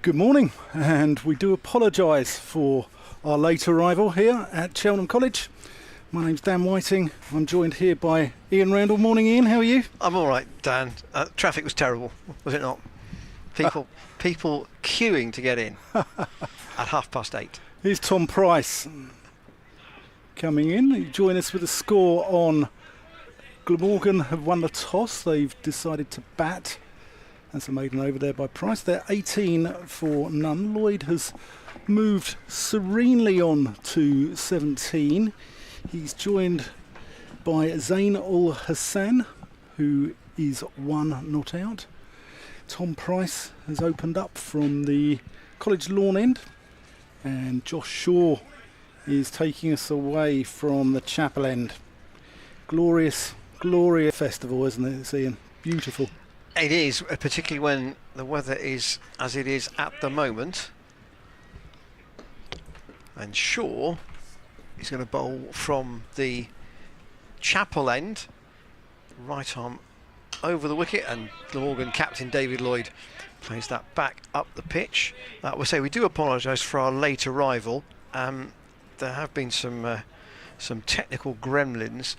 Good morning, and we do apologise for our late arrival here at Cheltenham College. My name's Dan Whiting. I'm joined here by Ian Randall. Morning, Ian. How are you? I'm all right, Dan. Traffic was terrible, was it not? People queuing to get in at 8:30. Here's Tom Price coming in. You join us with a score on Glamorgan have won the toss. They've decided to bat. That's a maiden over there by Price. They're 18 for none. Lloyd has moved serenely on to 17. He's joined by Zain Ul Hassan, who is 1 not out. Tom Price has opened up from the College lawn end, and Josh Shaw is taking us away from the chapel end. Glorious, glorious festival, isn't it? It's Ian. Beautiful. It is, particularly when the weather is as it is at the moment. And Shaw is going to bowl from the chapel end, right arm over the wicket, and Glamorgan captain David Lloyd plays that back up the pitch. We'll say we do apologise for our late arrival. There have been some technical gremlins.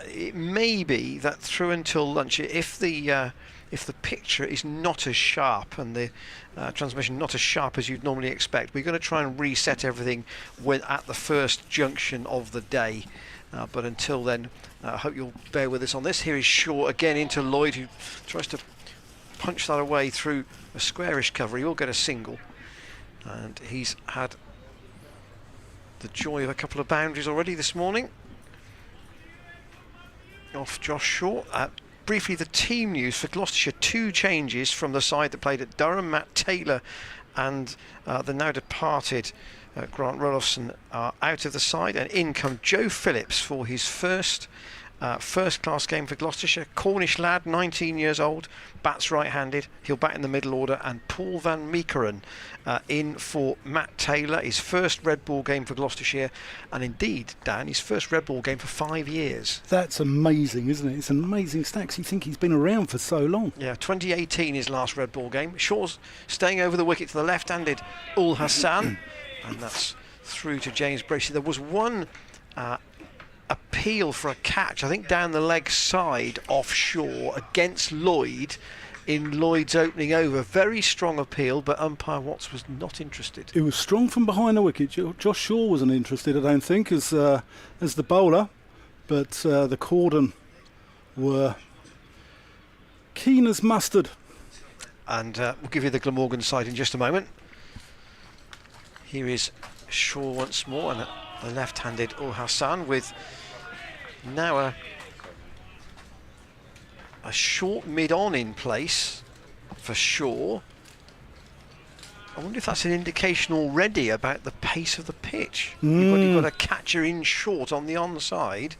It may be that through until lunch, if the picture is not as sharp and the transmission not as sharp as you'd normally expect, we're going to try and reset everything at the first junction of the day. But until then, I hope you'll bear with us on this. Here is Shaw again into Lloyd, who tries to punch that away through a squarish cover. He will get a single, and he's had the joy of a couple of boundaries already this morning off Josh Shaw. Briefly, the team news for Gloucestershire: 2 changes from the side that played at Durham. Matt Taylor and the now departed Grant Rudolphson are out of the side, and in come Joe Phillips for his first class game for Gloucestershire. Cornish lad, 19 years old, bats right-handed. He'll bat in the middle order. And Paul van Meekeren in for Matt Taylor, his first red ball game for Gloucestershire, and indeed, Dan, his first red ball game for 5 years. That's amazing, isn't it? It's an amazing stacks. You think he's been around for so long. Yeah, 2018 his last red ball game. Shaw's staying over the wicket to the left-handed Ul Hassan, and that's through to James Bracey. There was one appeal for a catch, I think down the leg side offshore against Lloyd in Lloyd's opening over. Very strong appeal, but umpire Watts was not interested. It was strong from behind the wicket. Josh Shaw wasn't interested, I don't think, as the bowler, but the cordon were keen as mustard. And we'll give you the Glamorgan side in just a moment. Here is Shaw once more, and the left-handed Ul Hassan with now a short mid-on in place for Shaw. I wonder if that's an indication already about the pace of the pitch. You've got a catcher in short on the onside,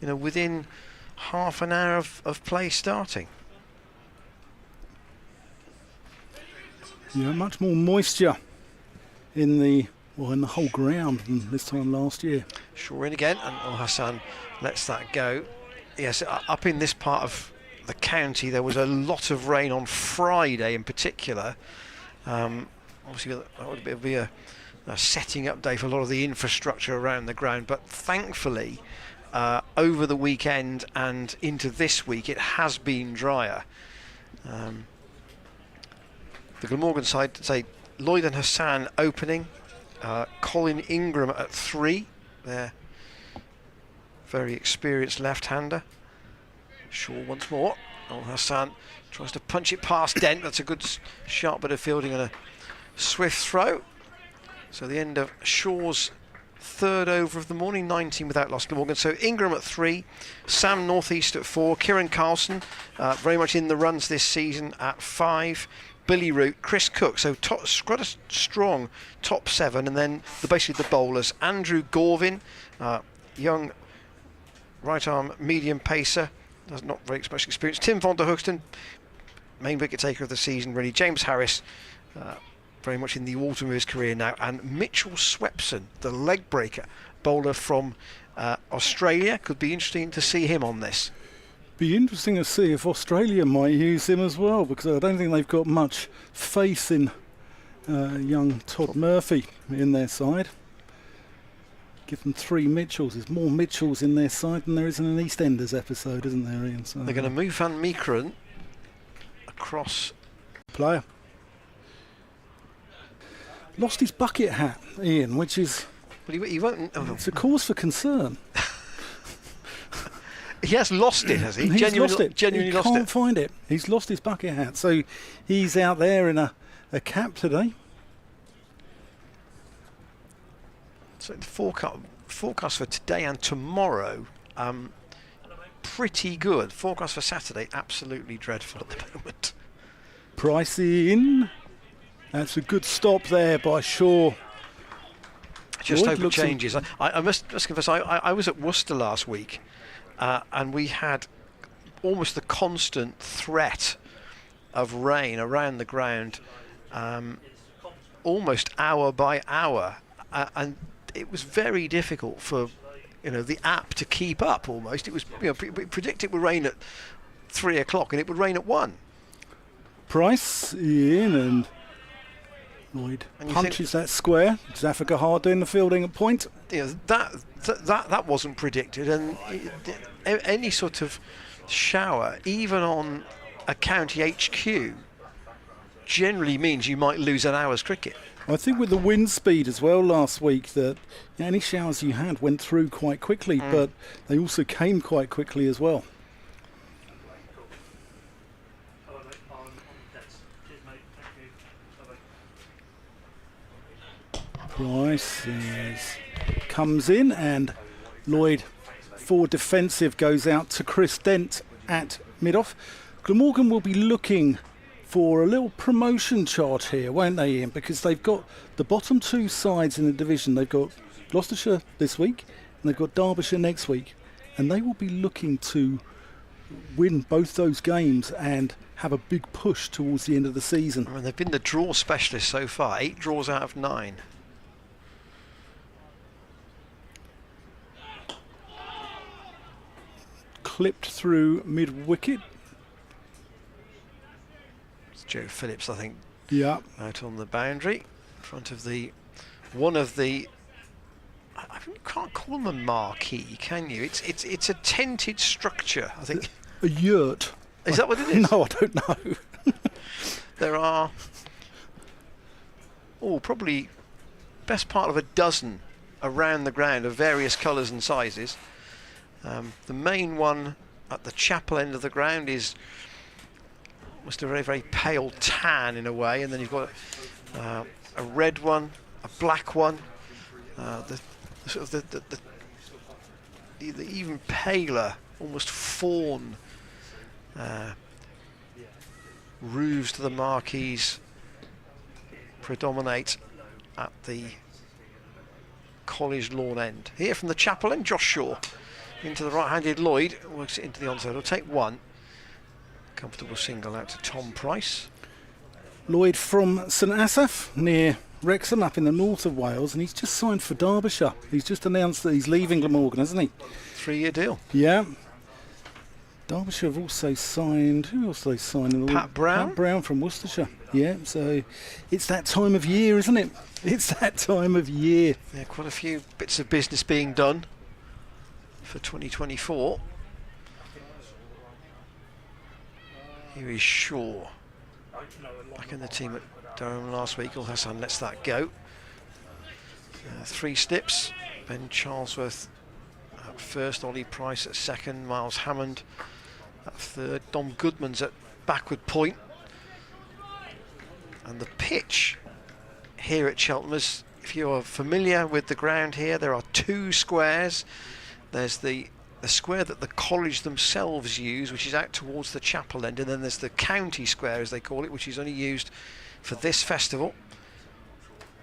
within half an hour of play starting. Yeah, much more moisture in the whole ground than this time last year. Shaw in again, and Ul Hassan lets that go. Yes, up in this part of the county there was a lot of rain on Friday in particular. Obviously that would be a setting up day for a lot of the infrastructure around the ground, but thankfully over the weekend and into this week it has been drier. The Glamorgan side, say Lloyd and Hassan opening, Colin Ingram at 3, their very experienced left-hander. Shaw once more. Hassan tries to punch it past Dent. That's a good sharp bit of fielding and a swift throw. So the end of Shaw's 3rd over of the morning, 19 without loss. Glamorgan. So Ingram at 3, Sam Northeast at 4, Kieran Carlson very much in the runs this season at 5, Billy Root, Chris Cook. So quite a strong top 7, and then basically the bowlers: Andrew Gorvin, young right arm medium pacer, does not very much experience. Tim von der Hoogsten, main wicket taker of the season really. James Harris, very much in the autumn of his career now, and Mitchell Swepson, the leg breaker bowler from Australia. Could be interesting to see him on this. Be interesting to see if Australia might use him as well, because I don't think they've got much faith in young Todd Murphy in their side. Give them 3 Mitchells. There's more Mitchells in their side than there is in an EastEnders episode, isn't there, Ian? So they're going to move Van Meekeren across. Player. Lost his bucket hat, Ian, which is... Well, he won't... Oh. It's a cause for concern. He has lost it, has he? He's lost it. Genuinely lost it. He can't find it. He's lost his bucket hat. So he's out there in a cap today. So the forecast for today and tomorrow, pretty good. Forecast for Saturday, absolutely dreadful at the moment. Price in. That's a good stop there by Shaw. Just hope it changes. I must confess, I was at Worcester last week, and we had almost the constant threat of rain around the ground, almost hour by hour, and it was very difficult for the app to keep up. Almost, it was predict it would rain at 3 o'clock and it would rain at 1. Price in, and Lloyd punches that square. Zafika Hard doing the fielding at point. That wasn't predicted, and any sort of shower, even on a county HQ, generally means you might lose an hour's cricket. I think with the wind speed as well last week, that any showers you had went through quite quickly, but they also came quite quickly as well. Price comes in, and Lloyd, forward defensive, goes out to Chris Dent at mid-off. Glamorgan will be looking for a little promotion chart here, won't they, Ian? Because they've got the bottom 2 sides in the division. They've got Gloucestershire this week, and they've got Derbyshire next week. And they will be looking to win both those games and have a big push towards the end of the season. I mean, they've been the draw specialists so far, 8 draws out of 9. Clipped through mid-wicket. It's Joe Phillips, I think, out on the boundary in front of one of the, you can't call them a marquee, can you? It's a tented structure, I think. A yurt. Is that what it is? No, I don't know. There are probably best part of a dozen around the ground of various colours and sizes. The main one at the chapel end of the ground is almost a very, very pale tan in a way, and then you've got a red one, a black one, the even paler, almost fawn roofs to the marquees predominate at the college lawn end. Here from the chapel end, Josh Shaw into the right-handed Lloyd, works it into the onside. He'll take 1. Comfortable single out to Tom Price. Lloyd from St Asaph near Wrexham up in the north of Wales, and he's just signed for Derbyshire. He's just announced that he's leaving Glamorgan, hasn't he? 3-year deal. Yeah. Derbyshire have also signed, who else have they signed? Pat Brown. Pat Brown from Worcestershire. Yeah, so it's that time of year, isn't it? It's that time of year. Yeah, quite a few bits of business being done for 2024. Here is Shaw, back in the team at Durham last week. Al Hassan lets that go. 3 slips. Ben Charlesworth at first, Ollie Price at second, Miles Hammond at third, Dom Goodman's at backward point. And the pitch here at Cheltenham, if you are familiar with the ground here, there are 2 squares. There's the square that the college themselves use, which is out towards the chapel end, and then there's the county square, as they call it, which is only used for this festival.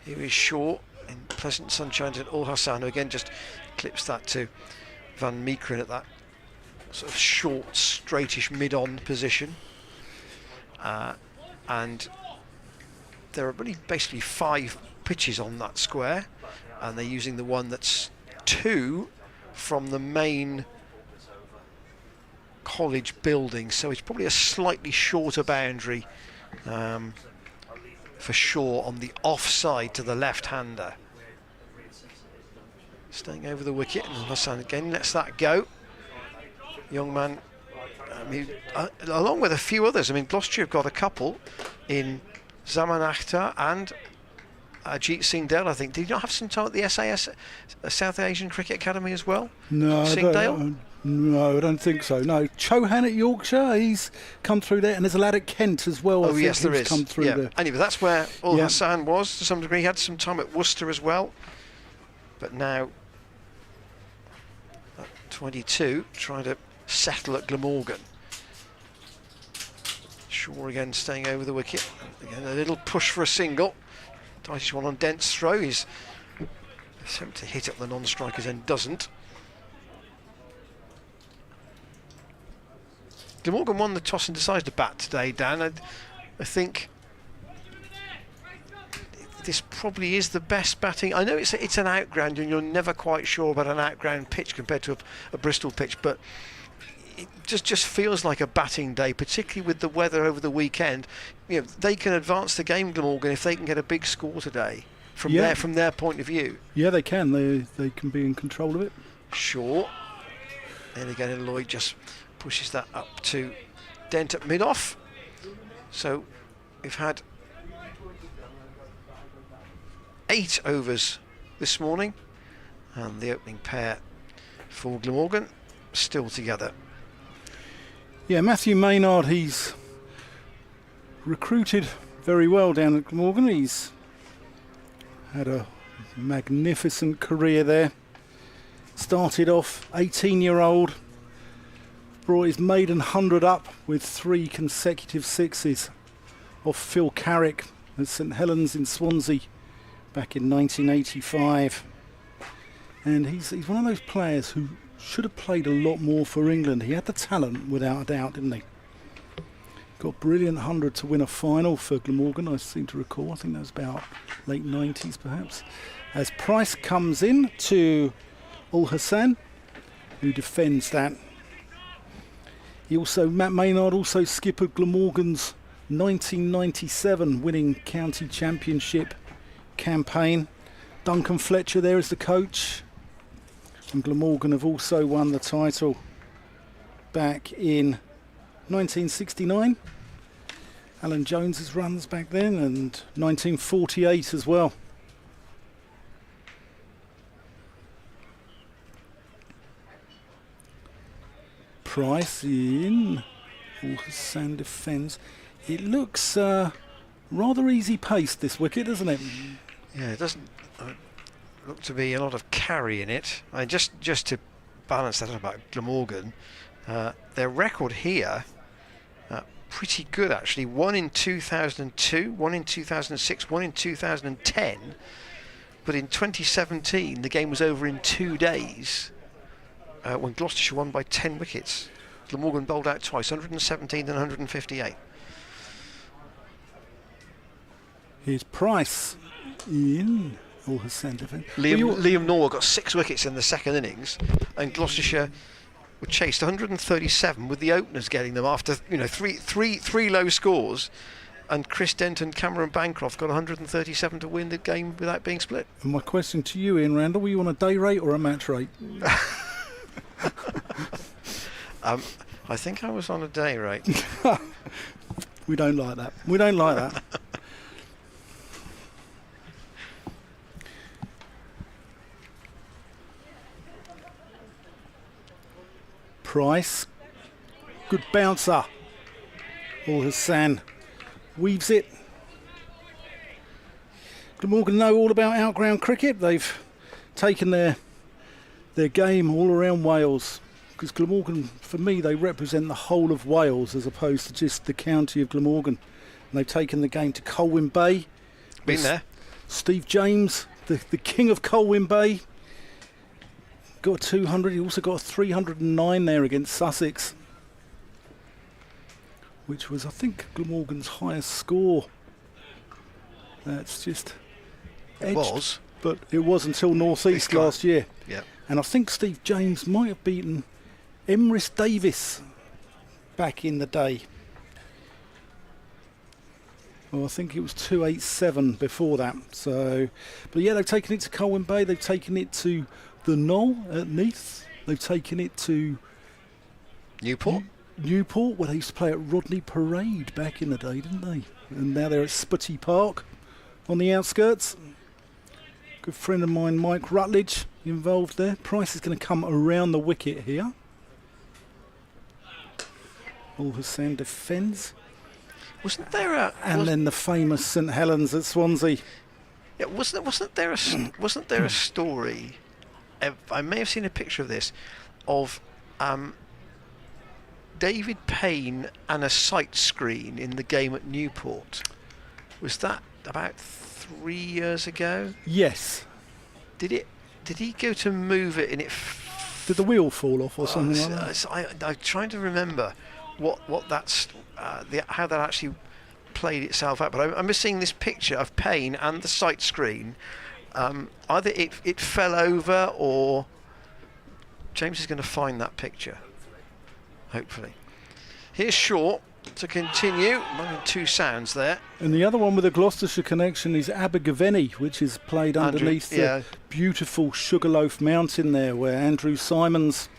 Here is Shaw in pleasant sunshine to Al Hassan, who again just clips that to Van Meekeren at that sort of short, straightish mid-on position. And there are really basically 5 pitches on that square, and they're using the one that's 2 from the main college building, so it's probably a slightly shorter boundary for sure on the offside to the left-hander. Staying over the wicket, and Hassan again lets that go. Young man, I mean, along with a few others. I mean, Gloucestershire have got a couple in Zaman Akhtar and Ajit Singh Dale, I think. Did he not have some time at the SAS, South Asian Cricket Academy as well? No, no, I don't think so. No, Chauhan at Yorkshire, he's come through there, and there's a lad at Kent as well. Oh, yes, there is. Come through there. Anyway, that's where Hassan was to some degree. He had some time at Worcester as well, but now at 22, trying to settle at Glamorgan. Shaw again staying over the wicket. Again, a little push for a single. Nice one on Dent's throw. He's attempted to hit up the non-strikers and doesn't. Glamorgan won the toss and decided to bat today, Dan. I think this probably is the best batting. I know it's an outground and you're never quite sure about an outground pitch compared to a Bristol pitch, but it just feels like a batting day, particularly with the weather over the weekend. You know, they can advance the game, Glamorgan, if they can get a big score today from their point of view. Yeah, they can. They can be in control of it. Sure. And again, Lloyd just pushes that up to Dent at mid-off. So we've had 8 overs this morning, and the opening pair for Glamorgan still together. Yeah, Matthew Maynard, he's recruited very well down at Glamorgan. He's had a magnificent career there. Started off 18-year-old, brought his maiden 100 up with 3 consecutive sixes off Phil Carrick at St Helens in Swansea back in 1985. And he's one of those players who should have played a lot more for England. He had the talent, without a doubt, didn't he? Got brilliant 100 to win a final for Glamorgan, I seem to recall. I think that was about late 90s, perhaps. As Price comes in to Ul Hassan, who defends that. Matt Maynard also skippered Glamorgan's 1997 winning county championship campaign. Duncan Fletcher there as the coach. And Glamorgan have also won the title back in 1969. Alan Jones's runs back then, and 1948 as well. Price in. Hassan defends. It looks rather easy paced, this wicket, doesn't it? Yeah, it doesn't look to be a lot of carry in it. I mean, just to balance that about Glamorgan, their record here pretty good actually. 1 in 2002, 1 in 2006, 1 in 2010. But in 2017, the game was over in 2 days when Gloucestershire won by 10 wickets. Glamorgan bowled out twice, 117 and 158. Here's Price in. Ul Hassan defense. Liam Norwell got 6 wickets in the second innings, and Gloucestershire were chased 137 with the openers getting them after three low scores, and Chris Dent and Cameron Bancroft got 137 to win the game without being split. And my question to you, Ian Randall, were you on a day rate or a match rate? I think I was on a day rate. We don't like that. We don't like that. Price, good bouncer. Ul Hassan weaves it. Glamorgan know all about outground cricket. They've taken their game all around Wales, because Glamorgan, for me, they represent the whole of Wales as opposed to just the county of Glamorgan. And they've taken the game to Colwyn Bay. Been there. Steve James, the king of Colwyn Bay, got 200. He also got a 309 there against Sussex, which was, I think, Glamorgan's highest score. That's just edged. It was. But it was until North East last year. Yeah. And I think Steve James might have beaten Emrys Davis back in the day. Well, I think it was 287 before that. So, but yeah, they've taken it to Colwyn Bay. They've taken it to the Knoll at Neath. They've taken it to Newport, where they used to play at Rodney Parade back in the day, didn't they? And now they're at Sputty Park on the outskirts. Good friend of mine, Mike Rutledge, involved there. Price is going to come around the wicket here. Al Hassan defends. Wasn't there a... And then the famous St Helens at Swansea. Yeah, wasn't there a story? I may have seen a picture of this, of David Payne and a sight screen in the game at Newport. Was that about 3 years ago? Yes. Did he go to move it and it... Did the wheel fall off or something like that? I'm trying to remember what that's... how that actually played itself out. But I'm just seeing this picture of Payne and the sight screen. Either it fell over, or James is going to find that picture, hopefully. Here's Shaw to continue. Two sounds there. And the other one with a Gloucestershire connection is Abergavenny, which is played underneath the beautiful Sugarloaf Mountain there, where Andrew Simons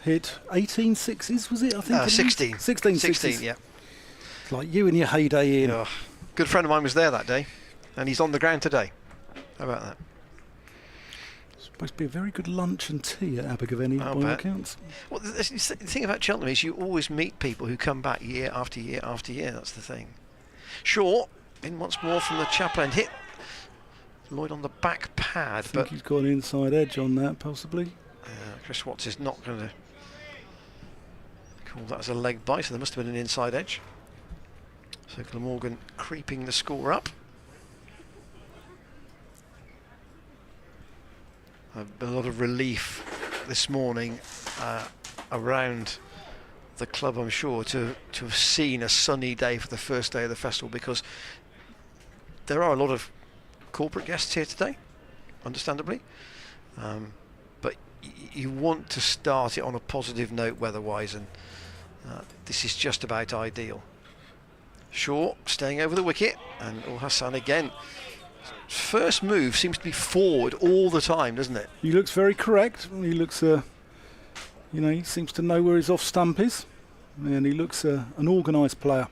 hit 18 sixes, was it? I think 16. 16 sixes. Yeah. It's like you in your heyday, Ian. Oh, good friend of mine was there that day, and he's on the ground today. How about that? It's supposed to be a very good lunch and tea at Abergavenny, by all accounts. Well, the thing about Cheltenham is you always meet people who come back year after year after year. That's the thing. Shaw in once more from the chap end. Hit Lloyd on the back pad. I think he's got an inside edge on that, possibly. Chris Watts is not going to call that as a leg bite, so there must have been an inside edge. So Glamorgan creeping the score up. A lot of relief this morning around the club, I'm sure, to have seen a sunny day for the first day of the festival, because there are a lot of corporate guests here today, understandably, but you want to start it on a positive note weather-wise, and this is just about ideal. Shaw staying over the wicket, and Al Hassan again. First move seems to be forward all the time, doesn't it? He looks very correct. He looks, he seems to know where his off stump is, and he looks an organised player.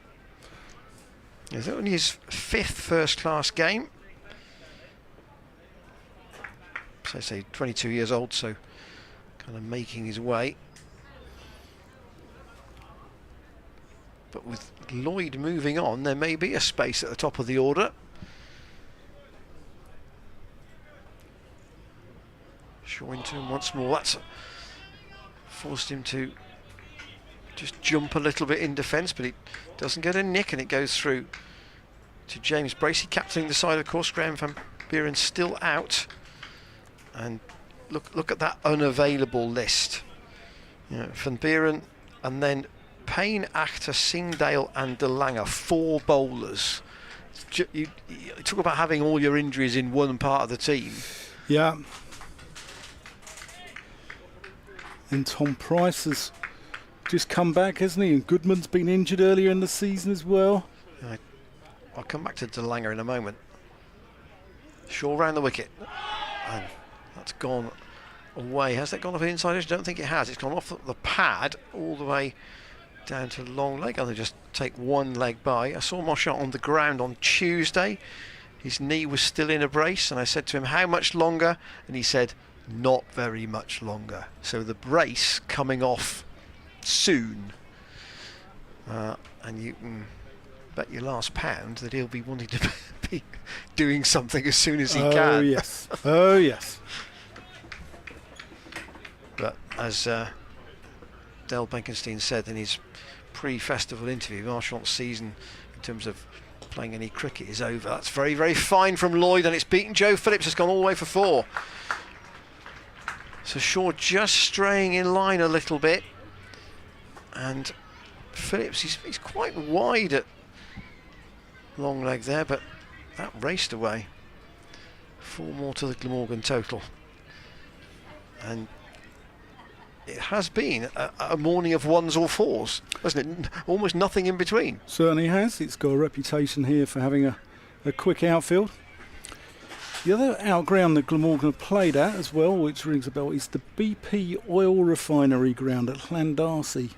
It's only his 5th first-class game. So I say 22 years old, so kind of making his way. But with Lloyd moving on, there may be a space at the top of the order. Shaw into him once more. That's forced him to just jump a little bit in defence, but it doesn't get a nick, and it goes through to James Bracey, captaining the side, of course. Graham Van Buren still out, and look at that unavailable list. Van Buren, and then Payne, Achter, Singdale and De Lange, 4 bowlers. You talk about having all your injuries in one part of the team. Yeah. And Tom Price has just come back, hasn't he? And Goodman's been injured earlier in the season as well. I'll come back to De Lange in a moment. Shaw round the wicket. And that's gone away. Has that gone off the inside edge? I don't think it has. It's gone off the pad all the way down to long leg. I'll just take one leg by. I saw Marchand on the ground on Tuesday. His knee was still in a brace, and I said to him, how much longer? And he said, not very much longer. So the brace coming off soon, and you can bet your last pound that he'll be wanting to be doing something as soon as he can. Oh yes, oh yes. But as Del Benkenstein said in his pre-festival interview, Marchand's season in terms of playing any cricket is over. That's very, very fine from Lloyd, and it's beaten Joe Phillips. Has gone all the way for 4. So Shaw just straying in line a little bit, and Phillips, he's quite wide at long leg there, but that raced away. 4 more to the Glamorgan total, and it has been a morning of ones or fours, hasn't it? Almost nothing in between. Certainly has. It's got a reputation here for having a quick outfield. The other outground that Glamorgan have played at as well, which rings a bell, is the BP oil refinery ground at Llandarcy.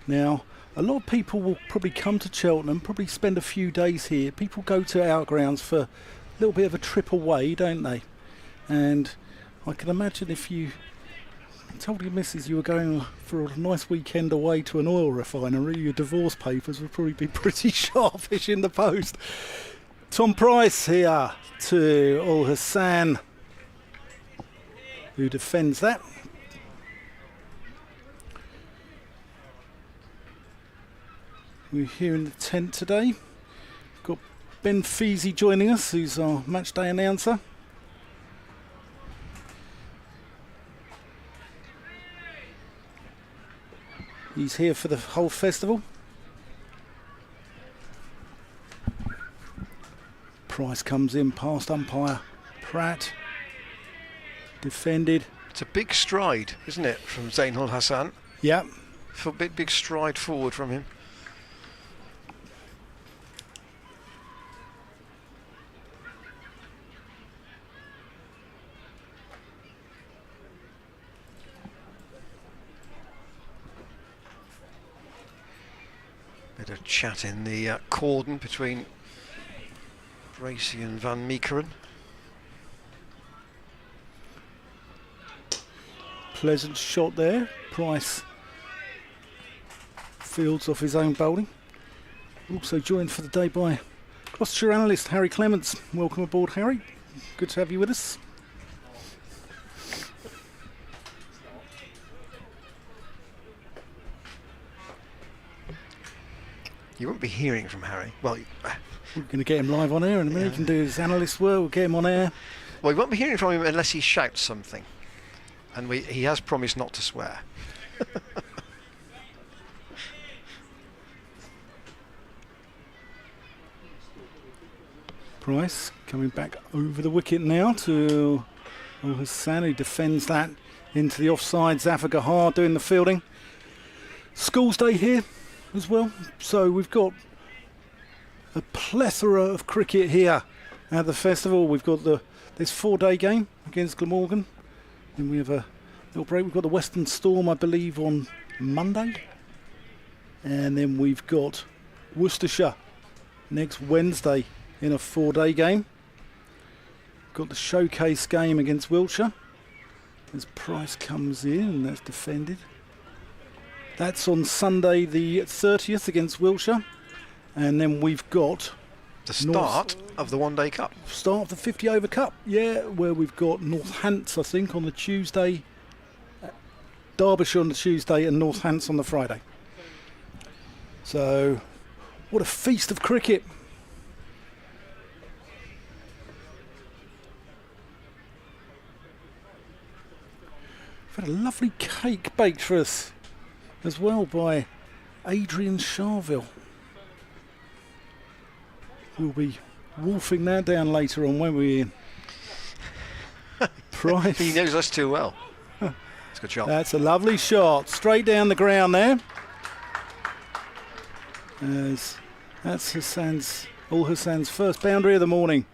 Now, a lot of people will probably come to Cheltenham, probably spend a few days here. People go to outgrounds for a little bit of a trip away, don't they? And I can imagine if you told your missus you were going for a nice weekend away to an oil refinery, your divorce papers would probably be pretty sharpish in the post. Tom Price here to Al Hassan, who defends that. We're here in the tent today. We've got Ben Feasy joining us, who's our match day announcer. He's here for the whole festival. Price comes in past umpire Pratt. Defended. It's a big stride, isn't it, from Zain Al Hassan? Yeah. A big stride forward from him. Bit of chat in the cordon between Bracey and Van Meekeren. Pleasant shot there. Price fields off his own bowling. Also joined for the day by Gloucestershire analyst Harry Clements. Welcome aboard, Harry. Good to have you with us. You won't be hearing from Harry. Well, we're going to get him live on air in a minute. He can do his analyst work. We'll get him on air. Well, you won't be hearing from him unless he shouts something. And he has promised not to swear. Price coming back over the wicket now to Al Hassan, who defends that into the offside. Zafar Gahar doing the fielding. School's day here as well, so we've got a plethora of cricket here at the festival. We've got this 4-day game against Glamorgan, then we have a little break. We've got the Western Storm, I believe, on Monday, and then we've got Worcestershire next Wednesday in a 4-day game. Got the showcase game against Wiltshire as Price comes in, and that's defended. That's on Sunday the 30th against Wiltshire. And then we've got the start of the one-day cup. Start of the 50 over cup, yeah, where we've got Northants, I think, on the Tuesday, Derbyshire on the Tuesday, and Northants on the Friday. So, what a feast of cricket. We've had a lovely cake baked for us as well by Adrian Charville. We'll be wolfing that down later on, won't we, Ian? Price. He knows us too well. It's a good shot. That's a lovely shot. Straight down the ground there. As that's Al Hassan's first boundary of the morning.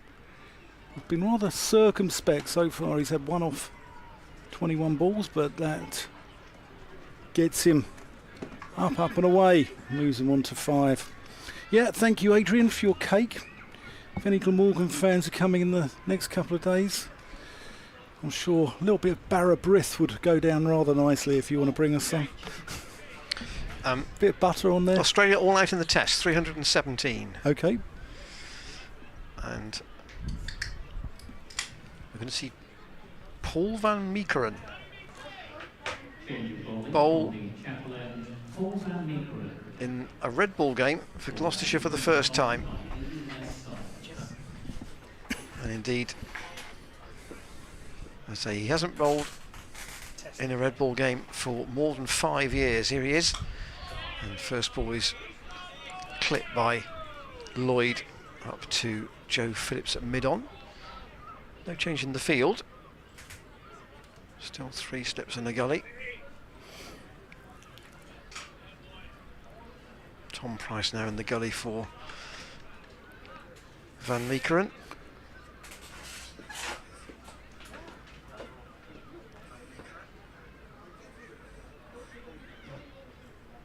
We've been rather circumspect so far. He's had one off 21 balls, but that gets him up and away. Moves him on to 5. Yeah, thank you, Adrian, for your cake. If any Glamorgan fans are coming in the next couple of days, I'm sure a little bit of Barra Brith would go down rather nicely if you want to bring us some. Bit of butter on there. Australia all out in the test, 317. Okay. And we're going to see Paul Van Meekeren bowl in a red ball game for Gloucestershire for the first time. And indeed, I say he hasn't bowled in a red ball game for more than 5 years. Here he is, and first ball is clipped by Lloyd up to Joe Phillips at mid-on. No change in the field. Still 3 slips in the gully. Tom Price now in the gully for Van Meekeren.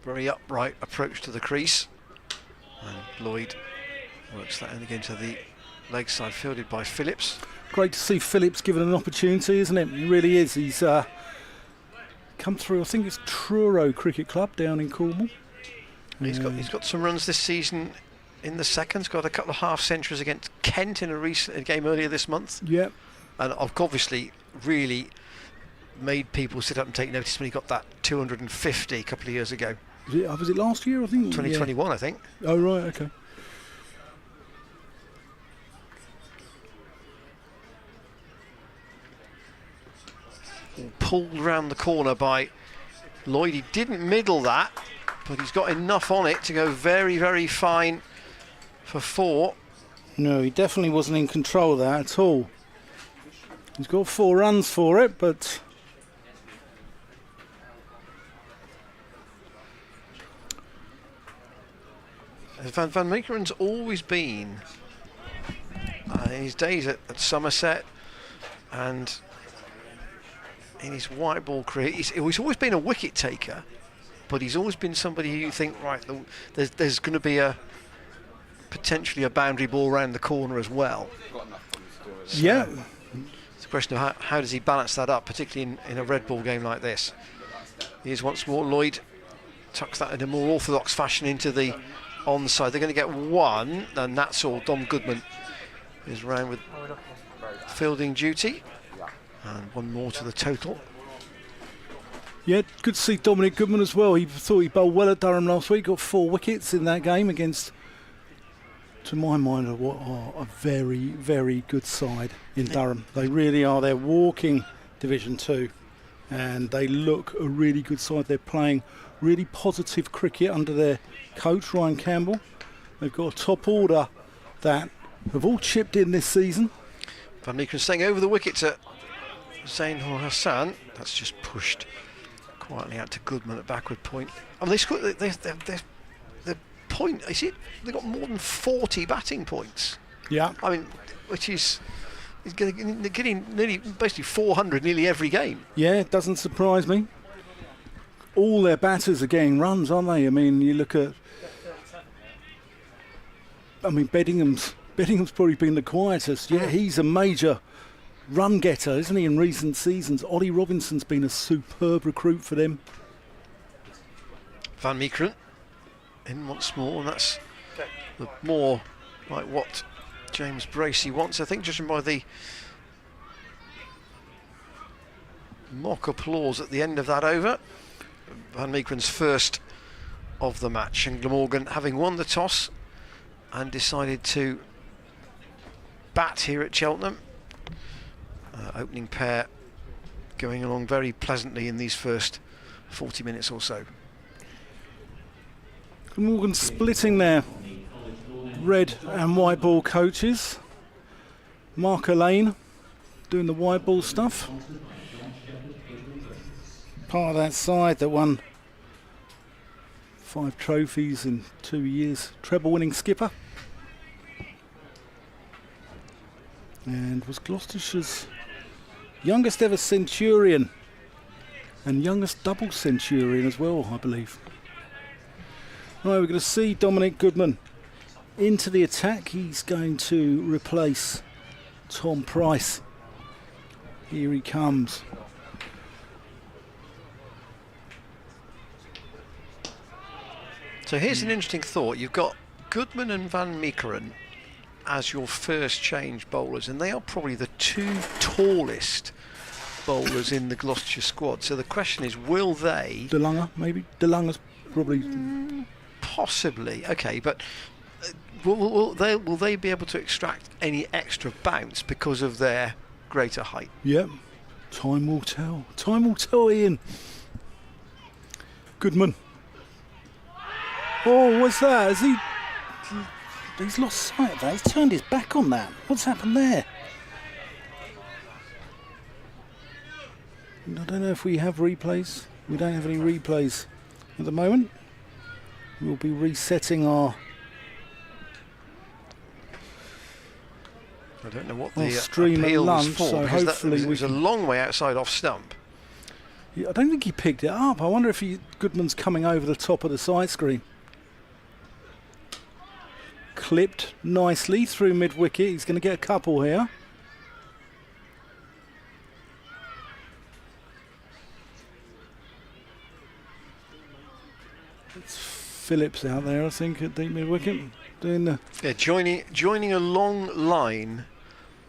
Very upright approach to the crease, and Lloyd works that in again to the leg side, fielded by Phillips. Great to see Phillips given an opportunity, isn't it? He really is. He's come through, I think it's Truro Cricket Club down in Cornwall. He's got some runs this season in the seconds, got a couple of half centuries against Kent in a game earlier this month. Yep. And obviously really made people sit up and take notice when he got that 250 a couple of years ago. Was it last year, I think? 2021, yeah. I think. Oh, right, okay. Pulled round the corner by Lloyd. He didn't middle that, but he's got enough on it to go very, very fine for 4. No, he definitely wasn't in control of that at all. He's got 4 runs for it, but Van Meekeren's always been, in his days at Somerset and in his white ball career, he's always been a wicket taker, but he's always been somebody who you think, right, there's going to be potentially a boundary ball around the corner as well. So yeah. it's a question of how does he balance that up, particularly in a red ball game like this. Here's once more Lloyd, tucks that in a more orthodox fashion into the onside. They're going to get 1, and that's all. Dom Goodman is round with fielding duty, and 1 more to the total. Yeah, good to see Dominic Goodman as well. He thought he bowled well at Durham last week, got 4 wickets in that game against, to my mind, what are a very, very good side in Durham. They really are. They're walking Division 2, and they look a really good side. They're playing really positive cricket under their coach, Ryan Campbell. They've got a top order that have all chipped in this season. Van Meekeren staying over the wicket to Zain Hassan. That's just pushed quietly out to Goodman at backward point. I mean, the point, is it? They've got more than 40 batting points. Yeah. I mean, which is getting nearly, basically 400 nearly every game. Yeah, it doesn't surprise me. All their batters are getting runs, aren't they? I mean, you look at, Beddingham's probably been the quietest. Yeah, he's a major run getter, isn't he, in recent seasons? Ollie Robinson's been a superb recruit for them. Van Meekeren in once more, and that's more like what James Bracey wants, I think, judging by the mock applause at the end of that over. Van Meekeren's first of the match, and Glamorgan, having won the toss and decided to bat here at Cheltenham. Opening pair going along very pleasantly in these first 40 minutes or so. Glamorgan splitting their red and white ball coaches. Mark Lane doing the white ball stuff. Part of that side that won 5 trophies in 2 years, treble winning skipper, and was Gloucestershire's youngest ever centurion and youngest double centurion as well, I believe. Right, we're going to see Dominic Goodman into the attack. He's going to replace Tom Price. Here he comes. So here's an interesting thought. You've got Goodman and Van Meekeren as your first change bowlers, and they are probably the 2 tallest bowlers in the Gloucestershire squad. So the question is, will they... DeLunger, maybe? DeLunger's probably... Possibly. Okay, but will they be able to extract any extra bounce because of their greater height? Yep. Time will tell. Time will tell, Ian. Goodman. Oh, what's that? He's lost sight of that. He's turned his back on that. What's happened there? I don't know if we have replays. We don't have any replays at the moment. We'll be resetting our I don't know what the stream appeal at lunch, was for, so because hopefully it was a long way outside off stump. I don't think he picked it up. I wonder if Goodman's coming over the top of the side screen. Clipped nicely through mid-wicket. He's going to get a couple here. It's Phillips out there, I think, at deep mid-wicket. Doing the joining a long line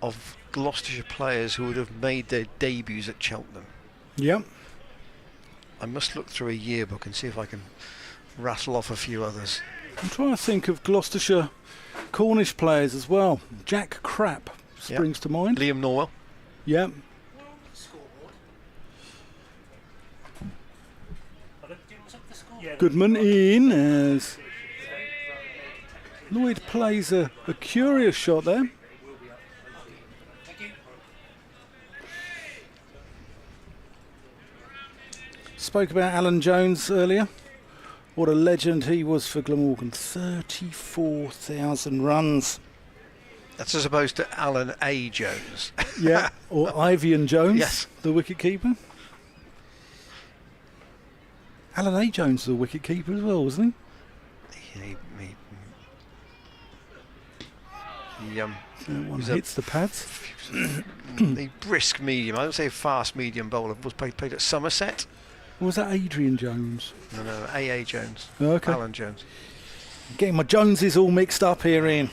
of Gloucestershire players who would have made their debuts at Cheltenham. Yep. I must look through a yearbook and see if I can rattle off a few others. I'm trying to think of Gloucestershire Cornish players as well. Jack Crapp springs to mind. Liam Norwell. Yep. Goodman in as Lloyd plays a curious shot there. Spoke about Alan Jones earlier. What a legend he was for Glamorgan. 34,000 runs. That's as opposed to Alan A. Jones. Yeah, or Ivian Jones, yes, the wicket-keeper. Alan A. Jones was a wicket-keeper as well, wasn't he? That one hits the pads. The brisk medium, I don't say fast medium bowler, was played at Somerset. Or was that Adrian Jones? No, A.A. Jones. Okay. Alan Jones. Getting my Joneses all mixed up here, Ian.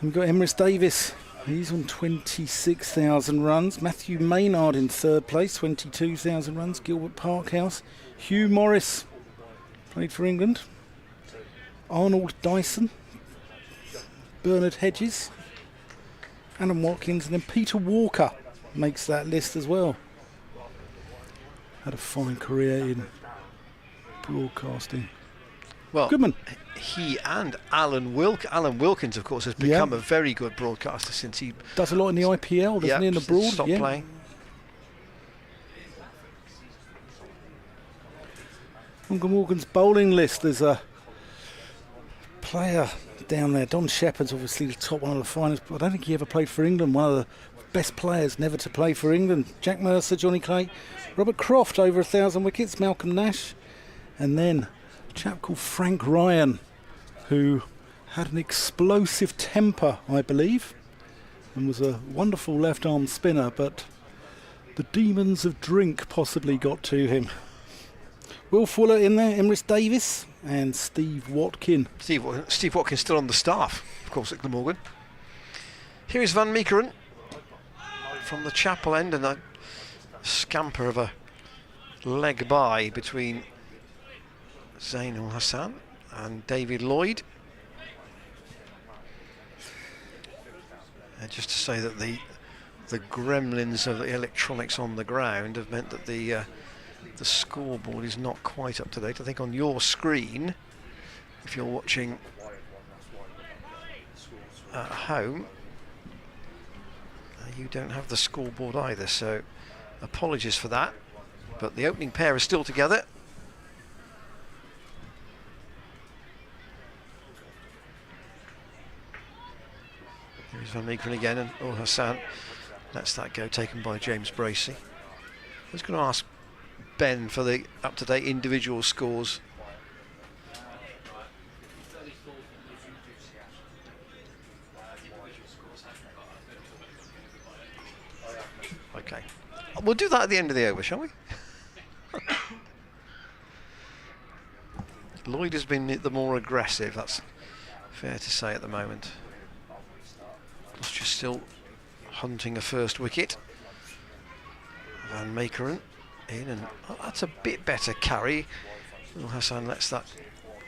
We've got Emrys Davis. He's on 26,000 runs. Matthew Maynard in third place, 22,000 runs. Gilbert Parkhouse. Hugh Morris played for England. Arnold Dyson. Bernard Hedges. Adam Watkins. And then Peter Walker makes that list as well. Had a fine career in broadcasting. Well, Goodman. He and Alan Wilkins, of course, has become a very good broadcaster since he does a lot in the IPL, doesn't he, in the broad? Stopped playing. On Glamorgan's bowling list, there's a player down there. Don Shepherd's obviously the top, one of the finest, but I don't think he ever played for England. One of the best players never to play for England. Jack Mercer, Johnny Clay, Robert Croft over 1,000 wickets, Malcolm Nash, and then a chap called Frank Ryan, who had an explosive temper, I believe, and was a wonderful left-arm spinner, but the demons of drink possibly got to him. Will Fuller in there, Emrys Davis, and Steve Watkin. Steve Watkin's still on the staff, of course, at Glamorgan. Here is Van Meekeren from the chapel end, and a scamper of a leg by between Zainul Hassan and David Lloyd. And just to say that the gremlins of the electronics on the ground have meant that the scoreboard is not quite up to date. I think on your screen, if you're watching at home, you don't have the scoreboard either, so apologies for that. But the opening pair are still together. Here's Van Meekeren again, and Hassan lets that go, taken by James Bracey. I was going to ask Ben for the up-to-date individual scores. Okay, we'll do that at the end of the over, shall we? Lloyd has been the more aggressive, that's fair to say at the moment. Gloucestershire still hunting a first wicket. Van Meekeren in, and that's a bit better carry. Hassan lets that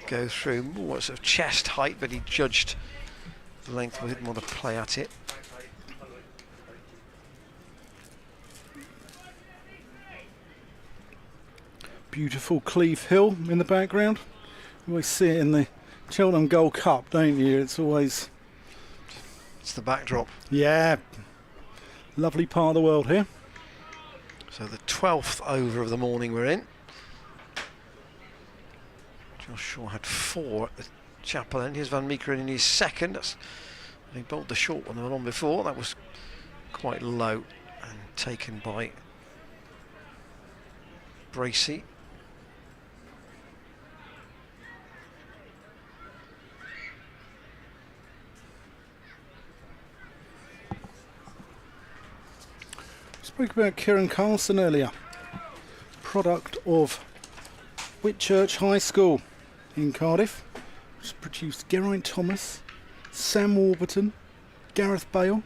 go through. More sort of chest height, but he judged the length, didn't want to play at it. Beautiful Cleve Hill in the background. You always see it in the Cheltenham Gold Cup, don't you? It's always... It's the backdrop. Yeah. Lovely part of the world here. So the 12th over of the morning we're in. Josh Shaw had 4 at the Chapel End. Here's Van Meekeren in his second. He bowled the short one the one before. That was quite low and taken by Bracey. Spoke about Kieran Carlson earlier, product of Whitchurch High School in Cardiff, which produced Geraint Thomas, Sam Warburton, Gareth Bale.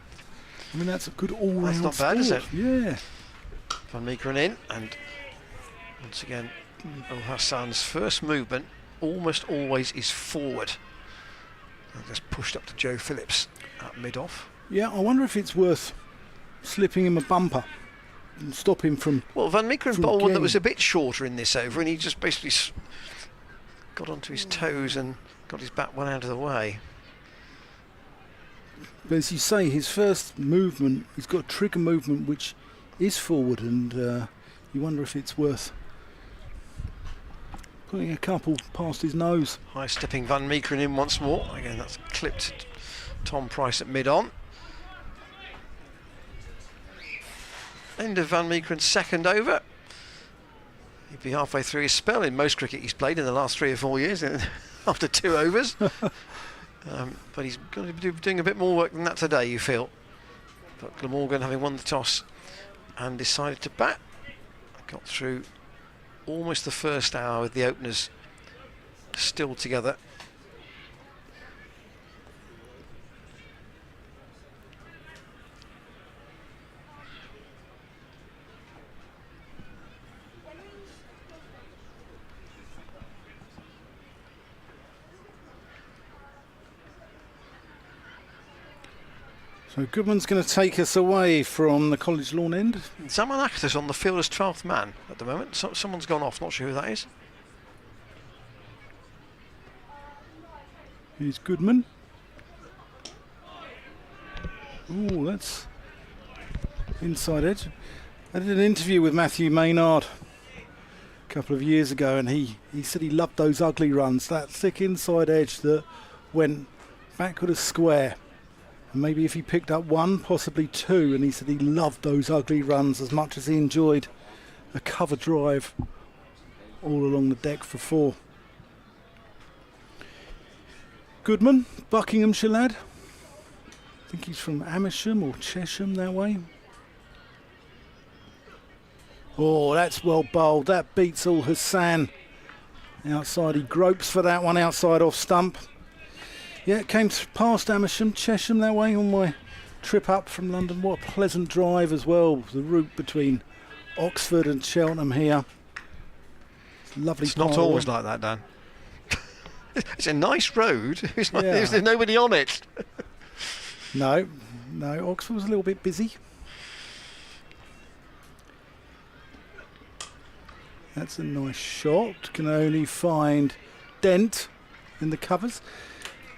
I mean, that's a good all-round That's not bad, is it? Yeah. Van Meekeren in, and once again, Al Hassan's first movement almost always is forward. And just pushed up to Joe Phillips at mid-off. Yeah, I wonder if it's worth slipping him a bumper and stop him from... Well, Van Meekeren bowled one that was a bit shorter in this over, and he just basically got onto his toes and got his bat one out of the way. But as you say, his first movement, he's got a trigger movement which is forward, and you wonder if it's worth putting a couple past his nose. High stepping Van Meekeren in once more. Again, that's clipped Tom Price at mid-on. End of Van Meekeren's second over. He'd be halfway through his spell in most cricket he's played in the last 3 or 4 years after 2 overs. But he's going to be doing a bit more work than that today, you feel. But Glamorgan, having won the toss and decided to bat, got through almost the first hour with the openers still together. So Goodman's going to take us away from the College Lawn end. Zaman Akhtar's on the field as 12th man at the moment. Someone's gone off, not sure who that is. Here's Goodman. Oh, that's inside edge. I did an interview with Matthew Maynard a couple of years ago, and he said he loved those ugly runs, that thick inside edge that went backward as square. And maybe if he picked up 1, possibly 2, and he said he loved those ugly runs as much as he enjoyed a cover drive all along the deck for 4. Goodman, Buckinghamshire lad. I think he's from Amersham or Chesham that way. Oh, that's well bowled. That beats Al Hassan. Outside, he gropes for that one outside off stump. Yeah, it came past Amersham, Chesham that way on my trip up from London. What a pleasant drive as well. The route between Oxford and Cheltenham here. It's lovely. It's not always like that, Dan. It's a nice road. There's nobody on it. No, Oxford was a little bit busy. That's a nice shot. Can only find dent in the covers.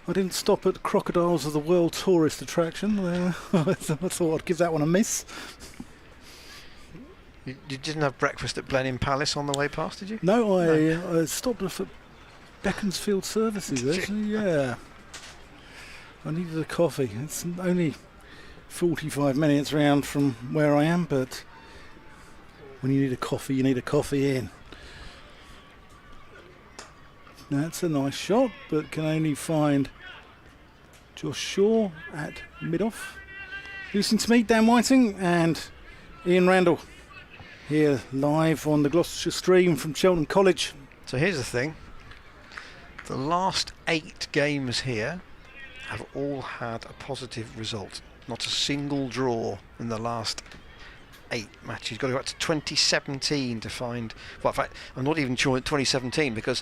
I didn't stop at Crocodiles of the World tourist attraction. I thought I'd give that one a miss. You didn't have breakfast at Blenheim Palace on the way past, did you? No, I stopped off at Beaconsfield Services, actually, yeah. I needed a coffee. It's only 45 minutes round from where I am, but when you need a coffee, you need a coffee in. That's a nice shot, but can only find Josh Shaw at mid-off. Listening to me, Dan Whiting and Ian Randall here live on the Gloucestershire stream from Cheltenham College. So here's the thing. The last 8 games here have all had a positive result. Not a single draw in the last 8 matches. You've got to go back to 2017 to find... Well, in fact, I'm not even sure 2017 because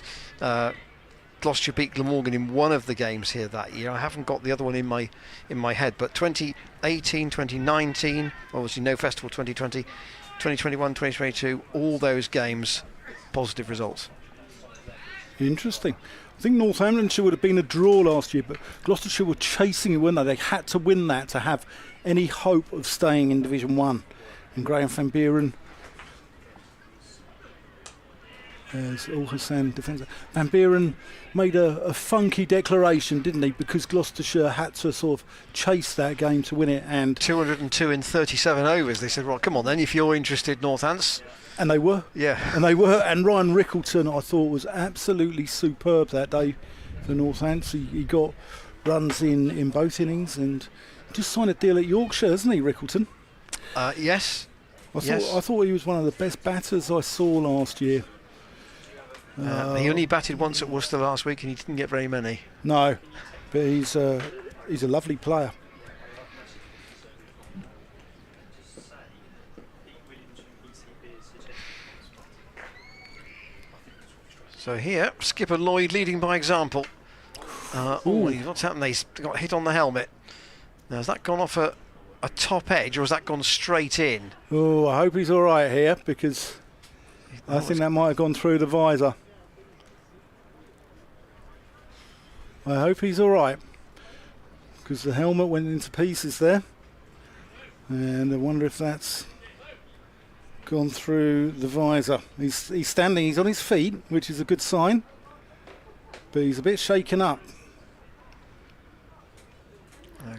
Gloucestershire beat Glamorgan in one of the games here that year. I haven't got the other one in my head, but 2018, 2019, obviously no festival, 2020, 2021, 2022, all those games, positive results. Interesting. I think Northamptonshire would have been a draw last year, but Gloucestershire were chasing it, weren't they? They had to win that to have any hope of staying in Division 1. And Graham Van Buren As Al Hassan defends it. Van Buren made a funky declaration, didn't he? Because Gloucestershire had to sort of chase that game to win it. And 202 in 37 overs. They said, right, come on then, if you're interested, Northants. And they were. Yeah. And they were. And Ryan Rickleton, I thought, was absolutely superb that day for Northants. He got runs in both innings and just signed a deal at Yorkshire, hasn't he, Rickleton? Yes. I thought he was one of the best batters I saw last year. He only batted once at Worcester last week and he didn't get very many. No, but he's a lovely player. So here, skipper Lloyd leading by example. What's happened? He's got hit on the helmet. Now, has that gone off a top edge or has that gone straight in? Oh, I hope he's all right here, because I think that might have gone through the visor. I hope he's all right, because the helmet went into pieces there, and I wonder if that's gone through the visor. He's standing, he's on his feet, which is a good sign, but he's a bit shaken up.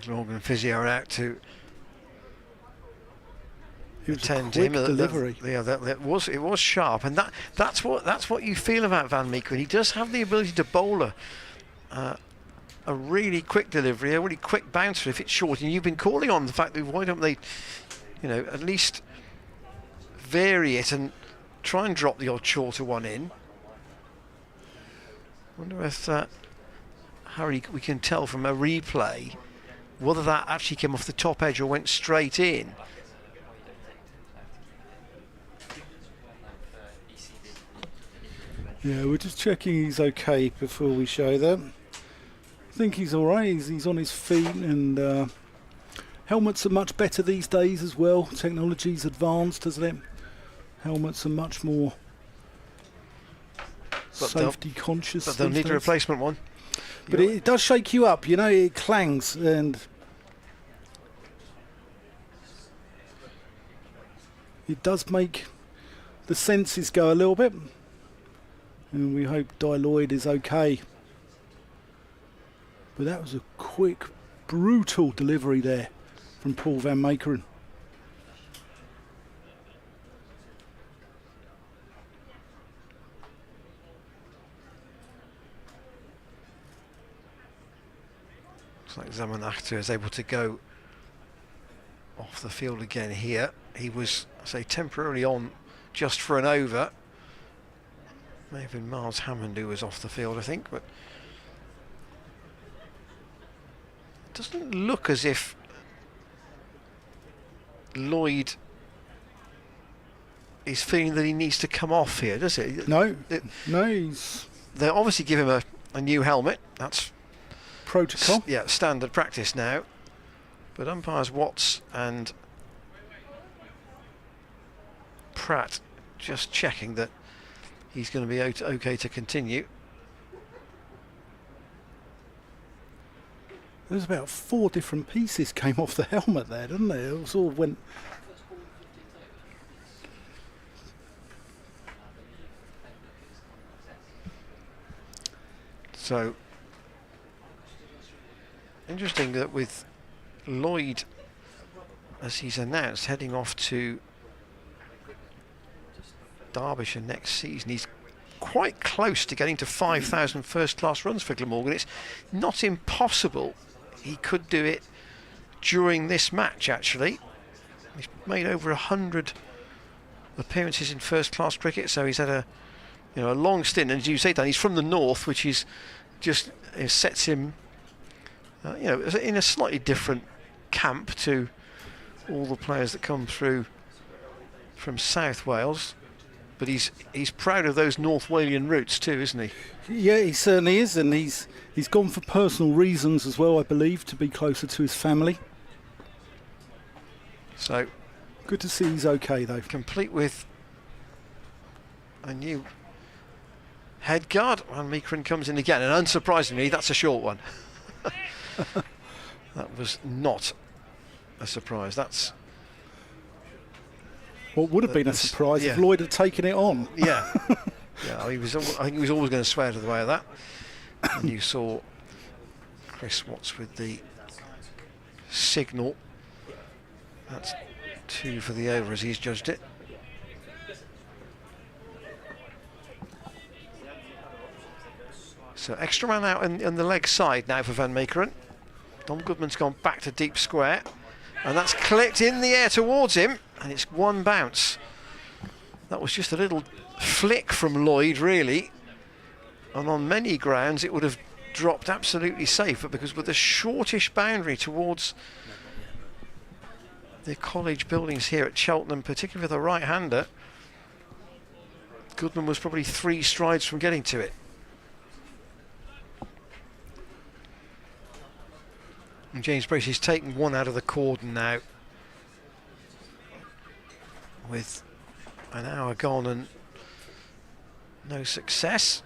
Glamorgan physio are out to attend to him. Delivery. It was sharp, and that's what you feel about Van Meekeren. He does have the ability to bowl a really quick delivery, a really quick bouncer if it's short. And you've been calling on the fact that why don't they, at least vary it and try and drop the odd shorter one in. Wonder if Harry, we can tell from a replay whether that actually came off the top edge or went straight in. Yeah, we're just checking he's okay before we show that. I think he's all right. He's on his feet, and helmets are much better these days as well. Technology's advanced, hasn't it? Helmets are much more safety conscious. But they'll need a replacement one. But it does shake you up, it clangs, and it does make the senses go a little bit. And we hope Lloyd is okay. But that was a quick, brutal delivery there from Paul Van Meekeren. Looks like Zaman Akhtar is able to go off the field again here. He was, temporarily on just for an over. May have been Miles Hammond who was off the field, I think, but it doesn't look as if Lloyd is feeling that he needs to come off here, does it? No, They obviously give him a new helmet. That's protocol. Standard practice now. But umpires Watts and Pratt just checking that he's going to be okay to continue. There's about 4 different pieces came off the helmet there, didn't there? It all went. So interesting that with Lloyd, as he's announced, heading off to Derbyshire next season, he's quite close to getting to 5,000 first-class runs for Glamorgan. It's not impossible he could do it during this match, actually. He's made over 100 appearances in first-class cricket, so he's had a long stint. And as you say, Dan, he's from the north, which is just sets him in a slightly different camp to all the players that come through from South Wales. But he's proud of those North Walian roots too, isn't he? Yeah, he certainly is, and he's gone for personal reasons as well, I believe, to be closer to his family. So good to see he's okay, though. Complete with a new head guard. And Meekeren comes in again, and unsurprisingly, that's a short one. That was not a surprise. That's what would have been a surprise if Lloyd had taken it on. Yeah. Yeah, I think he was always going to swear to the way of that. And you saw Chris Watts with the signal. That's 2 for the over as he's judged it. So extra man out on the leg side now for Van Meekeren. Dom Goodman's gone back to deep square, and that's clipped in the air towards him, and it's one bounce. That was just a little flick from Lloyd, really, and on many grounds it would have dropped absolutely safe, but because with the shortish boundary towards the college buildings here at Cheltenham, particularly with a right-hander, Goodman was probably 3 strides from getting to it. And James Bracey's taken one out of the cordon now, with an hour gone and no success.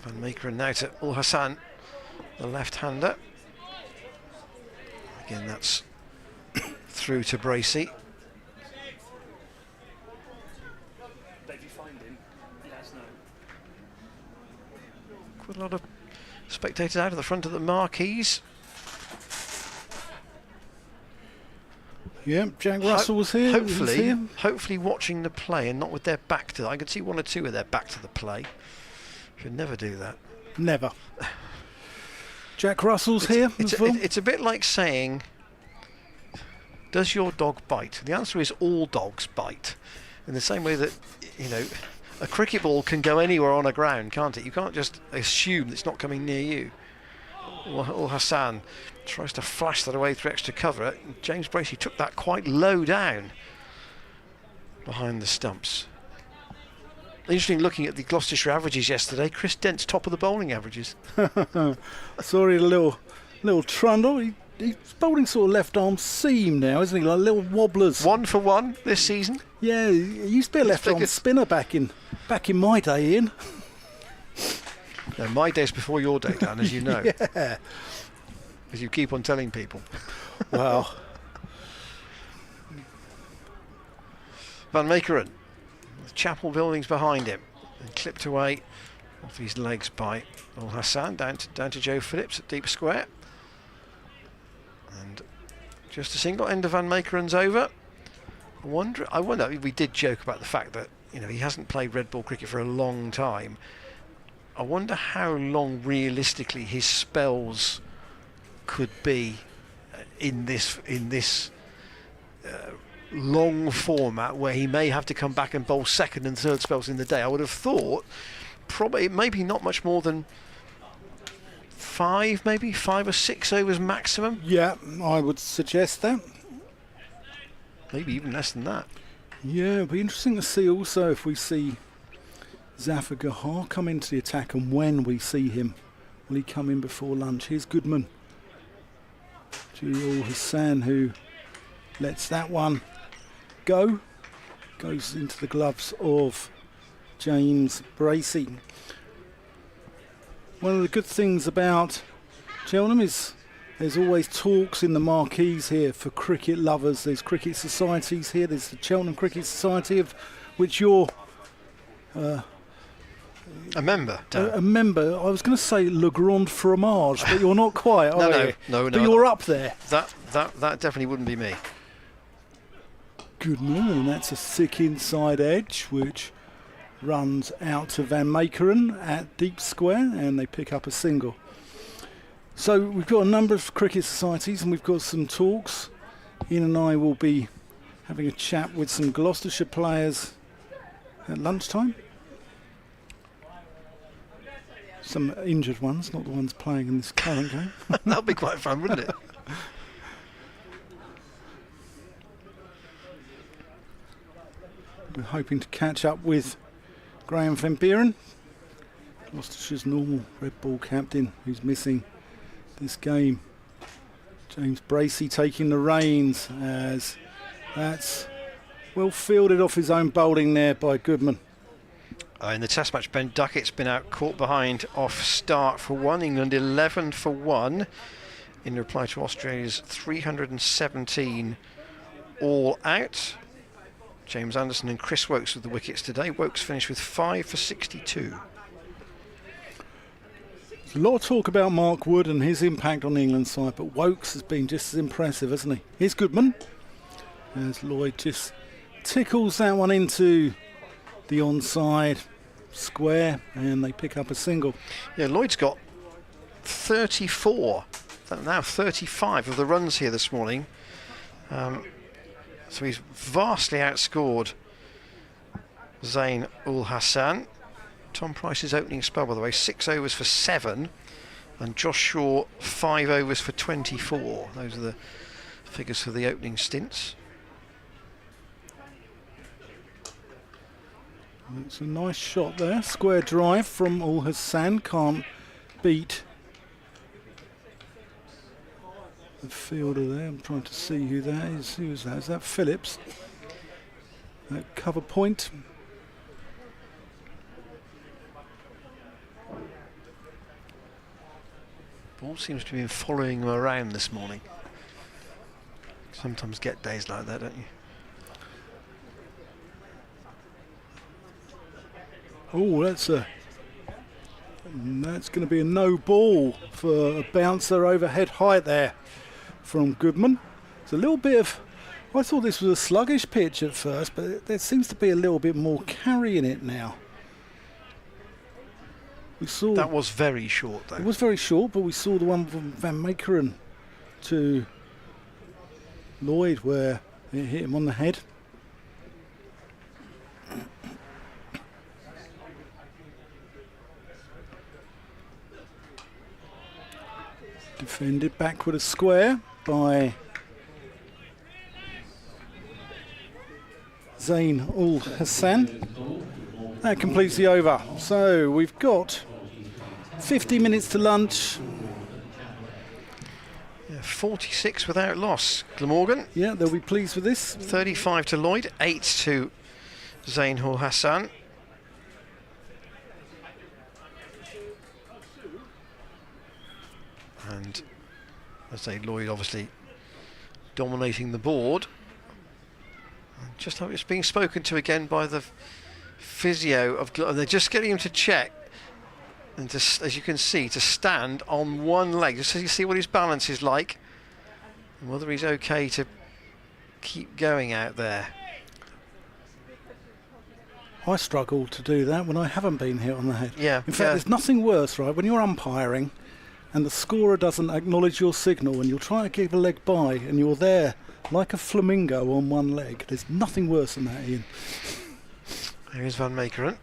Van Meekeren now to Ul Hassan, the left-hander. Again, that's through to Bracey. Quite a lot of spectators out of the front of the marquees. Yeah, Jack Russell was here. Hopefully watching the play and not with their back to. I could see 1 or 2 with their back to the play. Should never do that. Never. Jack Russell's here. It's a bit like saying, does your dog bite? The answer is all dogs bite. In the same way that, you know, a cricket ball can go anywhere on a ground, can't it? You can't just assume it's not coming near you. Ul Hassan tries to flash that away through extra cover. James Bracey took that quite low down behind the stumps. Interesting looking at the Gloucestershire averages yesterday. Chris Dent's top of the bowling averages. Sorry, a little trundle. He's bowling sort of left arm seam now, isn't he? Like little wobblers. 1 for 1 this season. Yeah, he used to be a left arm spinner back in my day, Ian. No, my day's before your day, Dan, as you know. Yeah. As you keep on telling people. Wow. Van Meekeren, the chapel buildings behind him, and clipped away off his legs by Ul Hassan down to Joe Phillips at deep square. And just a single end of Van Meekeren's over. I wonder. We did joke about the fact that, you know, he hasn't played red ball cricket for a long time. I wonder how long realistically his spells could be in this long format, where he may have to come back and bowl second and third spells in the day. I would have thought probably maybe not much more than 5 or 6 overs maximum. Yeah, I would suggest that. Maybe even less than that. Yeah, it'll be interesting to see also if we see Zafar Gahar come into the attack, and when we see him. Will he come in before lunch? Here's Goodman. Ul Hassan, who lets that one go. Goes into the gloves of James Bracey. One of the good things about Cheltenham is there's always talks in the marquees here for cricket lovers. There's cricket societies here. There's the Cheltenham Cricket Society, of which you're a member, Dan. A member. I was going to say Le Grand Fromage, but you're not quite, are you? No. But you're up there. That definitely wouldn't be me. Goodman, and that's a thick inside edge, which runs out to Van Meekeren at deep square, and they pick up a single. So we've got a number of cricket societies, and we've got some talks. Ian and I will be having a chat with some Gloucestershire players at lunchtime. Some injured ones, not the ones playing in this current game. That would be quite fun, wouldn't it? We're hoping to catch up with Graham Van Buren, Gloucestershire's normal red ball captain, who's missing this game. James Bracey taking the reins, as that's well fielded off his own bowling there by Goodman. In the Test match, Ben Duckett's been out caught behind off start for 1. England 11 for 1 in reply to Australia's 317 all out. James Anderson and Chris Wokes with the wickets today. Wokes finished with 5 for 62. There's a lot of talk about Mark Wood and his impact on the England side, but Wokes has been just as impressive, hasn't he? Here's Goodman. As Lloyd just tickles that one into the onside square, and they pick up a single. Yeah, Lloyd's got 34, now 35 of the runs here this morning. So he's vastly outscored Zain ul Hassan. Tom Price's opening spell, by the way, 6 overs for 7, and Josh Shaw 5 overs for 24. Those are the figures for the opening stints. It's a nice shot there. Square drive from ul Hassan. Can't beat the fielder there. I'm trying to see who that is. Who is that? Is that Phillips? That cover point. Ball seems to have been following him around this morning. Sometimes get days like that, don't you? Oh, that's going to be a no ball for a bouncer overhead height there from Goodman. It's a little bit of, I thought this was a sluggish pitch at first, but there seems to be a little bit more carry in it now. We saw that was very short though. It was very short, but we saw the one from Van Meekeren to Lloyd where it hit him on the head. Defended back with a square by Zain ul Hassan. That completes the over. So we've got 50 minutes to lunch. Yeah, 46 without loss. Glamorgan. Yeah, they'll be pleased with this. 35 to Lloyd, 8 to Zain ul Hassan. And I say Lloyd obviously dominating the board. Just how it's being spoken to again by the physio of they're just getting him to check and to, as you can see, to stand on one leg just so you see what his balance is like and whether he's okay to keep going out there. I struggle to do that when I haven't been hit on the head. Yeah. In fact, there's nothing worse, right, when you're umpiring and the scorer doesn't acknowledge your signal and you're trying to keep a leg by and you're there like a flamingo on one leg. There's nothing worse than that, Ian. Here's Van Meekeren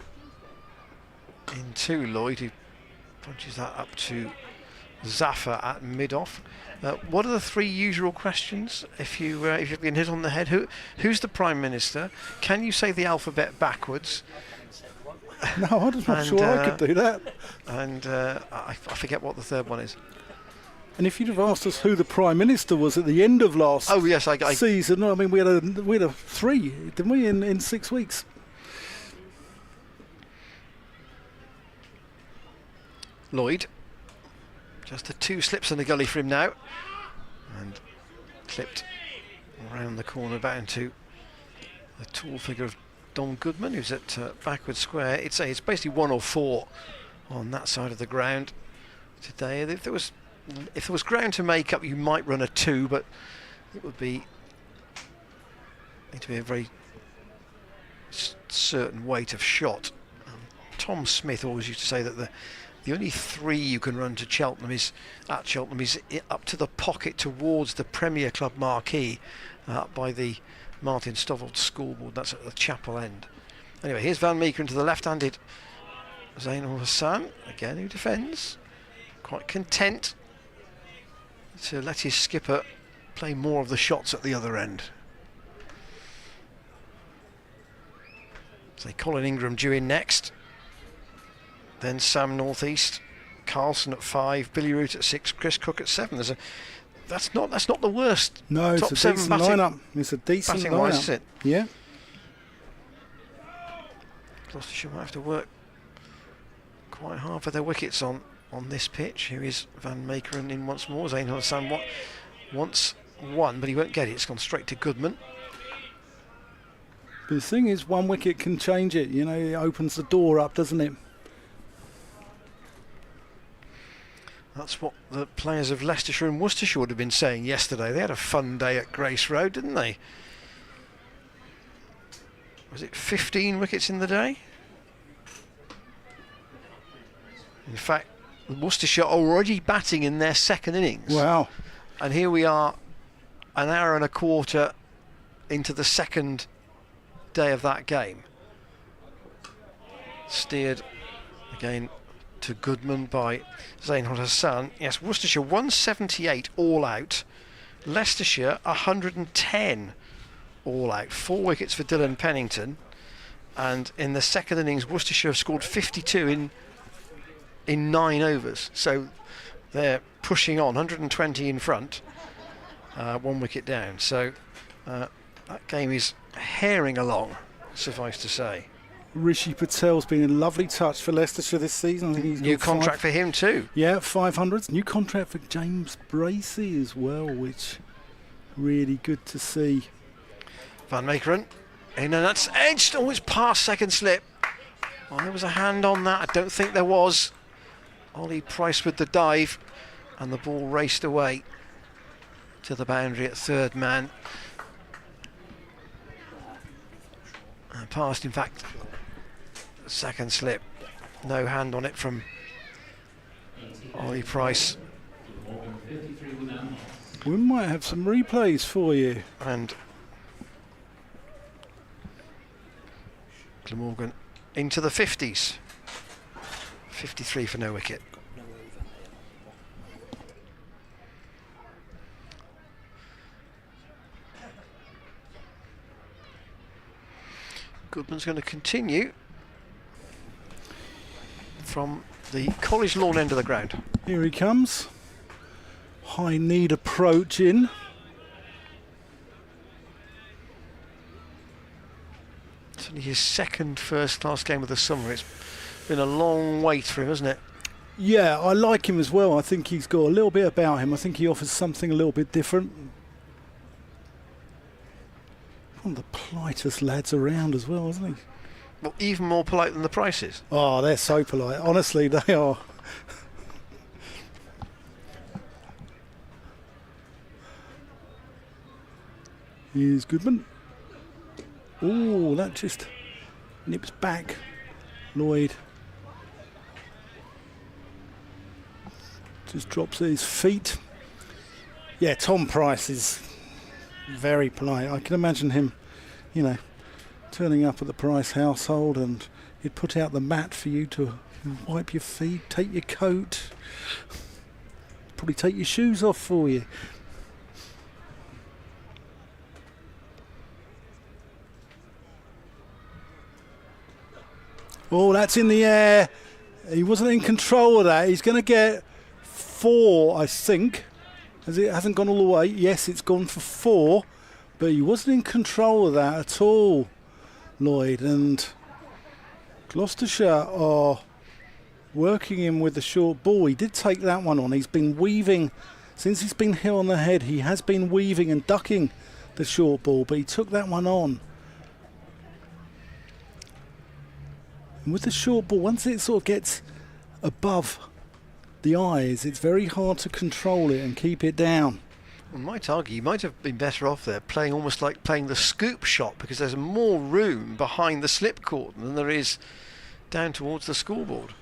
into Lloyd, who punches that up to Zafar at mid-off. What are the 3 usual questions if you've been hit on the head? Who's the Prime Minister? Can you say the alphabet backwards? No, I'm not sure I could do that. And I forget what the third one is. And if you'd have asked us who the Prime Minister was at the end of last season, I mean, we had a 3, didn't we, in 6 weeks? Lloyd, just the 2 slips in the gully for him now, and clipped around the corner back into the tall figure of Dom Goodman, who's at backward square. It's basically 1 or 4 on that side of the ground today. If there was ground to make up, you might run a 2, but it would need to be a very certain weight of shot. Tom Smith always used to say that the only 3 you can run to Cheltenham is up to the pocket towards the Premier Club marquee by the Martin Stovall scoreboard. That's at the chapel end. Anyway, here's Van Meekeren to the left-handed Zain ul Hassan again, who defends, quite content to let his skipper play more of the shots at the other end. So Colin Ingram due in next. Then Sam Northeast, Carlson at 5, Billy Root at 6, Chris Cook at 7. That's not the worst. No, top it's a 7 decent batting, lineup. It's a decent batting lineup. wise, is it? Yeah. Gloucestershire might have to work quite hard for their wickets on this pitch. Here is Van Meekeren in once more. Zain ul Hassan wants 1, but he won't get it. It's gone straight to Goodman. The thing is, one wicket can change it. You know, it opens the door up, doesn't it? That's what the players of Leicestershire and Worcestershire would have been saying yesterday. They had a fun day at Grace Road, didn't they? Was it 15 wickets in the day? In fact, Worcestershire already batting in their second innings. Wow. And here we are, an hour and a quarter into the second day of that game. Steered again to Goodman by Zainul Hassan. Yes, Worcestershire 178 all out. Leicestershire 110 all out. 4 wickets for Dylan Pennington. And in the second innings, Worcestershire have scored 52 in 9 overs. So they're pushing on, 120 in front, 1 wicket down. So that game is herring along, suffice to say. Rishi Patel's been a lovely touch for Leicestershire this season. I think he's New got contract for him too. Yeah, 500s. New contract for James Bracey as well, which really good to see. Van Meekeren in, and that's edged. Oh, it's past second slip. Oh, there was a hand on that. I don't think there was. Ollie Price with the dive, and the ball raced away to the boundary at third man. Past, in fact, second slip. No hand on it from Ollie Price. We might have some replays for you. And Glamorgan into the 50s. 53 for no wicket. Goodman's going to continue from the College Lawn end of the ground. Here he comes. High need approach in. It's only his second first-class game of the summer. It's been a long wait for him, hasn't it? Yeah, I like him as well. I think he's got a little bit about him. I think he offers something a little bit different. One of the politest lads around as well, isn't he? Well, even more polite than the Prices. Oh, they're so polite. Honestly, they are. Here's Goodman. Oh, that just nips back. Lloyd just drops at his feet. Yeah, Tom Price is very polite. I can imagine him, you know, turning up at the Price household, and he'd put out the mat for you to wipe your feet, take your coat, probably take your shoes off for you. Oh, that's in the air. He wasn't in control of that. He's going to get 4, I think. As it hasn't gone all the way. Yes, it's gone for 4, but he wasn't in control of that at all, Lloyd. And Gloucestershire are working him with the short ball. He did take that one on. He's been weaving, since he's been hit on the head, he has been weaving and ducking the short ball, but he took that one on. And with the short ball, once it sort of gets above the eyes, it's very hard to control it and keep it down. I might argue you might have been better off there playing almost like playing the scoop shot, because there's more room behind the slip cordon than there is down towards the scoreboard.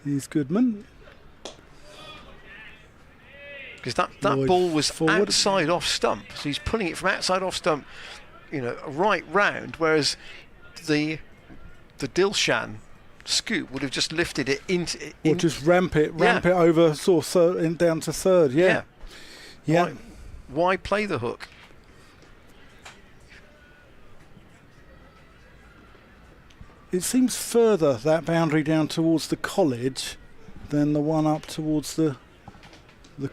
Here's Goodman. Because that Lloyd ball was forward. outside off stump, so he's pulling it from outside off stump, you know, right round, whereas the Dilshan scoop would have just lifted it into Or just ramp it over sort of third, down to third. Yeah. Why play the hook? It seems further, that boundary down towards the college, than the one up towards the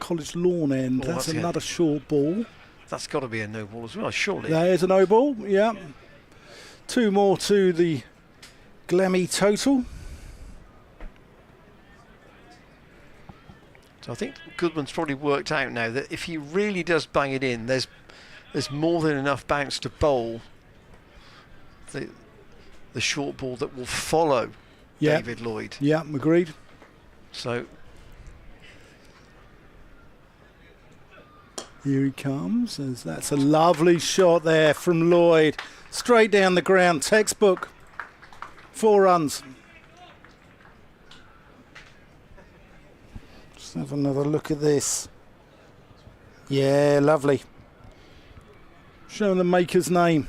college lawn end. Oh, that's another short ball. That's got to be a no ball as well, surely. There's a no ball, yeah. 2 more to the Glammy total. So I think Goodman's probably worked out now that if he really does bang it in, there's there's more than enough bounce to bowl the short ball that will follow David Lloyd. Yeah, agreed. So here he comes. That's a lovely shot there from Lloyd. Straight down the ground, textbook. 4 runs. Let's have another look at this. Yeah, lovely. Showing the maker's name.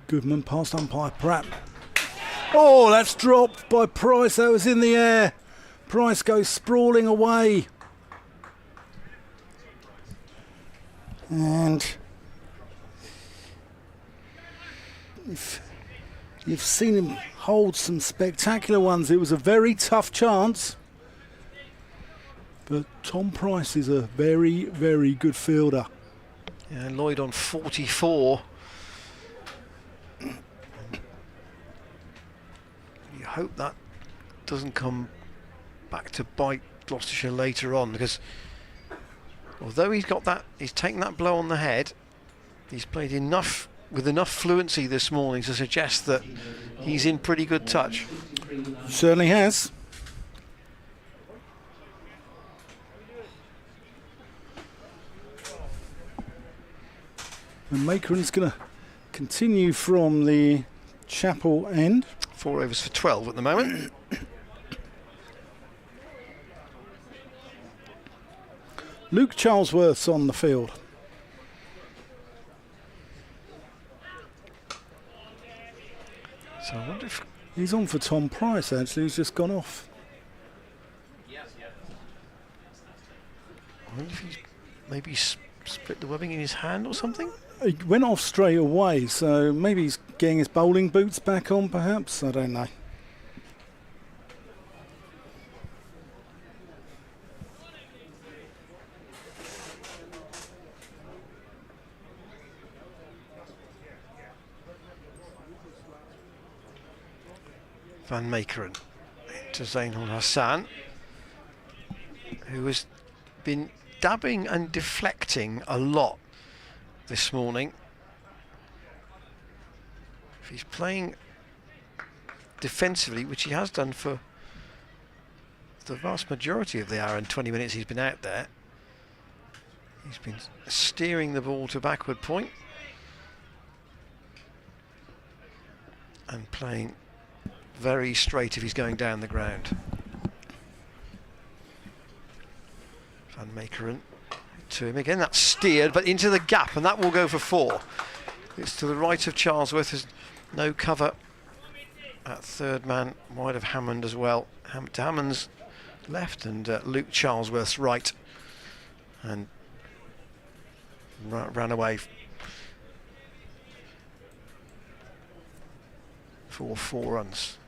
Goodman past umpire Pratt. Oh, that's dropped by Price. That was in the air. Price goes sprawling away. And if you've seen him hold some spectacular ones, it was a very tough chance. But Tom Price is a very, very good fielder. yeah, Lloyd on 44. You hope that doesn't come back to bite Gloucestershire later on, because although he's taken that blow on the head, he's played enough with enough fluency this morning to suggest that he's in pretty good touch. Certainly has. And Meekeren's going to continue from the chapel end. 4 overs for 12 at the moment. Luke Charlesworth's on the field. So I wonder if He's on for Tom Price, actually, who's just gone off. I wonder if he's maybe split the webbing in his hand or something. He went off straight away, so maybe he's getting his bowling boots back on, perhaps. I don't know. Van Meekeren to Zainul Hassan, who has been dabbing and deflecting a lot this morning. If he's playing defensively, which he has done for the vast majority of the hour and 20 minutes he's been out there, he's been steering the ball to backward point and playing very straight if he's going down the ground. Van Meekeren to him again. That's steered, but into the gap, and that will go for 4. It's to the right of Charlesworth. There's no cover at third man, wide of Hammond as well. To Hammond's left and Luke Charlesworth's right, and ran away for 4 runs.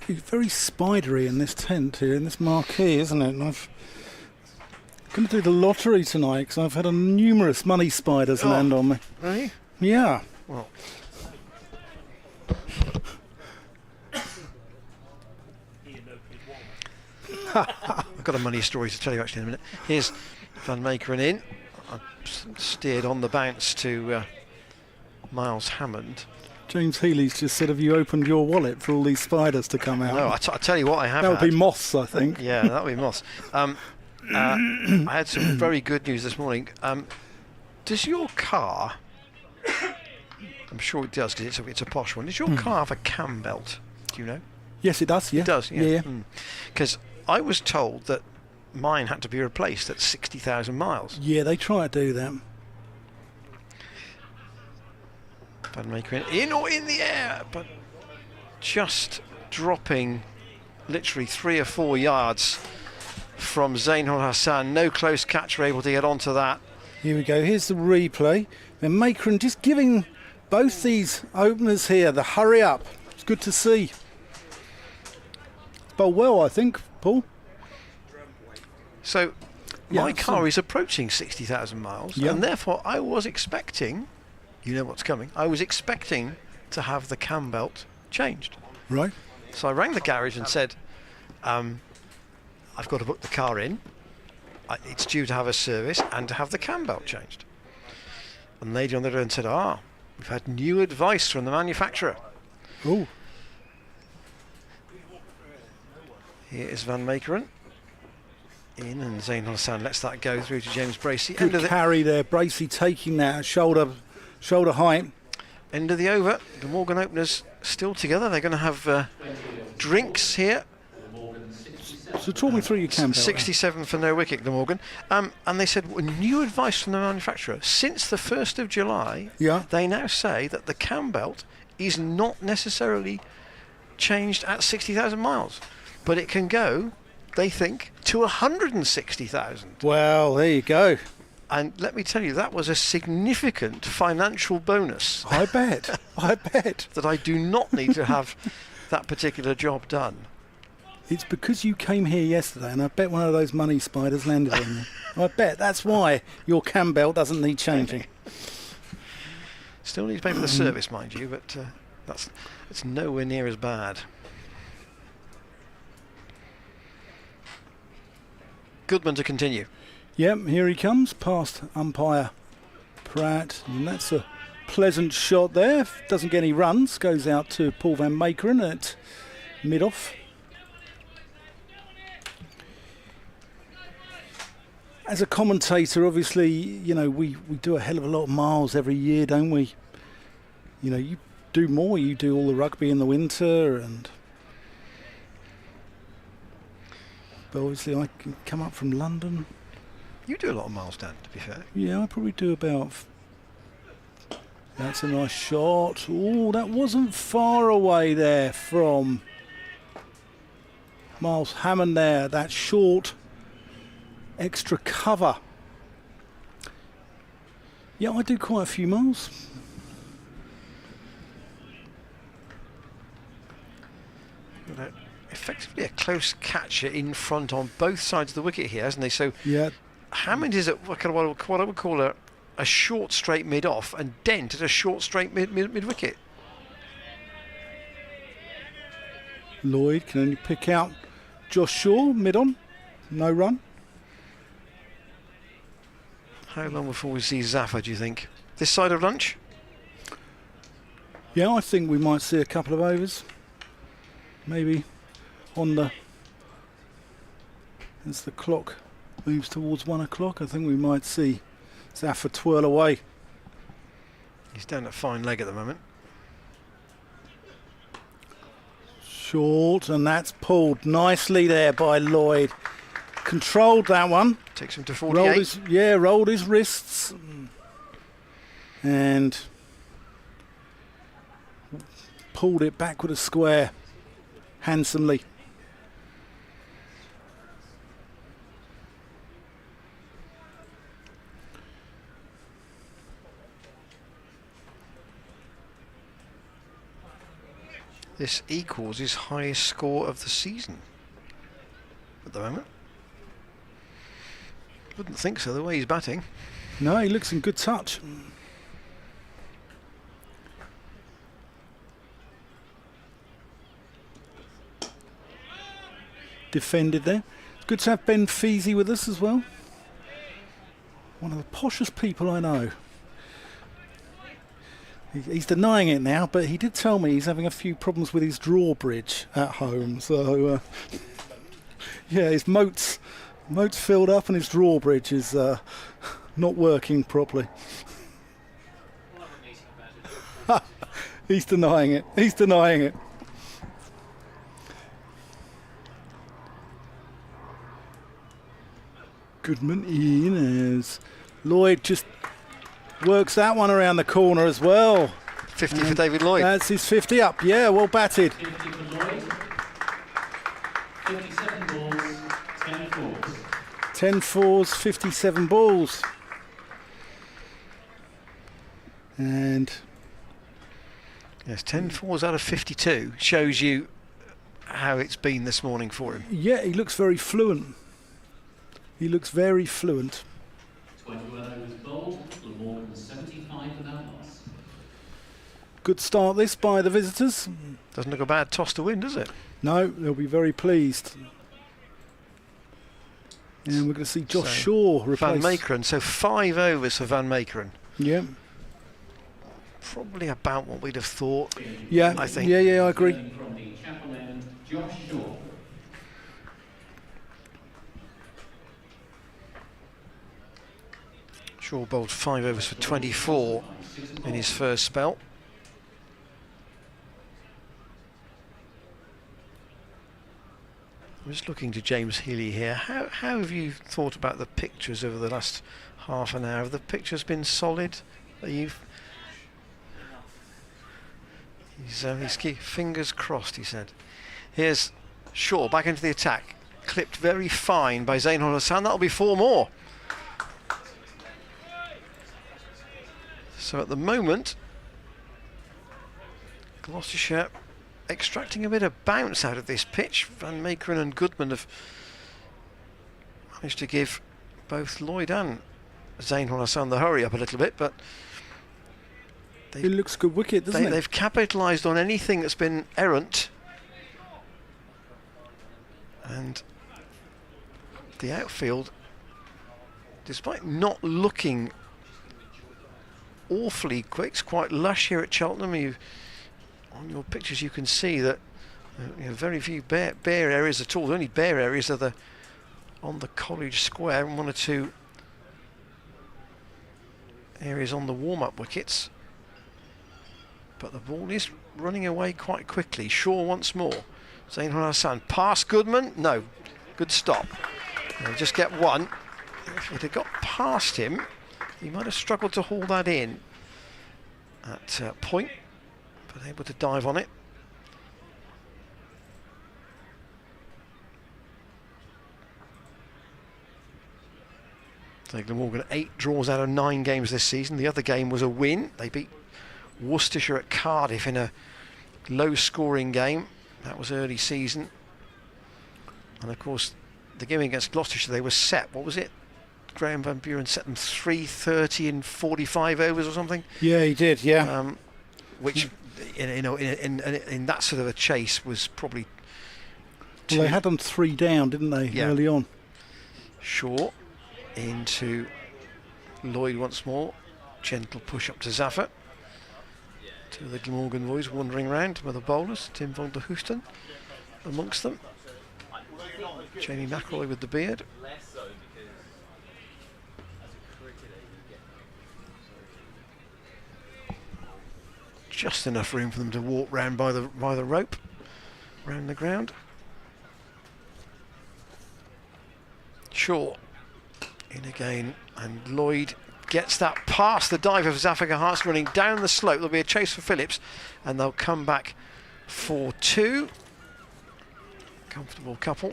It's very spidery in this tent here, in this marquee, isn't it? And I'm going to do the lottery tonight because I've had numerous money spiders land on me. Really? Yeah. Well, I've got a money story to tell you actually in a minute. Here's Van Meekeren in. I steered on the bounce to Miles Hammond. James Healy's just said, have you opened your wallet for all these spiders to come out? No, I tell you what I have That would be moths, I think. Yeah, that would be moths. I had some very good news this morning. Does your car, I'm sure it does because it's a posh one, does your car have a cam belt? Do you know? Yes, it does, yeah. It does, yeah. Yeah. Because I was told that mine had to be replaced at 60,000 miles. Yeah, they try to do that. Van Meekeren in or in the air, but just dropping literally 3 or 4 yards from Zainul Hassan. No close catch, were able to get onto that. Here we go, here's the replay. And Meekeren just giving both these openers here the hurry up. It's good to see. Bowled well, I think, Paul. So my car is approaching 60,000 miles, and therefore I was expecting, you know what's coming, I was expecting to have the cam belt changed. Right. So I rang the garage and said, I've got to book the car in. It's due to have a service and to have the cam belt changed. And the lady on the other end said, we've had new advice from the manufacturer. Oh. Here is Van Meekeren in, and Zayn Hassan lets that go through to James Bracey. Good carry there, Bracey taking that shoulder height. End of the over. The Morgan openers still together. They're going to have drinks here. So talk me through your cam belt. 67 for no wicket, Glamorgan. And they said, new advice from the manufacturer. Since the 1st of July, they now say that the cam belt is not necessarily changed at 60,000 miles. But it can go, they think, to 160,000. Well, there you go. And let me tell you, that was a significant financial bonus. I bet. I bet. That I do not need to have that particular job done. It's because you came here yesterday, and I bet one of those money spiders landed on you. I bet that's why your cam belt doesn't need changing. Still need to pay for the service, mind you, but it's nowhere near as bad. Goodman to continue. Yep, here he comes, past umpire Pratt, and that's a pleasant shot there. Doesn't get any runs, goes out to Paul Van Meekeren at mid-off. As a commentator, obviously, you know, we do a hell of a lot of miles every year, don't we? You know, you do more, you do all the rugby in the winter, and but obviously I can come up from London. You do a lot of miles, Dan, to be fair. Yeah, I probably do about... That's a nice shot. Oh, that wasn't far away there from Miles Hammond there. That short extra cover. Yeah, I do quite a few miles. Effectively a close catcher in front on both sides of the wicket here, hasn't he? So yeah, Hammond is at what I would call a short straight mid-off, and Dent at a short straight mid-wicket. Lloyd can only pick out Josh Shaw mid-on. No run. How long before we see Zafar, do you think? This side of lunch? Yeah, I think we might see a couple of overs. Maybe on the... As the clock moves towards 1 o'clock, I think we might see Zafar twirl away. He's down at fine leg at the moment. Short, and that's pulled nicely there by Lloyd. Controlled that one. Takes him to 48. Rolled his wrists. And pulled it back with a square handsomely. This equals his highest score of the season at the moment. Wouldn't think so, the way he's batting. No, he looks in good touch. Defended there. It's good to have Ben Feasy with us as well. One of the poshest people I know. He's denying it now, but he did tell me he's having a few problems with his drawbridge at home. So, yeah, his moat's filled up and his drawbridge is not working properly. He's denying it. He's denying it. Goodman in as Lloyd just works that one around the corner as well. 50 for David Lloyd. That's his 50 up. Yeah, well batted. 50 for Lloyd. 57 balls, 10 fours. 10 fours, 57 balls. And yes, 10 fours out of 52 shows you how it's been this morning for him. yeah, he looks very fluent. He looks very fluent. 21 overs bowled, Glamorgan 75 without loss. Good start this by the visitors. Doesn't look a bad toss to win, does it? No, they'll be very pleased. And we're going to see Josh Shaw replace... Van Meekeren, so 5 overs for Van Meekeren. Yeah. Probably about what we'd have thought. Yeah, I think. Yeah, I agree. From the Chapel End, Josh Shaw. Shaw bowled 5 overs for 24 in his first spell. I'm just looking to James Healy here. How have you thought about the pictures over the last half an hour? Have the pictures been solid? He's fingers crossed, he said. Here's Shaw back into the attack. Clipped very fine by Zain ul Hassan. That'll be 4 more. So at the moment, Gloucestershire extracting a bit of bounce out of this pitch. Van Meekeren and Goodman have managed to give both Lloyd and Zain ul Hassan the hurry up a little bit, but it looks good wicket, doesn't it? They've capitalised on anything that's been errant, and the outfield, despite not looking awfully quick, it's quite lush here at Cheltenham. On your pictures you can see that very few bare areas at all. The only bare areas are on the College Square and 1 or 2 areas on the warm-up wickets. But the ball is running away quite quickly. Shaw once more. Zain ul Hassan past Goodman. No, good stop. They'll just get 1. If it had got past him, he might have struggled to haul that in at point, but able to dive on it. So Glamorgan 8 draws out of 9 games this season. The other game was a win. They beat Worcestershire at Cardiff in a low-scoring game. That was early season. And of course, the game against Gloucestershire, they were set. What was it? Graham Van Buren set them 330 in 45 overs or something. Yeah, he did. Yeah. Which, in that sort of a chase was probably. Well, they had them 3 down, didn't they? Yeah. Early on. Shaw into Lloyd once more. Gentle push up to Zaffer. Two of the Glamorgan boys wandering around with the bowlers. Tim van der Hoesten amongst them. Jamie McElroy with the beard. Just enough room for them to walk round by the rope, round the ground. Shaw in again, and Lloyd gets that past the dive of Zafar Hearts running down the slope. There'll be a chase for Phillips, and they'll come back for 2. Comfortable couple.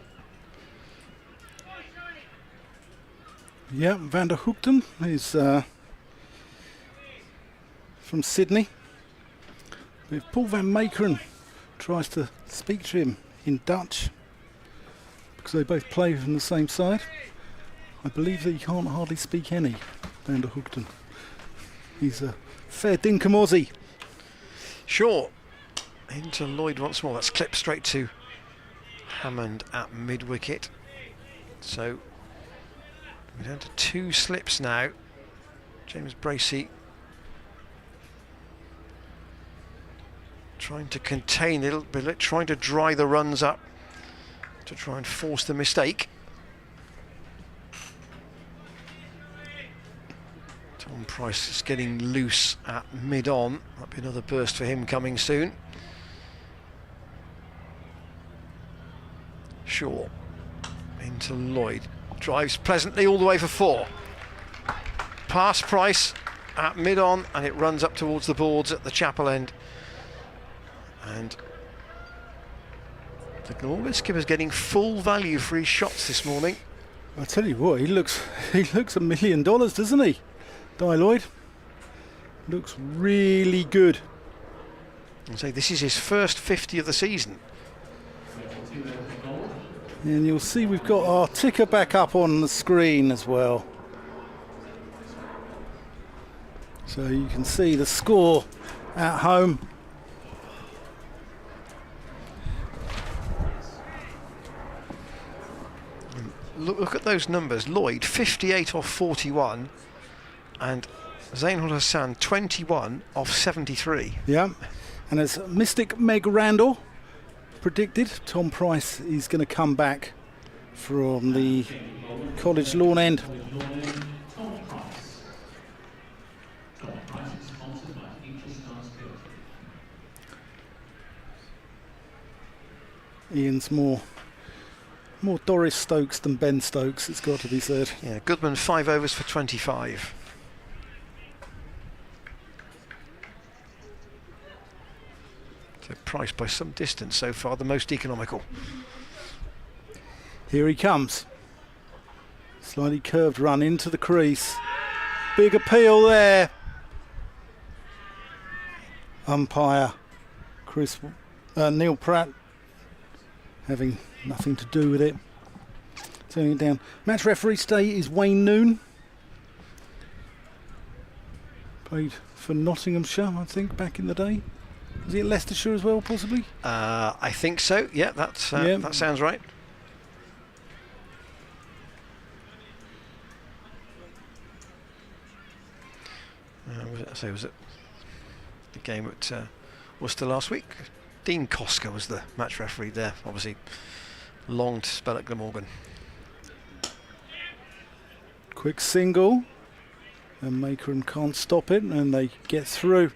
Yeah, Van der Hoesten is from Sydney. If Paul Van Meekeren tries to speak to him in Dutch, because they both play from the same side, I believe that he can't hardly speak any, Van der Hoesten. He's a fair dinkum Aussie. Shaw into Lloyd once more. That's clipped straight to Hammond at mid-wicket. So we're down to 2 slips now. James Bracey trying to contain a little bit, trying to dry the runs up to try and force the mistake. Tom Price is getting loose at mid-on. Might be another burst for him coming soon. Shaw into Lloyd. Drives pleasantly all the way for 4. Past Price at mid-on, and it runs up towards the boards at the Chapel End. And the Glamorgan skipper's getting full value for his shots this morning. I tell you what, he looks $1 million, doesn't he? Di Lloyd looks really good. And so this is his first 50 of the season. And you'll see we've got our ticker back up on the screen as well. So you can see the score at home. Look at those numbers. Lloyd 58 off 41 and Zainul Hassan 21 off 73. Yeah, and as Mystic Meg Randall predicted, Tom Price is going to come back from the College Lawn End. Tom Price. Tom Price is sponsored by Future Stars Cheltenham. Ian's more Doris Stokes than Ben Stokes, it's got to be said. Yeah, Goodman 5 overs for 25. So Price by some distance so far the most economical. Here he comes. Slightly curved run into the crease. Big appeal there. Umpire Neil Pratt having nothing to do with it. Turning it down. Match referee today is Wayne Noon. Played for Nottinghamshire, I think, back in the day. Was he at Leicestershire as well, possibly? I think so. Yeah, that sounds right. Was it the game at Worcester last week? Dean Koska was the match referee there. Obviously, long to spell at Glamorgan. Quick single, and Meekeren can't stop it, and they get through.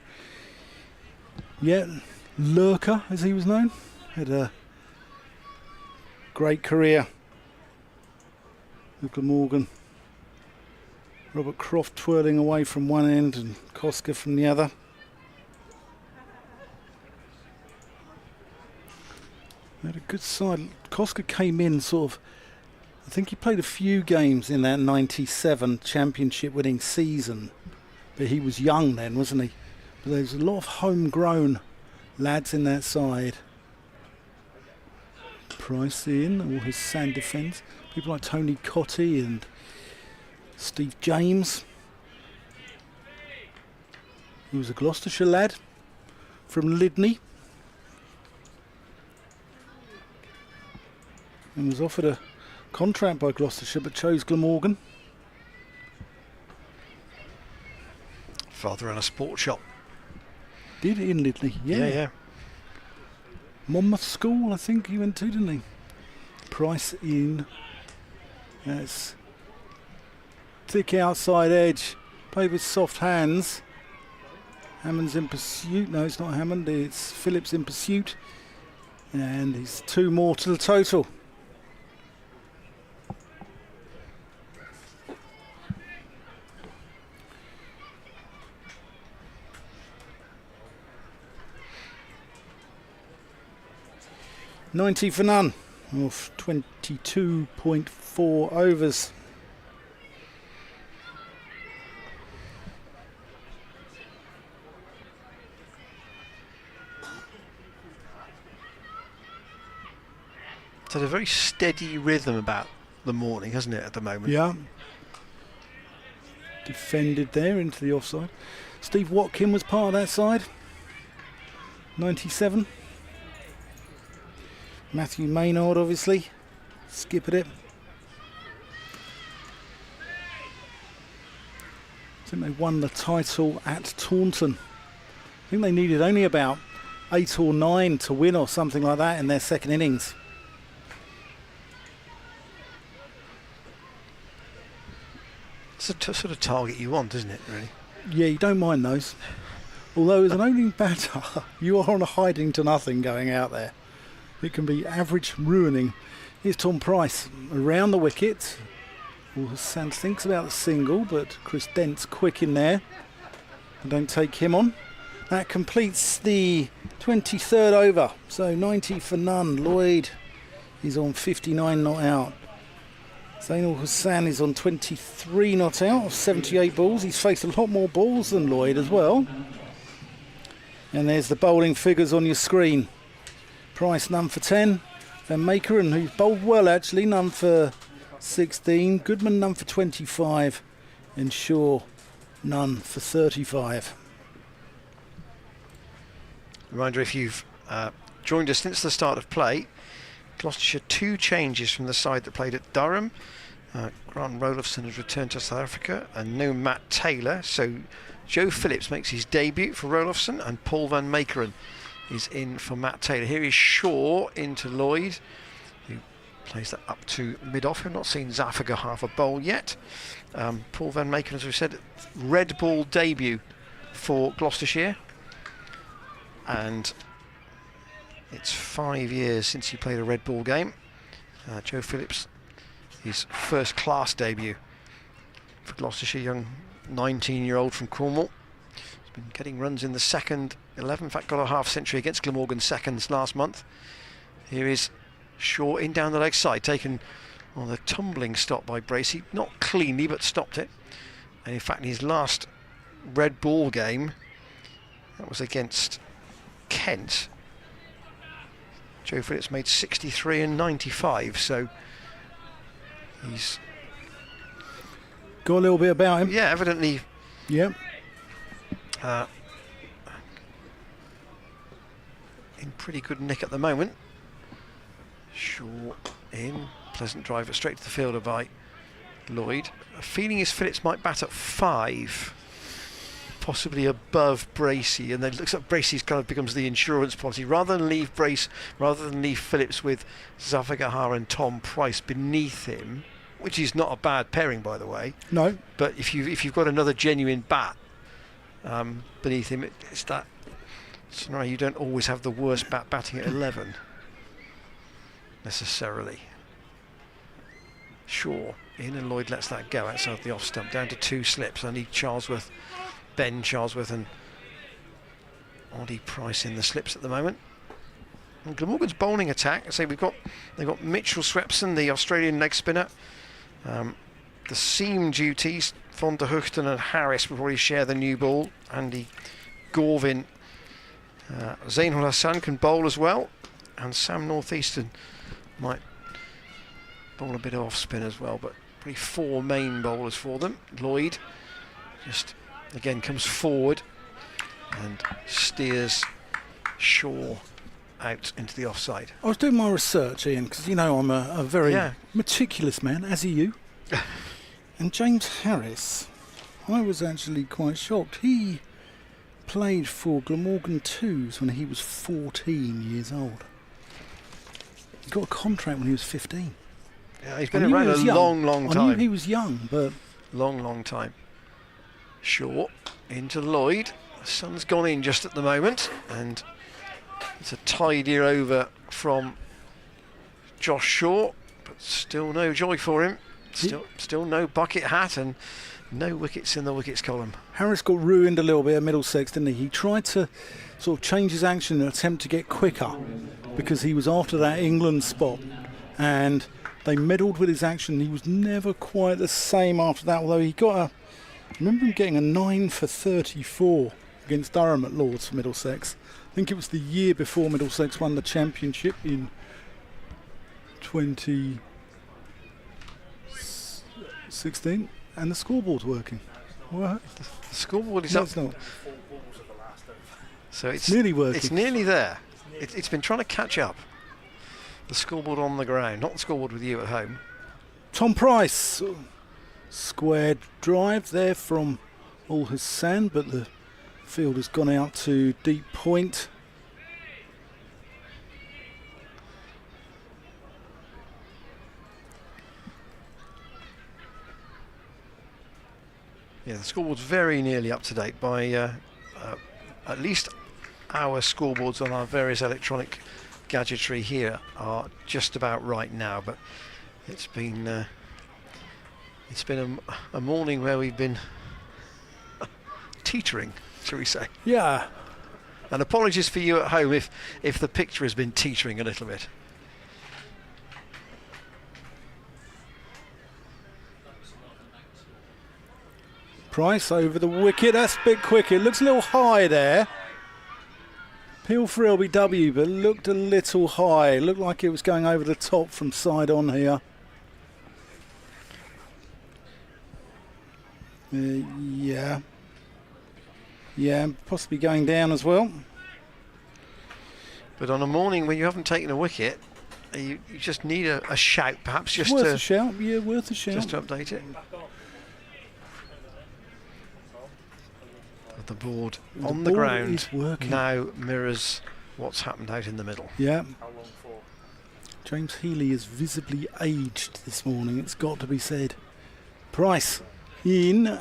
Yet Lurker, as he was known, had a great career with Glamorgan. Robert Croft twirling away from one end and Koska from the other. They had a good side. Koska came in sort of, I think he played a few games in that 97 championship winning season, but he was young then, wasn't he? But there's a lot of homegrown lads in that side. Price in, all his sand defence. People like Tony Cotty and Steve James. He was a Gloucestershire lad from Lydney and was offered a contract by Gloucestershire but chose Glamorgan. Father ran a sports shop. Did in Lydney, yeah. Monmouth School, I think he went to, didn't he? Price in. That's thick outside edge. Played with soft hands. Hammond's in pursuit. No, it's not Hammond. It's Phillips in pursuit. And he's 2 more to the total. $90 for none off 22.4 overs. It's had a very steady rhythm about the morning, hasn't it, at the moment? Yeah. Defended there into the offside. Steve Watkin was part of that side. 97. Matthew Maynard, obviously, skippered it. I think they won the title at Taunton. I think they needed only about 8 or 9 to win or something like that in their second innings. It's the sort of target you want, isn't it, really? Yeah, you don't mind those. Although as an opening batter, you are on a hiding to nothing going out there. It can be average ruining. Here's Tom Price around the wicket. Sand thinks about the single, but Chris Dent's quick in there. And don't take him on. That completes the 23rd over. So 90 for none. Lloyd is on 59 not out. Zainul Hassan is on 23 not out of 78 balls. He's faced a lot more balls than Lloyd as well. And there's the bowling figures on your screen. Price none for 10, Van Meekeren, who's bowled well actually, none for 16. Goodman, none for 25. And Shaw, none for 35. Reminder, if you've joined us since the start of play, Gloucestershire 2 changes from the side that played at Durham. Grant Rolofson has returned to South Africa, and no Matt Taylor. So Joe Phillips makes his debut for Rolofson, and Paul Van Meekeren is in for Matt Taylor. Here is Shaw into Lloyd, who plays that up to mid-off. We've not seen Zafagahar bowl yet. Paul Van Meekeren, as we said, red ball debut for Gloucestershire, and it's 5 years since he played a red ball game. Joe Phillips, his first class debut for Gloucestershire, young 19-year-old from Cornwall. He's been getting runs in the second 11, in fact got a half century against Glamorgan seconds last month. Here is Shaw in down the leg side, taken on a tumbling stop by Bracey, not cleanly but stopped it. And in fact in his last red ball game, that was against Kent, Joe Phillips made 63 and 95, so he's got a little bit about him. Yeah, evidently. Yep. In pretty good nick at the moment. Shaw in, pleasant driver straight to the fielder by Lloyd. A feeling is Phillips might bat at 5, possibly above Bracey, and then it looks like Bracey's kind of becomes the insurance policy. Rather than leave Phillips with Zafagahar and Tom Price beneath him, which is not a bad pairing, by the way. No. But if you've got another genuine bat beneath him, it's that scenario. You don't always have the worst bat batting at 11 necessarily. Shaw in, and Lloyd lets that go outside the off stump, down to 2 slips. Only Ben Charlesworth and Ollie Price in the slips at the moment. And Glamorgan's bowling attack, I say they've got Mitchell Swepson, the Australian leg spinner. The seam duties, Von der Huchten and Harris will probably share the new ball. Andy Gorvin, Zainul Hassan can bowl as well, and Sam Northeastern might bowl a bit of off spin as well, but probably 4 main bowlers for them. Lloyd just again comes forward and steers Shaw out into the offside. I was doing my research, Ian, because you know I'm a very meticulous man, as are you. And James Harris, I was actually quite shocked. He played for Glamorgan 2s when he was 14 years old. He got a contract when he was 15. Yeah, he's been around a long time. I knew he was young, but long time. Shaw into Lloyd. The sun's gone in just at the moment, and it's a tidier over from Josh Shaw, but still no joy for him. Still no bucket hat and no wickets in the wickets column. Harris got ruined a little bit at Middlesex, didn't he? He tried to sort of change his action in an attempt to get quicker because he was after that England spot, and they meddled with his action. He was never quite the same after that, although he got I remember him getting a 9 for 34 against Durham at Lord's for Middlesex. I think it was the year before Middlesex won the championship in 2016, and the scoreboard's working. What? The scoreboard is No, up. it's not. So it's nearly working. It's nearly there. It's been trying to catch up. The scoreboard on the ground, not the scoreboard with you at home. Tom Price, squared drive there from Ul Hassan, but the field has gone out to deep point. Yeah, the scoreboard's very nearly up to date by at least our scoreboards on our various electronic gadgetry here are just about right now, but it's been a morning where we've been teetering, shall we say. Yeah. And apologies for you at home if the picture has been teetering a little bit. Price over the wicket, that's a bit quick. It looks a little high there. Peel for LBW, but looked a little high. Looked like it was going over the top from side on here. Yeah. Yeah, possibly going down as well. But on a morning when you haven't taken a wicket, you just need a shout, perhaps, just worth to a shout. Yeah, worth a shout. just to update it. The board on the ground now mirrors what's happened out in the middle. Yeah. James Healy is visibly aged this morning, it's got to be said. Price in.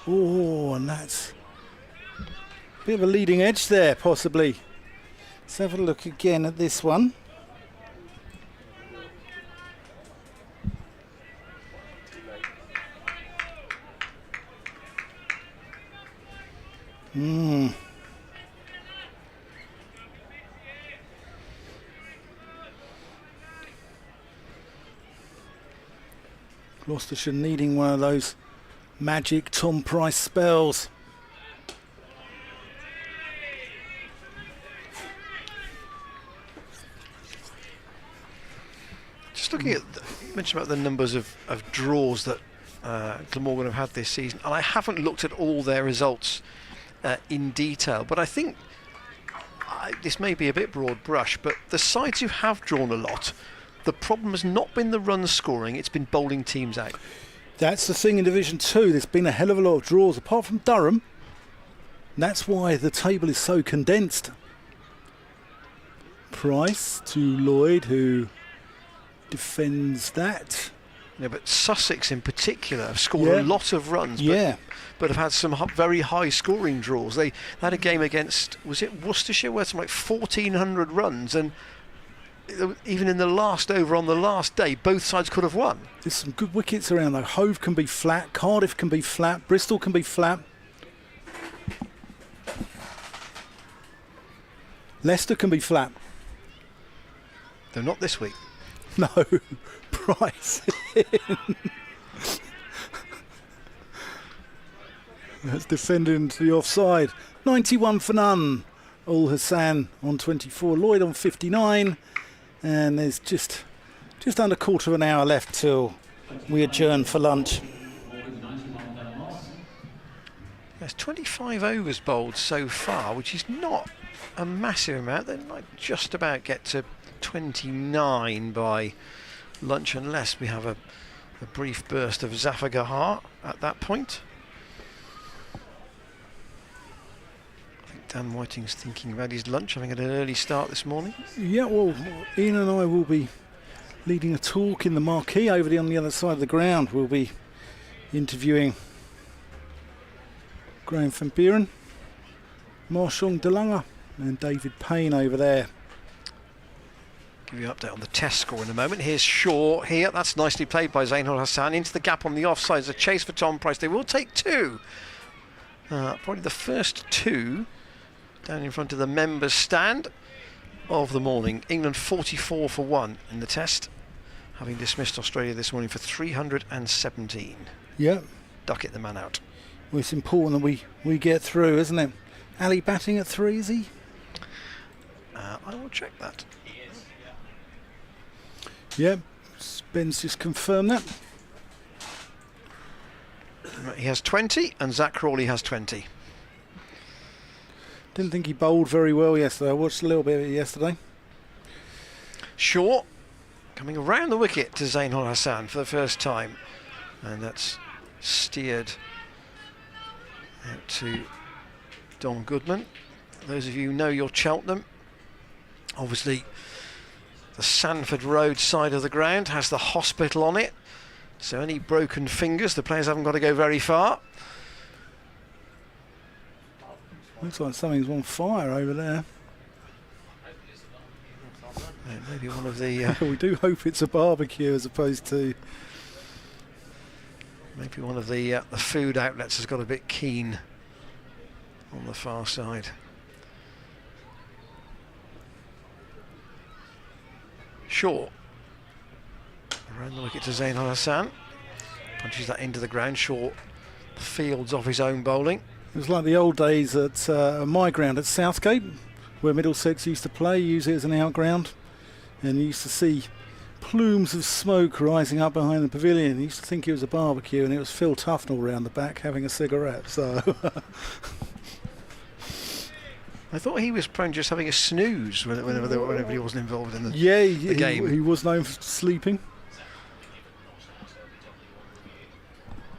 Oh, and that's a bit of a leading edge there, possibly. Let's have a look again at this one. Gloucestershire needing one of those magic Tom Price spells. Just looking at, you mentioned about the numbers of draws that Glamorgan have had this season, and I haven't looked at all their results in detail, but I think this may be a bit broad brush, but the sides who have drawn a lot, the problem has not been the run scoring, it's been bowling teams out. That's the thing in Division 2, there's been a hell of a lot of draws, apart from Durham. And that's why the table is so condensed. Price to Lloyd, who defends that. Yeah, but Sussex in particular have scored a lot of runs, but have had some very high scoring draws. They had a game against, was it Worcestershire, where some like 1,400 runs, and even in the last over on the last day, both sides could have won. There's some good wickets around though. Hove can be flat, Cardiff can be flat, Bristol can be flat. Leicester can be flat. Though not this week. No, Price. That's defended into the offside. 91 for none. Ul Hassan on 24, Lloyd on 59, and there's just under a quarter of an hour left till we adjourn for lunch. There's 25 overs bowled so far, which is not a massive amount. They might just about get to 29 by lunch, unless we have a brief burst of Zafar Gahar at that point. I think Dan Whiting's thinking about his lunch, having had an early start this morning. Yeah, well, Ian and I will be leading a talk in the marquee over on the other side of the ground. We'll be interviewing Graham van Buren, Marshong DeLange and David Payne over there. Give you an update on the test score in a moment. Here's Shaw here. That's nicely played by Zainul Hassan. Into the gap on the offside. There's a chase for Tom Price. They will take two. Probably the first two down in front of the members' stand of the morning. England 44 for 1 in the test, having dismissed Australia this morning for 317. Yeah. Duck it the man out. Well, it's important that we get through, isn't it? Ali batting at 3, is he? I will check that. Yeah, Ben's just confirmed that. He has 20 and Zach Crawley has 20. Didn't think he bowled very well yesterday. I watched a little bit of it yesterday. Shaw coming around the wicket to Zainul Hassan for the first time, and that's steered out to Don Goodman. Those of you who know your Cheltenham, obviously the Sanford Road side of the ground has the hospital on it, so any broken fingers, the players haven't got to go very far. Looks like something's on fire over there. Maybe one of the we do hope it's a barbecue as opposed to... Maybe one of the food outlets has got a bit keen on the far side. Shaw around the wicket to Zainul Hassan, punches that into the ground. Shaw fields off his own bowling. It was like the old days at my ground at Southgate. where Middlesex used to play, use it as an outground, and you used to see plumes of smoke rising up behind the pavilion. You used to think it was a barbecue, and it was Phil Tufnell round the back having a cigarette. So I thought he was prone to just having a snooze whenever he wasn't involved in the, the game. He was known for sleeping.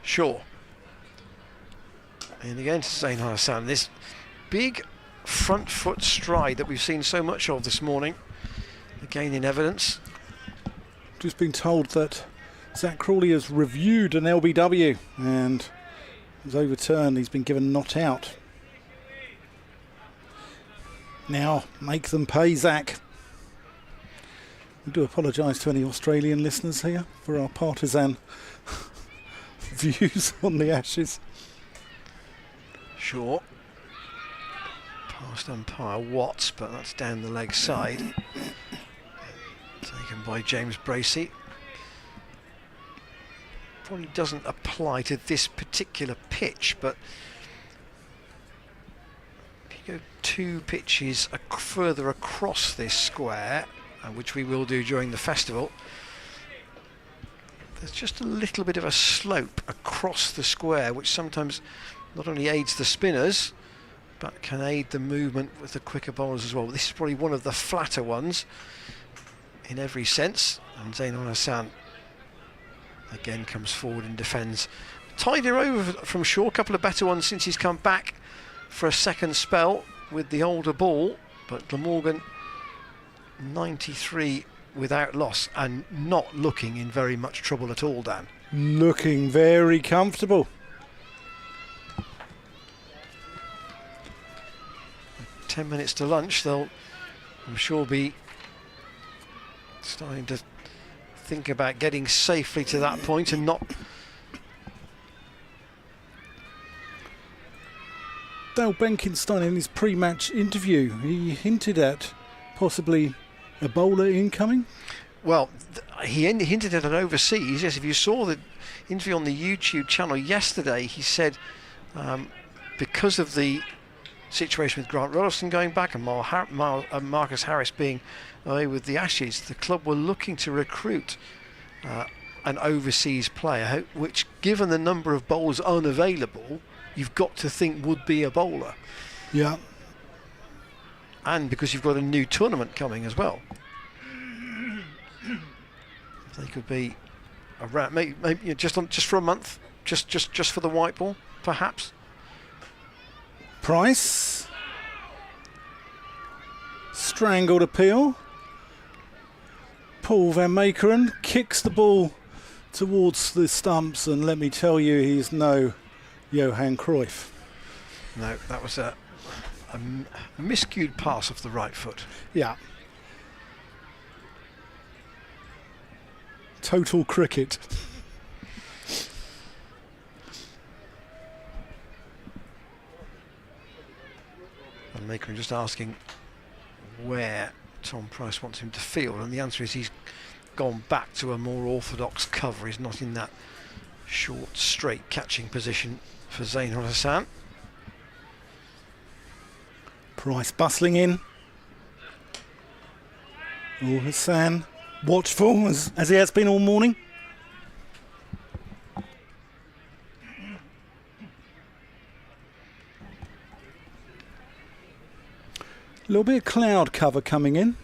Sure. And again, Zain Hassan, this big front foot stride that we've seen so much of this morning, again in evidence. Just been told that Zach Crawley has reviewed an LBW and was overturned. He's been given not out. Now, make them pay, Zach. We do apologise to any Australian listeners here for our partisan views on the Ashes. Sure. Past umpire Watts, but that's down the leg side. Taken by James Bracey. Probably doesn't apply to this particular pitch, but if you go 2 pitches further across this square, which we will do during the festival, there's just a little bit of a slope across the square, which sometimes not only aids the spinners, but can aid the movement with the quicker bowlers as well. This is probably one of the flatter ones in every sense, and Zain Hassan again comes forward and defends. Tied her over from Shaw, a couple of better ones since he's come back for a second spell with the older ball, but Glamorgan 93 without loss and not looking in very much trouble at all, Dan. Looking very comfortable. 10 minutes to lunch, they'll, I'm sure, be starting to think about getting safely to that point and not. Dale Benkenstein, in his pre-match interview, he hinted at possibly a bowler incoming. Well, he hinted at it overseas. Yes, if you saw the interview on the YouTube channel yesterday, he said because of the situation with Grant Rollison going back and Marcus Harris being away with the Ashes, the club were looking to recruit an overseas player, which, given the number of bowlers unavailable, you've got to think would be a bowler. Yeah. And because you've got a new tournament coming as well. They could be around, maybe just for a month, just for the white ball, perhaps. Price. Strangled appeal. Paul van Meekeren kicks the ball towards the stumps, and let me tell you, he's no Johan Cruyff. No, that was a miscued pass off the right foot. Yeah. Total cricket. And Meekeren just asking where Tom Price wants him to field, and the answer is he's gone back to a more orthodox cover. He's not in that short, straight catching position for Zain Hassan. Price bustling in. Oh, Hassan watchful as he has been all morning. A little bit of cloud cover coming in.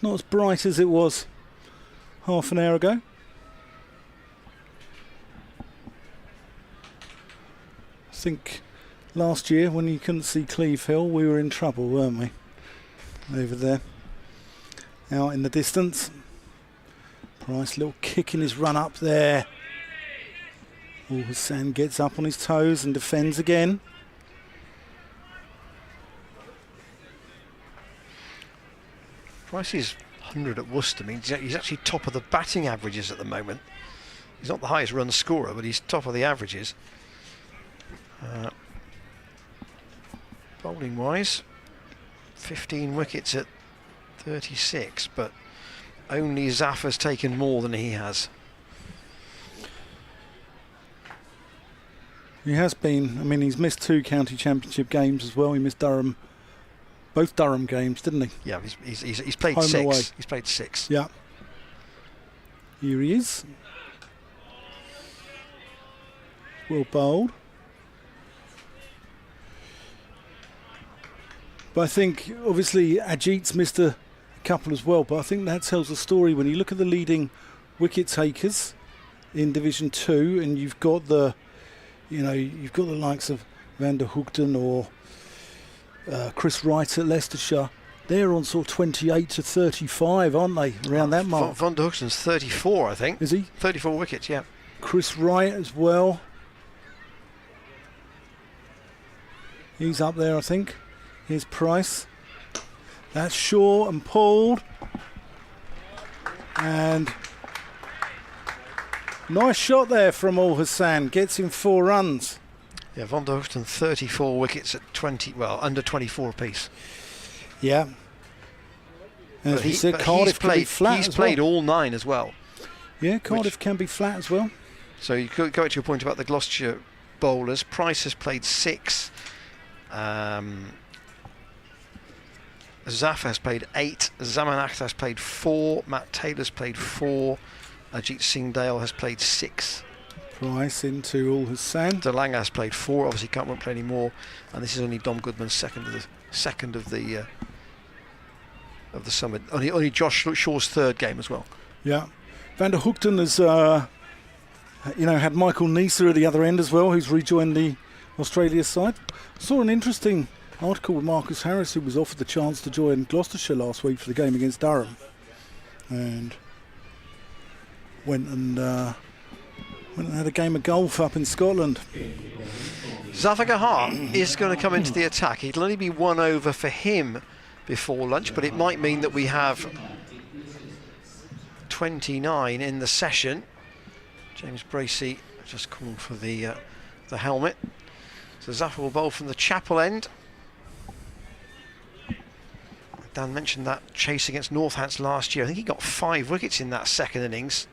Not as bright as it was half an hour ago. I think last year when you couldn't see Cleve Hill, we were in trouble, weren't we? Over there. Out in the distance. Price, little kick in his run up there. Oh, Hassan gets up on his toes and defends again. Price is 100 at Worcester. I mean, he's actually top of the batting averages at the moment. He's not the highest run scorer, but he's top of the averages. Bowling wise, 15 wickets at 36, but only Zaffar's taken more than he has. He has been. I mean, he's missed 2 county championship games as well. He missed Durham both Durham games, didn't he? Yeah, he's played Home and away. 6. He's played 6. Yeah. Here he is. Well bowled. But I think, obviously, Ajit's missed a couple as well, but I think that tells the story when you look at the leading wicket takers in Division 2, and you've got the, you've got the likes of Van der Hoogten or Chris Wright at Leicestershire. They're on sort of 28 to 35, aren't they? Around that mark. Van der Hoogten's 34, I think. Is he? 34 wickets, yeah. Chris Wright as well. He's up there, I think. Here's Price. That's Shaw and pulled. And nice shot there from Ul Hassan. Gets him 4 runs. Yeah, Van der Hoogten 34 wickets at under 24 apiece. Yeah. As we said, Cardiff can be flat He's as played well. all 9 as well. Yeah, Cardiff can be flat as well. So you could go to your point about the Gloucestershire bowlers. Price has played 6. Zafar has played 8. Zaman Akhtar has played 4. Matt Taylor's played 4. Ajit Singh Dale has played 6. Price into Ul Hassan. Delanga has played 4. Obviously, won't play any more. And this is only Dom Goodman's second of the summer. Only Josh Shaw's 3rd game as well. Yeah. Van der Hoogten has, had Michael Neser at the other end as well, who's rejoined the Australia side. Saw an interesting article with Marcus Harris, who was offered the chance to join Gloucestershire last week for the game against Durham, and went and had a game of golf up in Scotland. Zafar Gahar is going to come into the attack. It'll only be 1 over for him before lunch, but it might mean that we have 29 in the session. James Bracey just called for the helmet. So Zafar will bowl from the Chapel end. Dan mentioned that chase against Northants last year. I think he got 5 wickets in that second innings.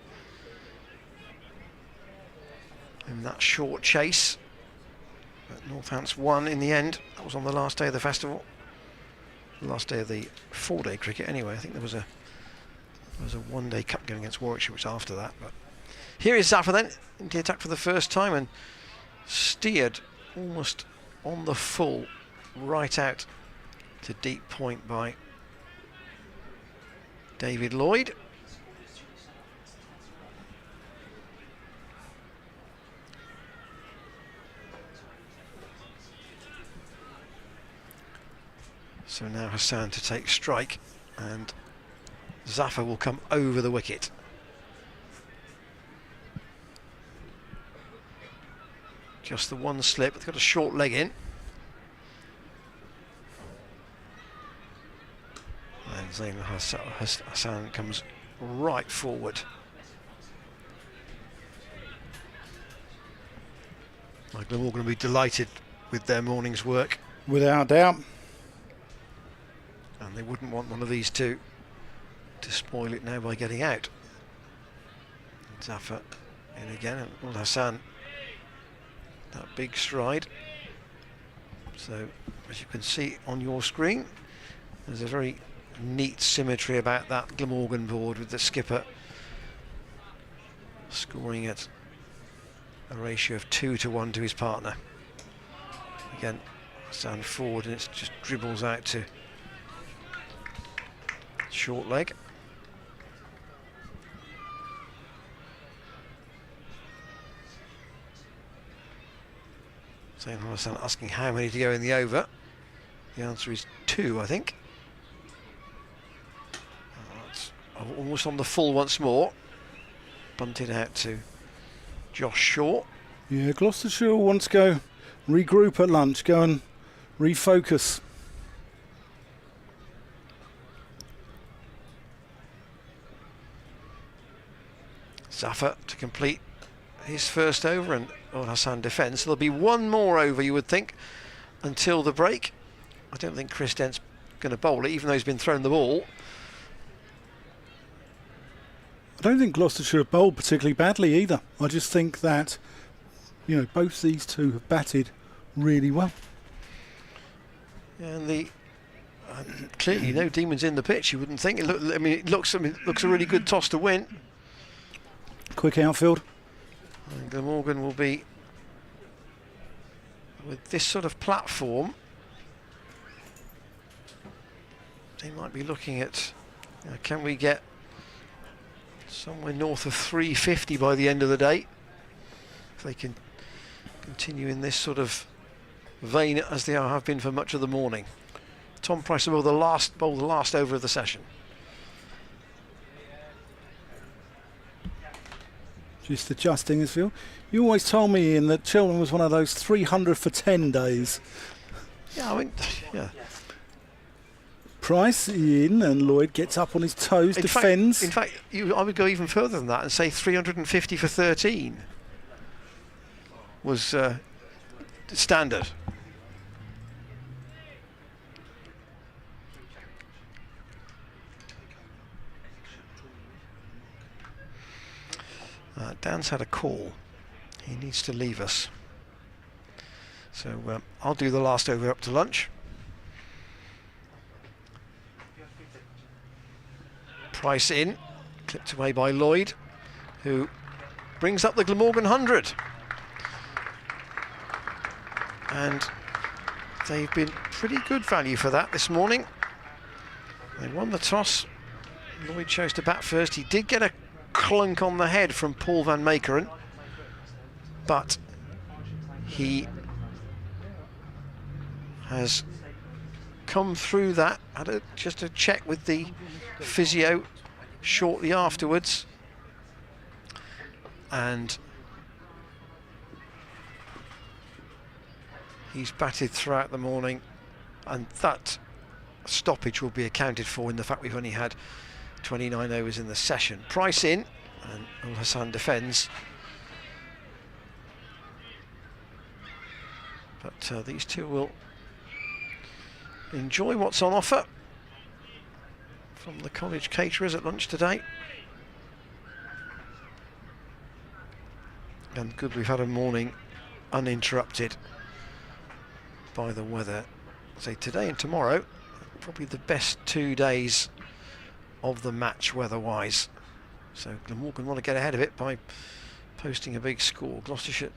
In that short chase. But Northants won in the end. That was on the last day of the festival. The last day of the 4-day cricket anyway. I think there was a 1-day cup game against Warwickshire, which was after that. But here is Zafar then, into the attack for the first time and steered almost on the full right out to deep point by David Lloyd. So now Hassan to take strike, and Zafar will come over the wicket. Just the one slip. They've got a short leg in. And Zain Hassan comes right forward. Glamorgan will be delighted with their morning's work. Without doubt. And they wouldn't want one of these two to spoil it now by getting out. Zafar in again, and Ul Hassan, that big stride. So as you can see on your screen, there's a very neat symmetry about that Glamorgan board, with the skipper scoring at a ratio of 2 to 1 to his partner. Again, Hassan forward, and it just dribbles out to short leg. Zain Hassan asking how many to go in the over. The answer is 2, I think. That's almost on the full once more. Bunted out to Josh Shaw. Yeah, Gloucestershire wants to go regroup at lunch, go and refocus. Zafar to complete his first over, and Ul Hassan defends. There'll be one more over, you would think, until the break. I don't think Chris Dent's going to bowl it, even though he's been thrown the ball. I don't think Gloucestershire have bowled particularly badly either. I just think that, both these two have batted really well. And the clearly no demons in the pitch. You wouldn't think. It looks a really good toss to win. Quick outfield. And Glamorgan will be with this sort of platform. They might be looking at, can we get somewhere north of 350 by the end of the day? If they can continue in this sort of vein as they have been for much of the morning. Tom Price will bowl the last over of the session. Just adjusting his field. You always told me, Ian, that Cheltenham was one of those 300 for 10 days. Yeah, I mean, yeah. Price in, and Lloyd gets up on his toes, defends. In fact, I would go even further than that and say 350 for 13 was standard. Dan's had a call. He needs to leave us. So I'll do the last over up to lunch. Price in, clipped away by Lloyd, who brings up the Glamorgan 100. And they've been pretty good value for that this morning. They won the toss. Lloyd chose to bat first. He did get a clunk on the head from Paul van Meekeren, but he has come through that. Had just a check with the physio shortly afterwards, and he's batted throughout the morning, and that stoppage will be accounted for in the fact we've only had 29 overs in the session. Price in, and Ul Hassan defends. But these two will enjoy what's on offer from the college caterers at lunch today. And good we've had a morning uninterrupted by the weather. Say today and tomorrow, probably the best 2 days of the match weather-wise. So Glamorgan want to get ahead of it by posting a big score. Gloucestershire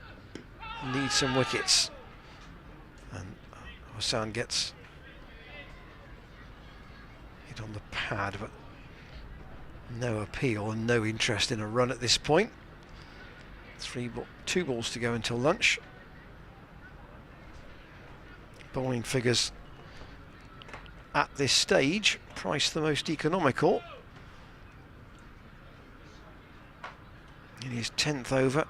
needs some wickets. And Hassan gets hit on the pad, but no appeal and no interest in a run at this point. 2 balls to go until lunch. Bowling figures at this stage, Price the most economical in his 10th over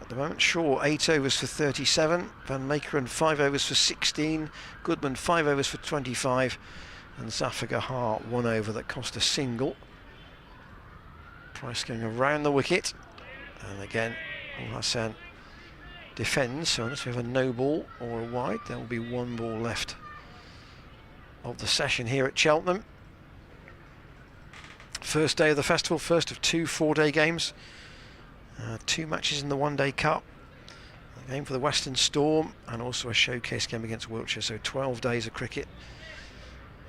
at the moment. Shaw 8 overs for 37, Van Meekeren 5 overs for 16, Goodman 5 overs for 25, and Zafar 1 over that cost a single. Price going around the wicket, and again Ul Hassan defends, so unless we have a no ball or a wide, there will be 1 ball left of the session here at Cheltenham. First day of the festival, first of 2 4-day games. 2 matches in the one-day cup, a game for the Western Storm, and also a showcase game against Wiltshire. So 12 days of cricket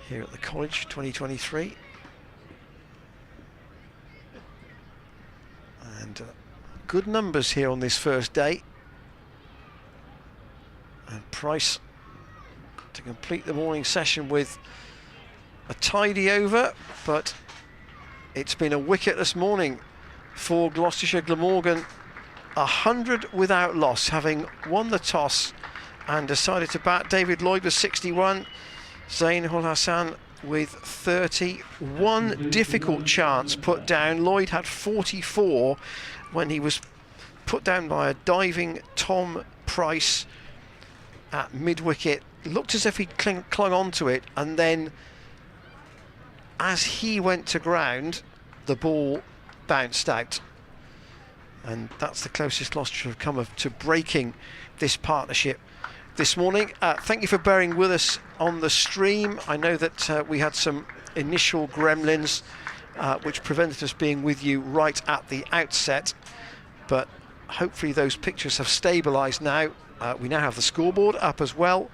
here at the college 2023. And good numbers here on this first day. And Price to complete the morning session with a tidy over, but it's been a wicketless morning for Gloucestershire. Glamorgan 100 without loss, having won the toss and decided to bat. David Lloyd with 61, Zain Ul Hassan with 30. One difficult chance put down. Lloyd had 44 when he was put down by a diving Tom Price at mid-wicket. Looked as if he'd clung onto it, and then as he went to ground, the ball bounced out. And that's the closest Gloucestershire have come to breaking this partnership this morning. Thank you for bearing with us on the stream. I know that we had some initial gremlins which prevented us being with you right at the outset, but hopefully those pictures have stabilised now we now have the scoreboard up as well,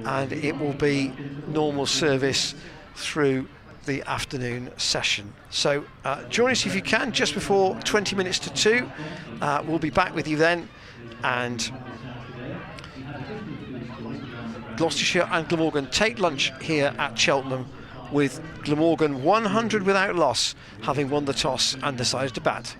and it will be normal service through the afternoon session. So join us if you can just before 20 minutes to 2. We'll be back with you then, and Gloucestershire and Glamorgan take lunch here at Cheltenham, with Glamorgan 100 without loss, having won the toss and decided to bat.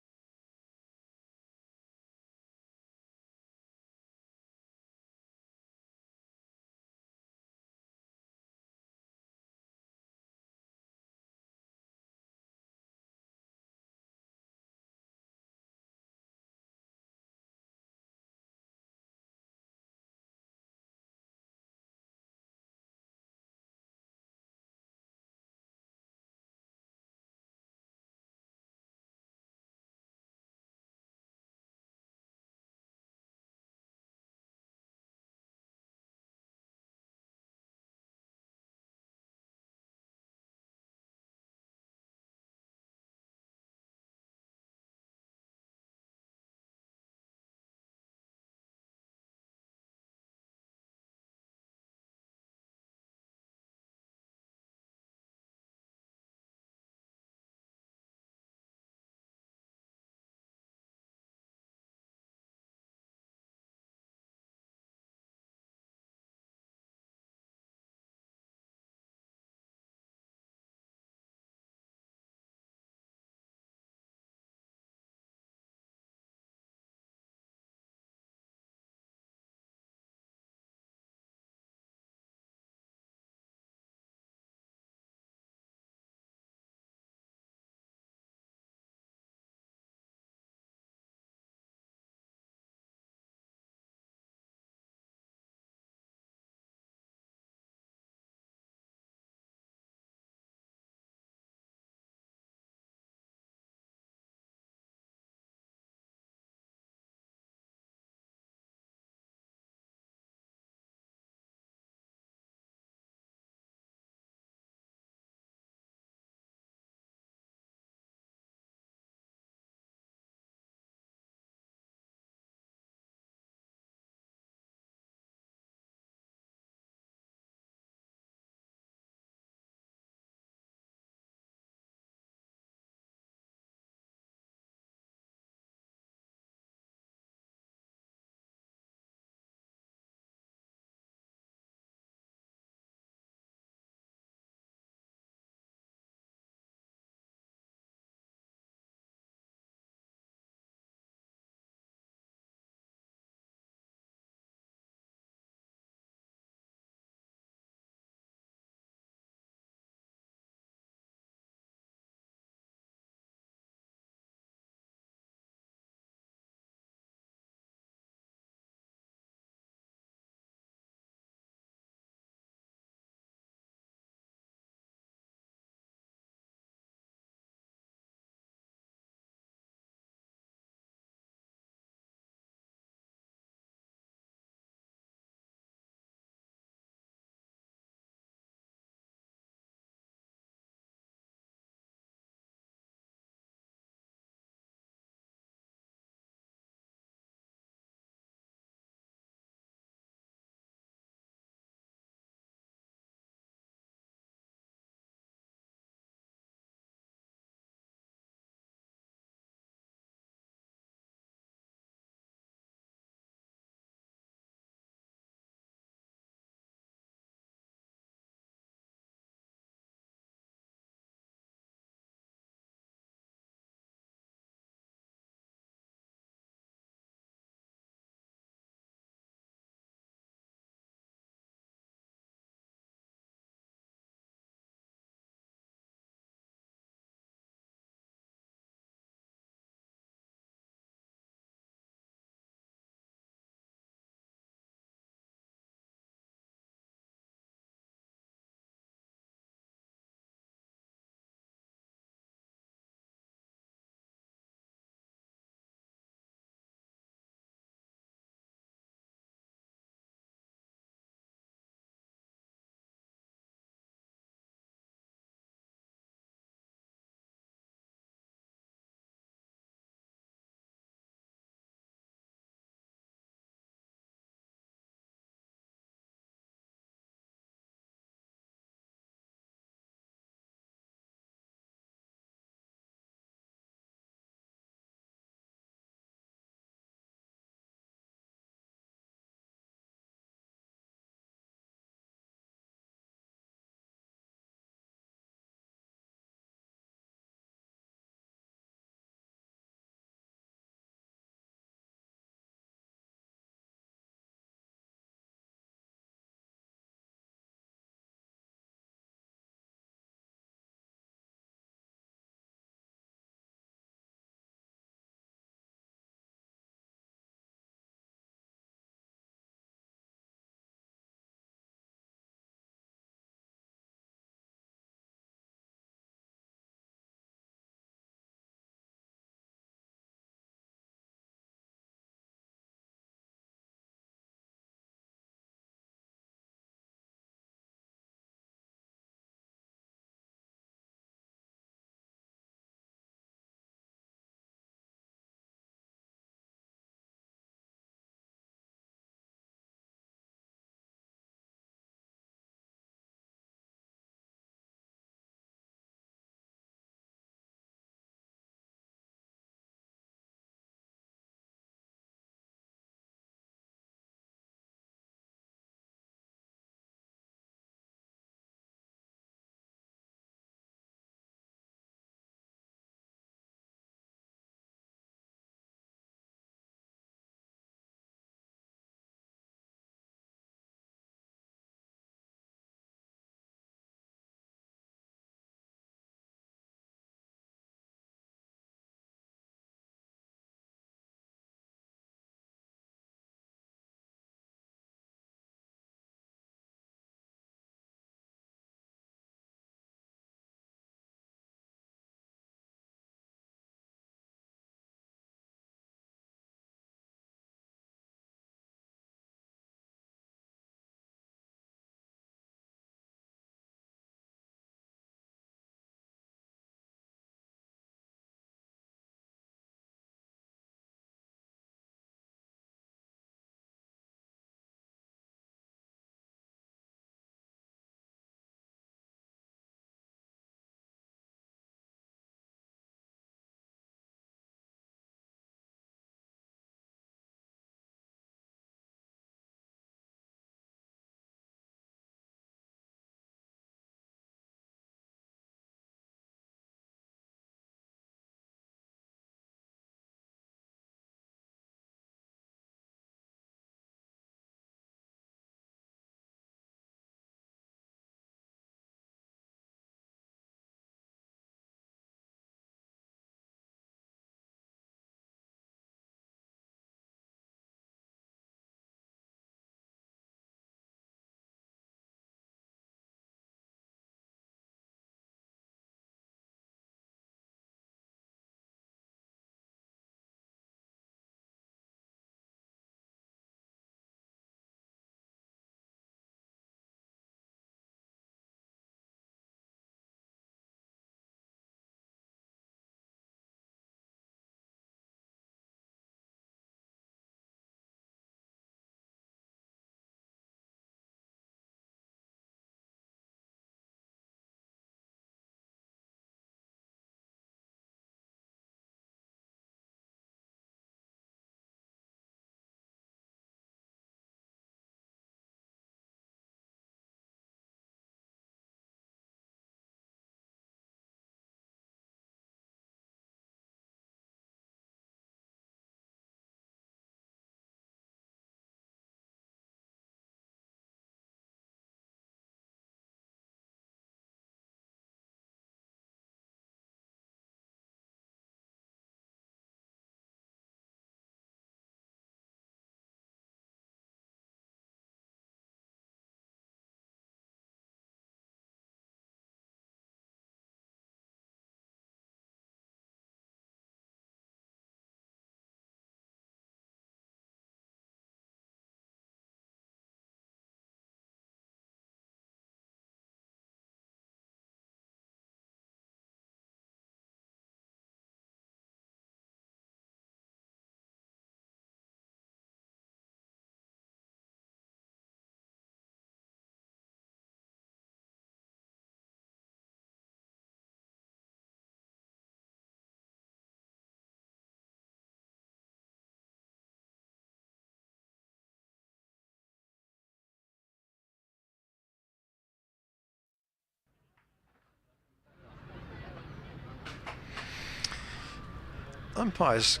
umpires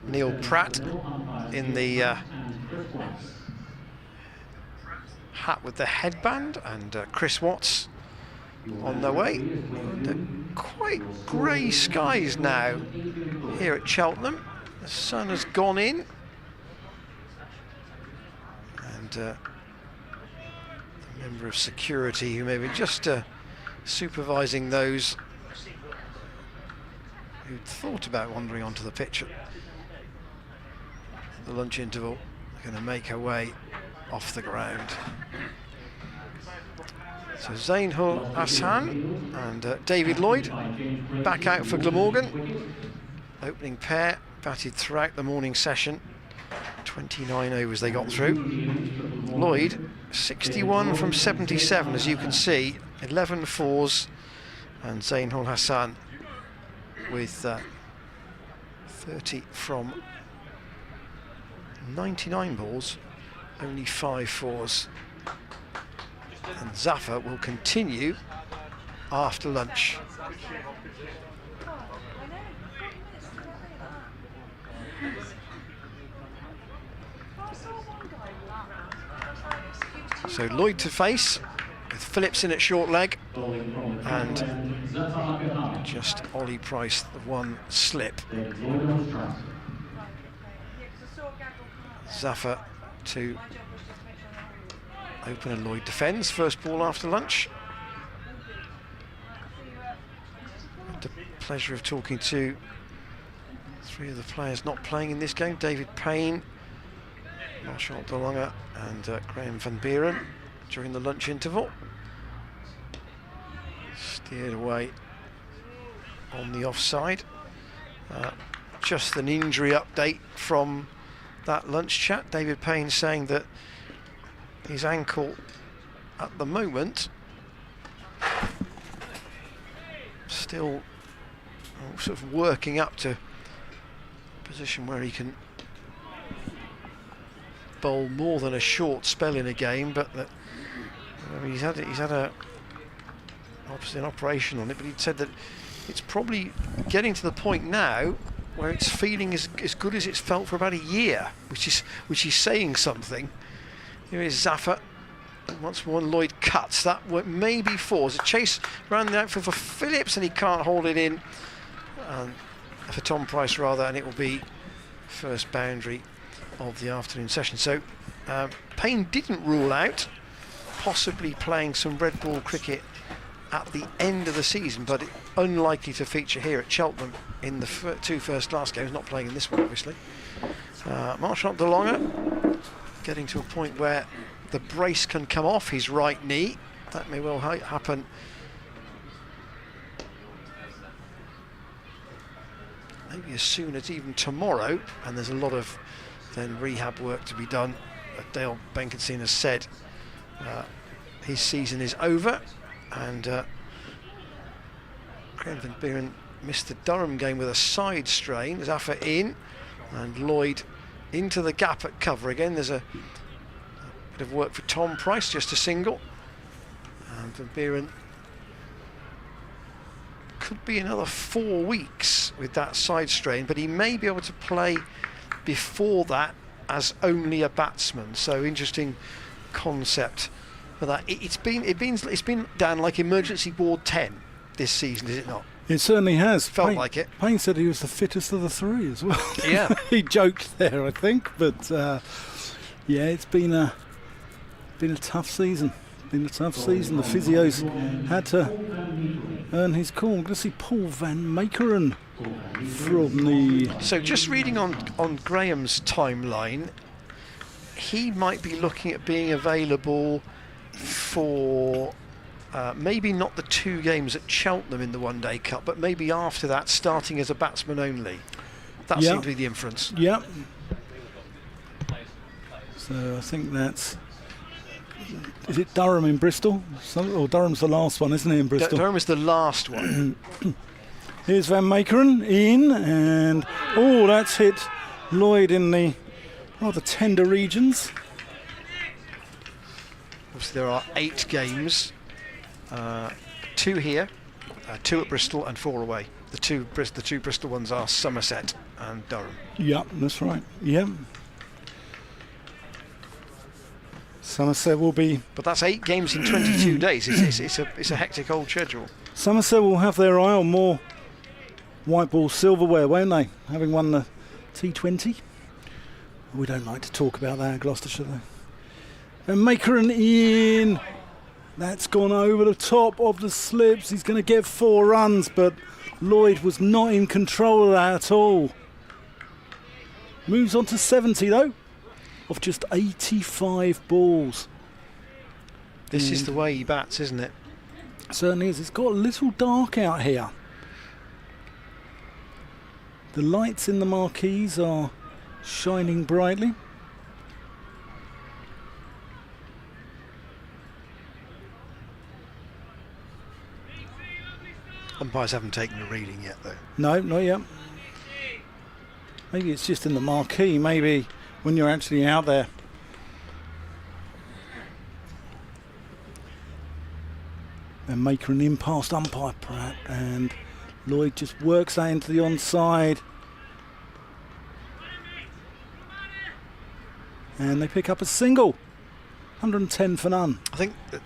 Neil Pratt in the hat with the headband, and Chris Watts on their way. And, quite grey skies now here at Cheltenham. The sun has gone in, and the member of security who may be just supervising those who'd thought about wandering onto the pitch at the lunch interval are going to make her way off the ground. So Zainul Hassan and David Lloyd back out for Glamorgan. Opening pair batted throughout the morning session. 29 overs they got through. Lloyd 61 from 77, as you can see, 11 fours, and Zainul Hassan with 30 from 99 balls, only 5 fours. And Zafar will continue after lunch. So Lloyd to face, with Phillips in at short leg, and just Ollie Price the one slip. Zafar to open, and Lloyd defends. First ball after lunch. Had the pleasure of talking to 3 of the players not playing in this game: David Payne, Marshall DeLonge and Graham Van Buren during the lunch interval. Steered away on the offside. Just an injury update from that lunch chat. David Payne saying that his ankle at the moment still sort of working up to a position where he can bowl more than a short spell in a game, but that, I mean, he's had obviously an operation on it, but he said that it's probably getting to the point now where it's feeling as good as it's felt for about a year, which is saying something. Here is Zafar. Once more, Lloyd cuts. That may be 4. It's a chase around the outfield for Phillips, and he can't hold it in. For Tom Price, rather, and it will be first boundary of the afternoon session. So Payne didn't rule out possibly playing some red ball cricket at the end of the season, but unlikely to feature here at Cheltenham in the 2 first class games. Not playing in this one, obviously. Marshall DeLonge getting to a point where the brace can come off his right knee. That may well happen maybe as soon as even tomorrow, and there's a lot of then rehab work to be done. Dale Benkinson has said his season is over, and Graham Van Buren missed the Durham game with a side strain. Zafar in, and Lloyd into the gap at cover again. There's a bit of work for Tom Price, just a single, and Van Buren could be another 4 weeks with that side strain, but he may be able to play before that as only a batsman. So interesting concept for that. It's been down like emergency ward 10 this season, is it not? It certainly has. Felt like it. Payne said he was the fittest of the 3 as well. Yeah. He joked there, I think, but yeah, it's been a tough season. The physios had to earn his call. I'm going to see Paul Van Meekeren from the... So just reading on Graham's timeline, he might be looking at being available for maybe not the 2 games at Cheltenham in the One Day Cup, but maybe after that, starting as a batsman only. That seemed to be the inference. Yeah. So I think that's... Is it Durham in Bristol? Or Durham's the last one, isn't it, in Bristol? Durham is the last one. Here's Van Meekeren in, and that's hit Lloyd in the rather tender regions. Obviously there are 8 games, 2 here, 2 at Bristol and 4 away. the two Bristol ones are Somerset and Durham. Yeah, that's right. Yeah. Somerset will be. But that's 8 games in 22 days. It's a hectic old schedule. Somerset will have their eye on more white ball silverware, won't they? Having won the T20. We don't like to talk about that at Gloucestershire, though. And Meekeren in. That's gone over the top of the slips. He's going to get 4 runs, but Lloyd was not in control of that at all. Moves on to 70, though, of just 85 balls. This is the way he bats, isn't it? Certainly is. It's got a little dark out here. The lights in the marquees are shining brightly. Umpires haven't taken a reading yet, though. No, not yet. Maybe it's just in the marquee. Maybe when you're actually out there. And Meekeren in past umpire Pratt, and Lloyd just works that into the onside. And they pick up a single. 110 for none. I think that,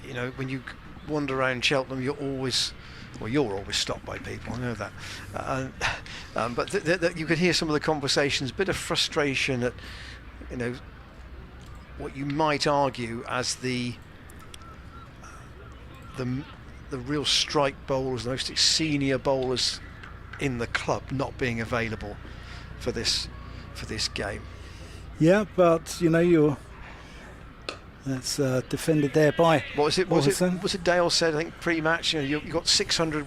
you know, when you wander around Cheltenham, you're always stopped by people. I know that, but you could hear some of the conversations. A bit of frustration at, you know, what you might argue as the real strike bowlers, the most senior bowlers in the club, not being available for this game. Yeah, but you know, that's defended there by. Was it Dale said, I think pre-match, you know, you got 600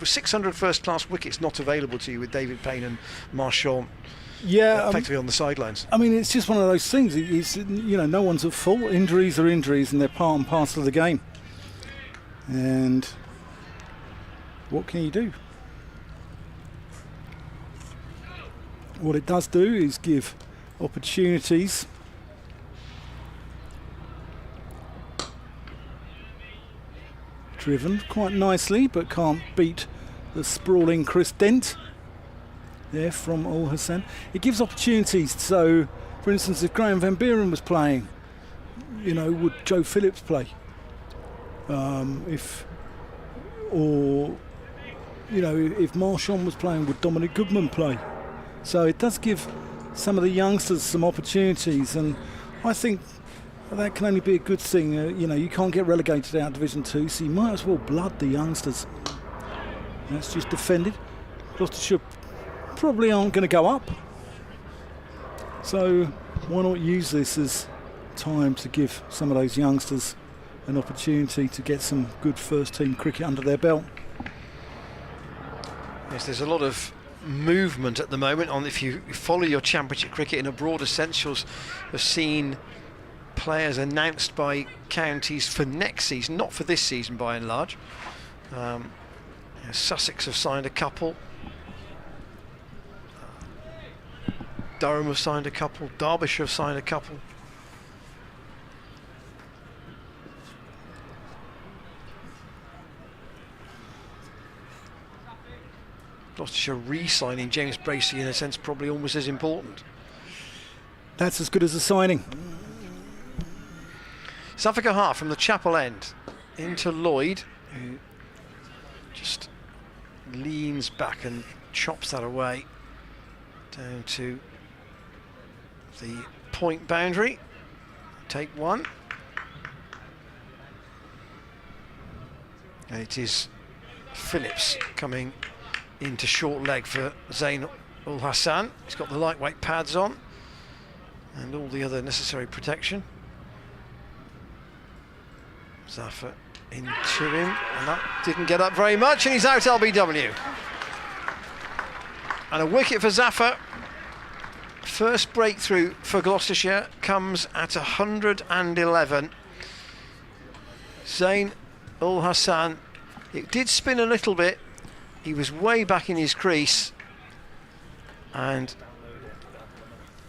first-class wickets not available to you with David Payne and Marchand. Yeah, effectively on the sidelines. I mean, it's just one of those things. It's, you know, no one's at fault. Injuries are injuries, and they're part and parcel of the game. And what can you do? What it does do is give opportunities. Driven quite nicely, but can't beat the sprawling Chris Dent there from Ul Hassan. It gives opportunities. So, for instance, if Graham Van Buren was playing, you know, would Joe Phillips play? If Marchand was playing, would Dominic Goodman play? So it does give some of the youngsters some opportunities, and I think that can only be a good thing. You know, you can't get relegated out of Division 2, so you might as well blood the youngsters. That's just defended. Gloucestershire probably aren't going to go up, so why not use this as time to give some of those youngsters an opportunity to get some good first team cricket under their belt. Yes, there's a lot of movement at the moment. If you follow your championship cricket in a broader sense, you'll have seen players announced by counties for next season, not for this season by and large. Sussex have signed a couple, Durham have signed a couple, Derbyshire have signed a couple. Gloucestershire re-signing James Bracey, in a sense, probably almost as important. That's as good as a signing. Suffolk half from the Chapel end into Lloyd, who just leans back and chops that away down to the point boundary. Take one. And it is Phillips coming into short leg for Zain Ul Hassan. He's got the lightweight pads on and all the other necessary protection. Zafar into him, and that didn't get up very much, and he's out LBW. And a wicket for Zafar. First breakthrough for Gloucestershire comes at 111. Zain Ul Hassan, it did spin a little bit. He was way back in his crease, and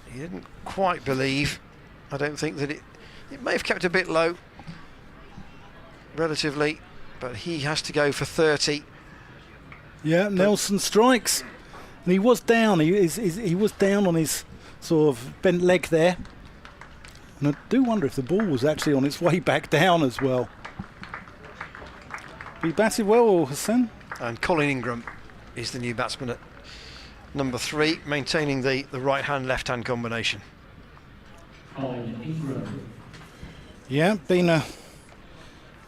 he didn't quite believe. I don't think that it may have kept a bit low, relatively, but he has to go for 30. Yeah, Nelson strikes. And he was down. He was down on his sort of bent leg there. And I do wonder if the ball was actually on its way back down as well. He batted well, Hassan. And Colin Ingram is the new batsman at number 3, maintaining the right-hand, left-hand combination. Colin Ingram. Yeah, been a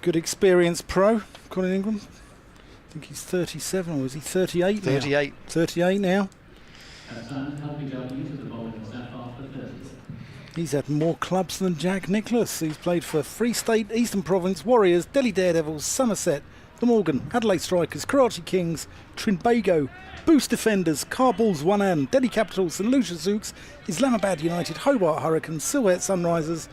good experienced pro, Colin Ingram. I think he's 37, or is he 38 now? 38. 38 now. Hassan helping out you to the bowling Zafar for 30. He's had more clubs than Jack Nicklaus. He's played for Free State, Eastern Province, Warriors, Delhi Daredevils, Somerset, Glamorgan, Adelaide Strikers, Karachi Kings, Trinbago, Boost Defenders, Kabul's One Hand, Delhi Capitals, St Lucia Zouks, Islamabad United, Hobart Hurricanes, Silhouette Sunrisers,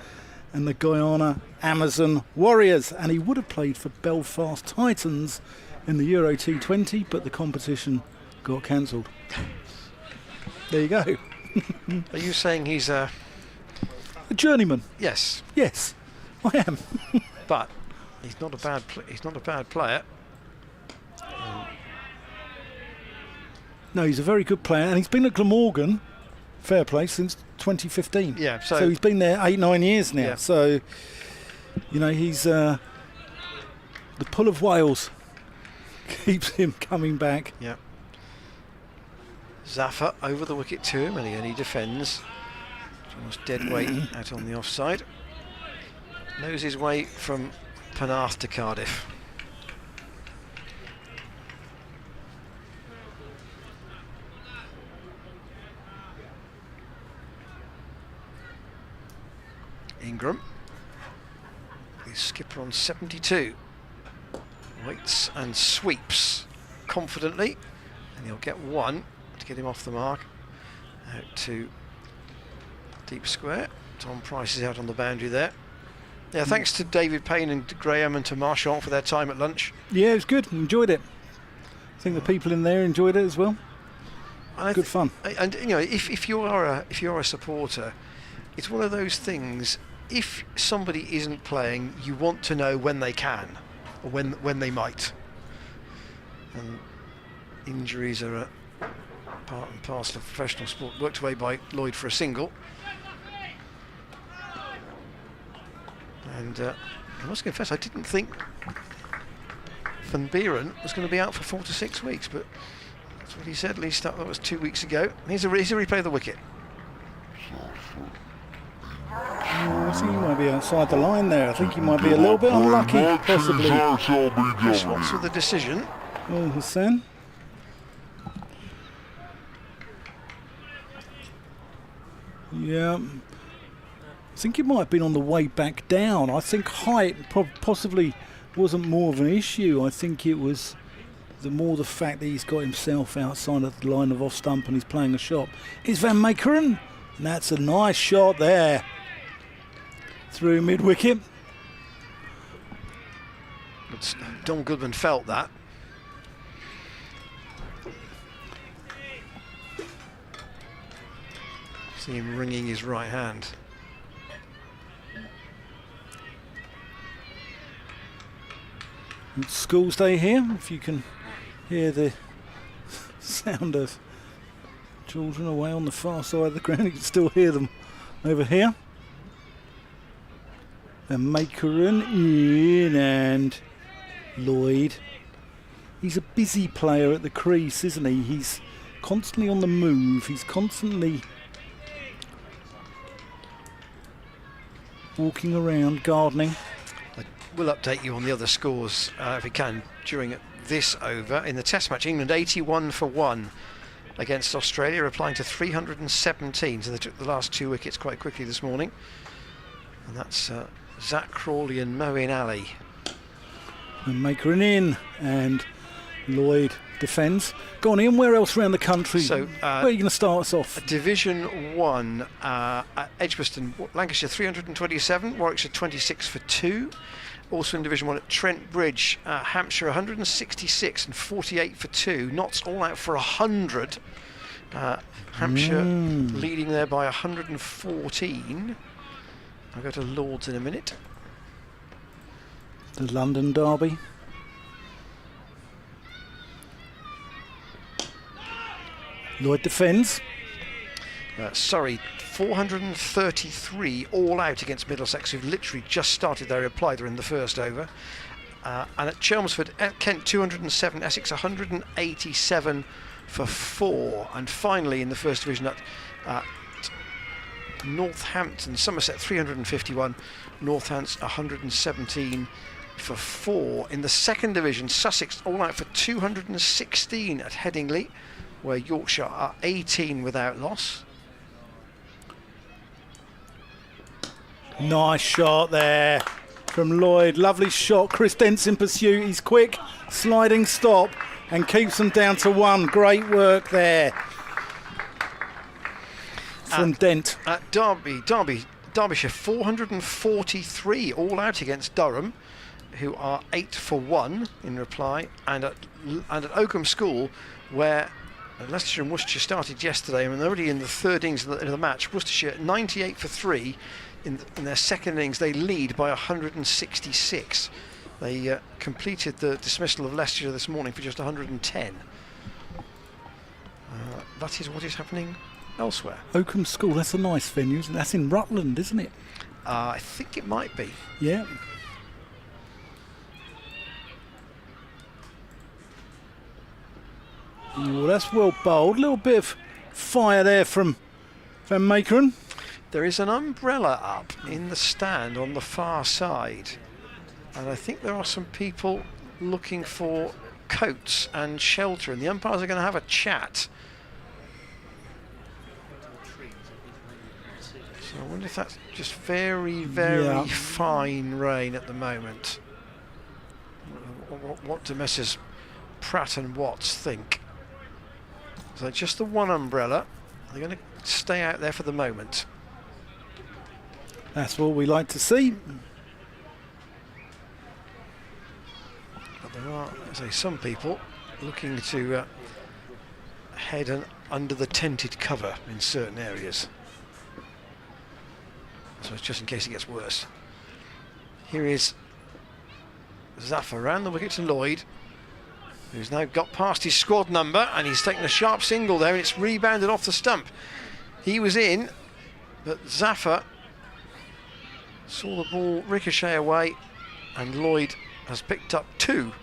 and the Guyana Amazon Warriors. And he would have played for Belfast Titans in the Euro T20, but the competition got cancelled. There you go. Are you saying he's a journeyman? Yes, Yes, I am. but he's not a bad player. No, he's a very good player, and he's been at Glamorgan, fair play, since 2015. Yeah, so he's been there 8-9 years now. Yeah. So, you know, he's the pull of Wales keeps him coming back. Yeah. Zafar over the wicket to him, and he defends. Almost dead weight out on the offside. Knows his way from Penarth to Cardiff. Ingram, his skipper on 72, waits and sweeps confidently, and he'll get one to get him off the mark. Out to deep square. Tom Price is out on the boundary there. Yeah, thanks to David Payne and Graham and to Marchant for their time at lunch. Yeah, it was good. Enjoyed it. I think the people in there enjoyed it as well. Good fun. And you know, if you are a supporter, it's one of those things. If somebody isn't playing, you want to know when they can, or when they might. And injuries are a part and parcel of professional sport. Worked away by Lloyd for a single. And I must confess, I didn't think Van Beeren was going to be out for 4 to 6 weeks, but that's what he said. At least that was 2 weeks ago. Here's a replay of the wicket. I think he might be outside the line there. I think he might be a little bit unlucky, possibly. Chris Watts with the decision. Oh, Hassan. Yeah. I think he might have been on the way back down. I think height possibly wasn't more of an issue. I think it was the fact that he's got himself outside of the line of off stump and he's playing a shot. Here's Van Meekeren, and that's a nice shot there. Through mid-wicket. Don Goodman felt that. See him wringing his right hand. It's Schools Day here, if you can hear the sound of children away on the far side of the ground. You can still hear them over here. And Meekeren in, and Lloyd. He's a busy player at the crease, isn't he? He's constantly on the move. He's constantly walking around, gardening. We'll update you on the other scores if we can during this over. In the Test match, England 81 for 1 against Australia, replying to 317. So they took the last 2 wickets quite quickly this morning. And that's Zach Crawley and Moeen Ali. And Meekeren in, and Lloyd defends. Go on, Ian, where else around the country? So, where are you going to start us off? Division 1, at Edgbaston, Lancashire 327, Warwickshire 26 for 2. Also in Division 1 at Trent Bridge, Hampshire 166 and 48 for 2. Notts all out for 100. Hampshire leading there by 114. I'll go to Lords in a minute. The London Derby. Lloyd defends. Surrey 433 all out against Middlesex, who've literally just started their reply. They're in the first over. And at Chelmsford, Kent 207, Essex 187 for 4. And finally in the first division at Northampton, Somerset 351, Northants 117 for 4. In the second division, Sussex all out for 216 at Headingley, where Yorkshire are 18 without loss. Nice shot there from Lloyd. Lovely shot. Chris Dent's in pursuit. He's quick. Sliding stop and keeps them down to 1. Great work there from Dent. At Derbyshire 443 all out against Durham, who are 8 for 1 in reply. And at Oakham School, where Leicestershire and Worcestershire started yesterday, and they're already in the third innings of the match. Worcestershire 98 for 3. In their second innings, they lead by 166. They completed the dismissal of Leicestershire this morning for just 110. That is what is happening elsewhere. Oakham School, that's a nice venue, isn't it? That's in Rutland, isn't it? I think it might be. Yeah. Oh, that's well bowled. A little bit of fire there from Meekeren. There is an umbrella up in the stand on the far side, and I think there are some people looking for coats and shelter, and the umpires are going to have a chat. So I wonder if that's just very, very fine rain at the moment. What do Messrs Pratt and Watts think? So just the one umbrella. They're going to stay out there for the moment. That's what we like to see. But there are, as I say, some people looking to head under the tented cover in certain areas. So it's just in case it gets worse. Here is Zaffer around the wicket to Lloyd, who's now got past his squad number, and he's taken a sharp single there, and it's rebounded off the stump. He was in, but Zaffer saw the ball ricochet away, and Lloyd has picked up 2,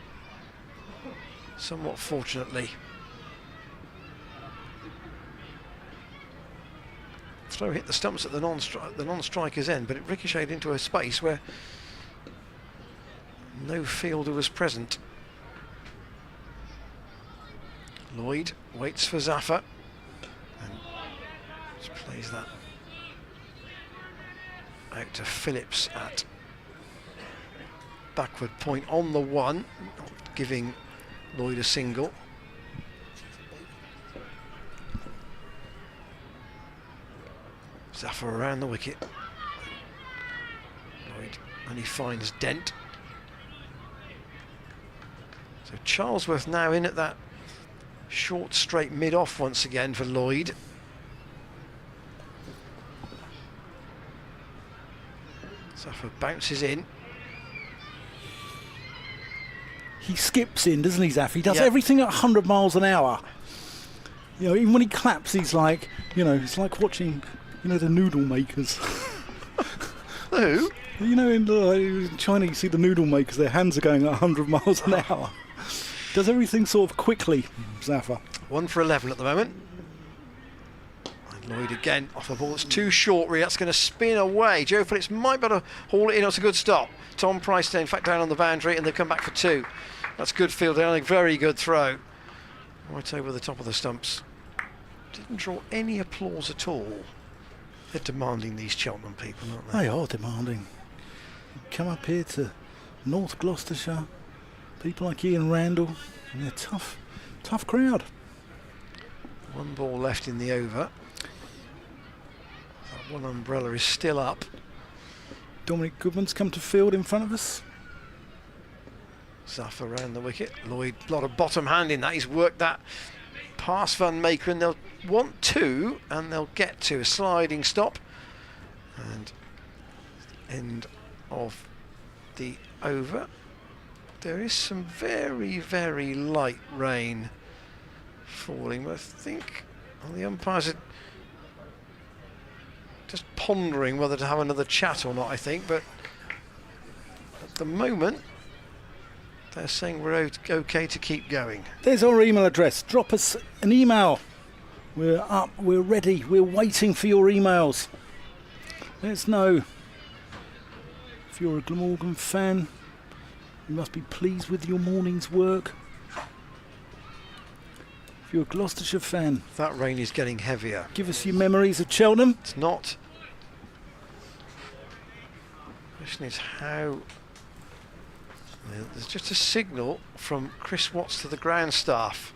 somewhat fortunately. Throw hit the stumps at the non-striker's end, but it ricocheted into a space where no fielder was present. Lloyd waits for Zaffer and just plays that out to Phillips at backward point on the 1, giving Lloyd a single. Zaffer around the wicket. Lloyd only finds Dent. So Charlesworth now in at that short straight mid-off once again for Lloyd. Zaffer bounces in. He skips in, doesn't he, Zaffer? He does everything at 100 miles an hour. You know, even when he claps, he's like, you know, it's like watching, you know, the noodle makers. Who? You know, in China, you see the noodle makers, their hands are going at 100 miles an hour. Does everything sort of quickly, Zaffer. 1 for 11 at the moment. And Lloyd again off the ball. It's too short, really. That's going to spin away. Joe Phillips might be able to haul it in. It's a good stop. Tom Price, in fact, down on the boundary, and they've come back for 2. That's good fielding. A very good throw. Right over the top of the stumps. Didn't draw any applause at all. They're demanding, these Cheltenham people, aren't they? They are demanding. Come up here to North Gloucestershire. People like Ian Randall, and they're tough crowd. 1 ball left in the over. That one umbrella is still up. Dominic Goodman's come to field in front of us. Zaffer around the wicket. Lloyd, a lot of bottom hand in that. He's worked that past Van Meekeren. They'll want 2, and they'll get to a sliding stop. And end of the over. There is some very, very light rain falling. I think Well, the umpires are just pondering whether to have another chat or not, I think, but at the moment they're saying we're okay to keep going. There's our email address. Drop us an email. We're up, we're ready, we're waiting for your emails. Let us know. If you're a Glamorgan fan, you must be pleased with your morning's work. If you're a Gloucestershire fan, That rain is getting heavier. give us your memories of Cheltenham. It's not. The question is how. There's just a signal from Chris Watts to the ground staff,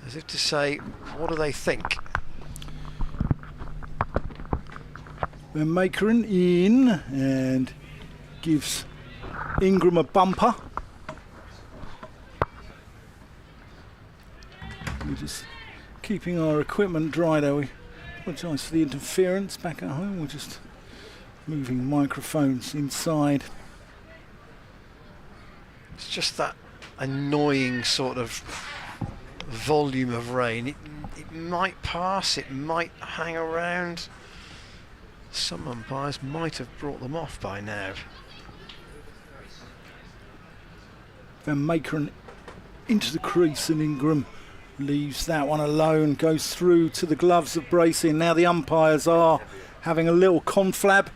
as if to say, what do they think? Then Meekeren in and gives Ingram a bumper. We're just keeping our equipment dry though. We apologise for the interference back at home. We're just moving microphones inside. It's just that annoying sort of volume of rain. It might pass, it might hang around. Some umpires might have brought them off by now. Then Meekeren into the crease and Ingram leaves that one alone, goes through to the gloves of bracing. Now the umpires are having a little conflab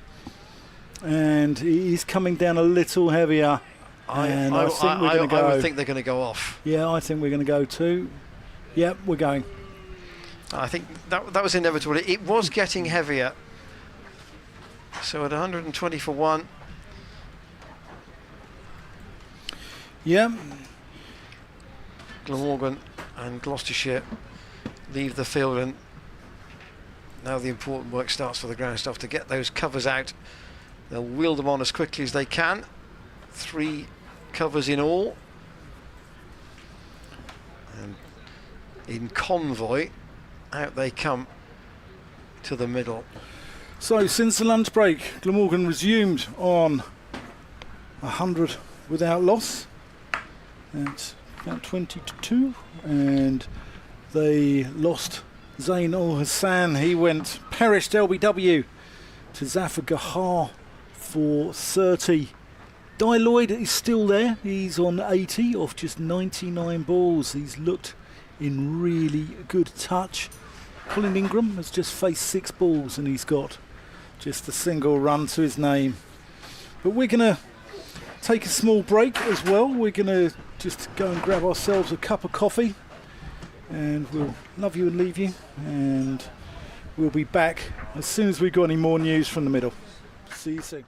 and he's coming down a little heavier. And I think we're going to go. I would think they're going to go off. Yeah, I think we're going to go too. Yep, we're going. I think that was inevitable. It was getting heavier. So at 120 for 1. Yep. Glamorgan and Gloucestershire leave the field, and now the important work starts for the ground staff to get those covers out. They'll wheel them on as quickly as they can. 3 covers in all, and in convoy out they come to the middle. So since the lunch break, Glamorgan resumed on 100 without loss. That's about 20 to 2, and they lost Zain Al Hassan. He went perished LBW to Zafar Gahar for 30. Lloyd is still there. He's on 80 off just 99 balls. He's looked in really good touch. Colin Ingram has just faced 6 balls and he's got just a single run to his name. But we're going to take a small break as well. We're going to just go and grab ourselves a cup of coffee, and we'll love you and leave you, and we'll be back as soon as we've got any more news from the middle. See you soon.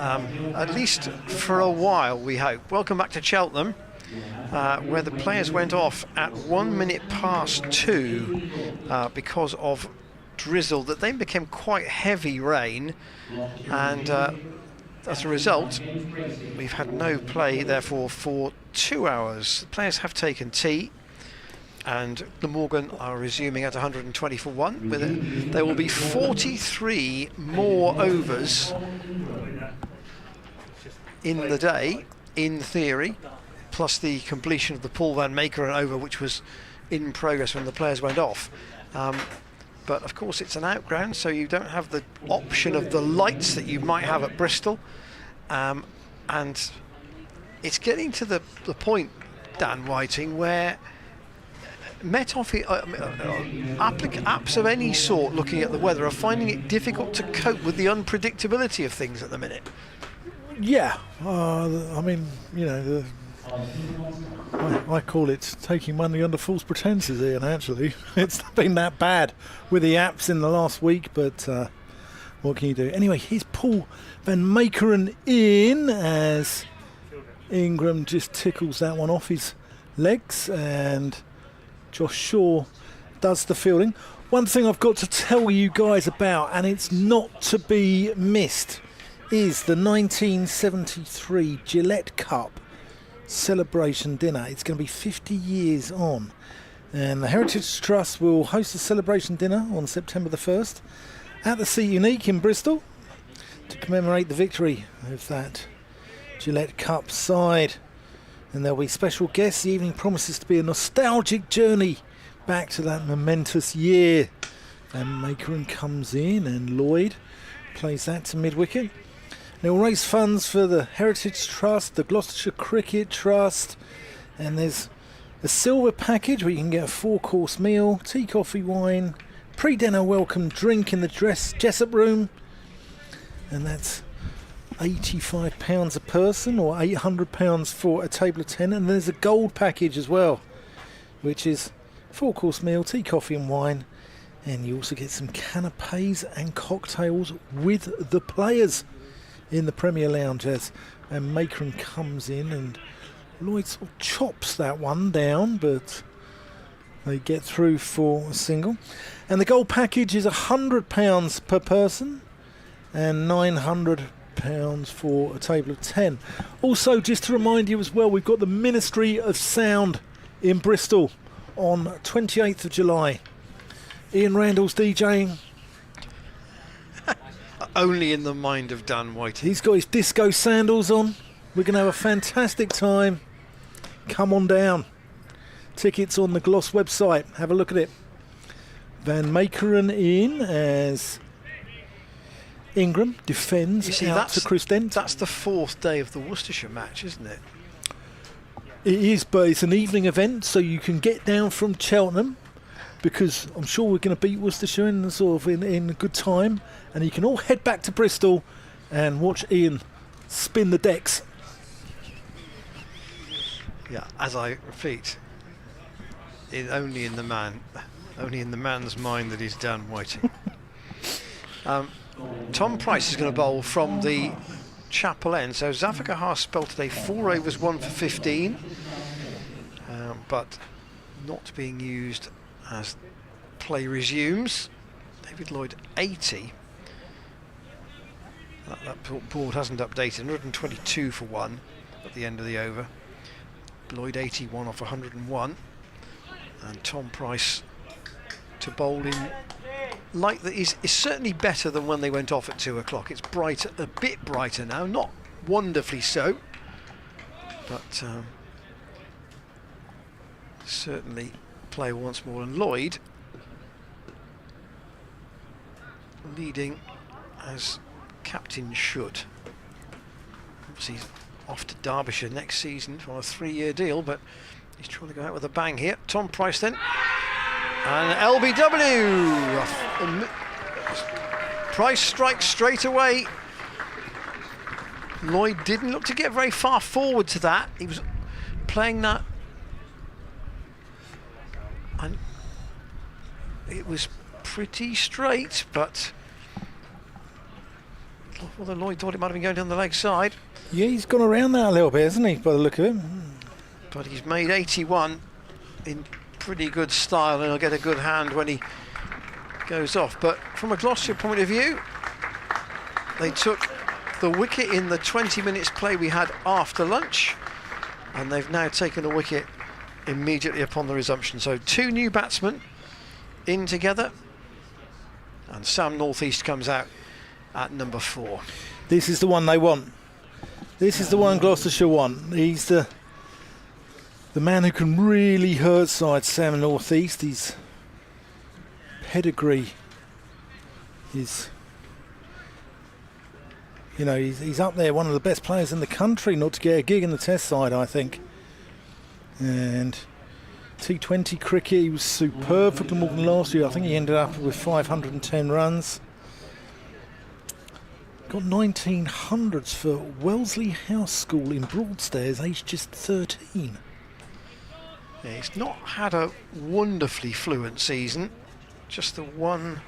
at least for a while, we hope. Welcome back to Cheltenham, where the players went off at 1 minute past 2 because of drizzle that then became quite heavy rain, and as a result we've had no play therefore for 2 hours. The players have taken tea, and Glamorgan are resuming at 120 for 1. With it, there will be 43 more overs in the day, in theory, plus the completion of the Paul van Meekeren over, which was in progress when the players went off. But of course it's an outground, so you don't have the option of the lights that you might have at Bristol. And it's getting to the point, Dan Whiting, where Met Office, apps of any sort looking at the weather are finding it difficult to cope with the unpredictability of things at the minute. Yeah, I mean, you know, I call it taking money under false pretenses, Ian, actually. It's not been that bad with the apps in the last week, but what can you do? Anyway, here's Paul van Meekeren in as Ingram just tickles that one off his legs, and Josh Shaw does the fielding. One thing I've got to tell you guys about, and it's not to be missed, is the 1973 Gillette Cup celebration dinner. It's going to be 50 years on, and the Heritage Trust will host a celebration dinner on September the 1st at the Seat Unique in Bristol to commemorate the victory of that Gillette Cup side. And there'll be special guests. The evening promises to be a nostalgic journey back to that momentous year. And Meekeren comes in, and Lloyd plays that to mid-wicket. It will raise funds for the Heritage Trust, the Gloucestershire Cricket Trust, and there's a silver package where you can get a 4-course meal, tea, coffee, wine, pre-dinner welcome drink in the Jessup room, and that's £85 a person, or £800 for a table of 10. And there's a gold package as well, which is 4-course meal, tea, coffee and wine, and you also get some canapes and cocktails with the players in the Premier Lounge as Meekeren comes in, and Lloyd sort of chops that one down, but they get through for a single. And the gold package is £100 per person and £900 for a table of 10. Also, just to remind you as well, we've got the Ministry of Sound in Bristol on 28th of July. Ian Randall's DJing. Only in the mind of Dan Whiting. He's got his disco sandals on. We're going to have a fantastic time. Come on down. Tickets on the Gloss website. Have a look at it. Van Meekeren in as Ingram defends out to Chris Dent. That's the 4th day of the Worcestershire match, isn't it? It is, but it's an evening event, so you can get down from Cheltenham, because I'm sure we're going to beat Worcestershire in a good time, and you can all head back to Bristol and watch Ian spin the decks. Yeah, as I repeat, only in the man's mind that he's Dan Whiting. Tom Price is going to bowl from the Chapel end. So Zafar Kahar spelled today 4 overs, 1 for 15, but not being used as play resumes. David Lloyd 80. That board hasn't updated. 122 for 1 at the end of the over. Lloyd 81 off 101, and Tom Price to bowl in light that is certainly better than when they went off at 2 o'clock. It's brighter, a bit brighter now, not wonderfully so, but certainly play once more. And Lloyd leading as captain should. Obviously he's off to Derbyshire next season on a 3-year deal, but he's trying to go out with a bang here. Tom Price then, and LBW. Price strikes straight away. Lloyd didn't look to get very far forward to that. He was playing that, and it was pretty straight, but Although Lloyd thought it might have been going down the leg side. Yeah, he's gone around that a little bit, hasn't he, by the look of it? But he's made 81 in pretty good style, and he'll get a good hand when he goes off. But from a Gloucestershire point of view, they took the wicket in the 20 minutes play we had after lunch, and they've now taken a wicket immediately upon the resumption. So 2 new batsmen in together, and Sam Northeast comes out at number 4. This is the one they want. This is the one Gloucestershire want. He's the man who can really hurt sides, Sam Northeast. His pedigree is, you know, he's up there, one of the best players in the country not to get a gig in the Test side, I think. And T20 cricket, he was superb for Glamorgan last year. I think he ended up with 510 runs. Got 1900s for Wellesley House School in Broadstairs, aged just 13. Yeah, he's not had a wonderfully fluent season, just the one.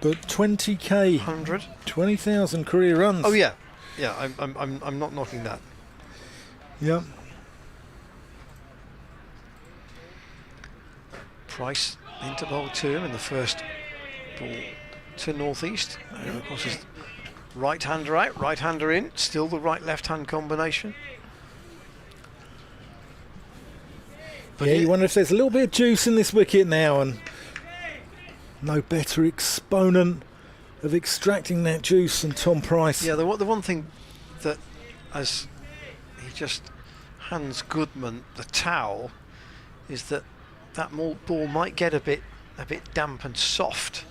But 20k, 100, 20,000 career runs. Oh yeah, yeah. I'm not knocking that. Yeah. Price into bowl to him in the first ball to Northeast. And of course, his right-hander out, right-hander in. Still the right-left-hand combination. But yeah, you wonder if there's a little bit of juice in this wicket now, and no better exponent of extracting that juice than Tom Price. Yeah, the one thing that, as he just hands Goodman the towel, is that ball might get a bit damp and soft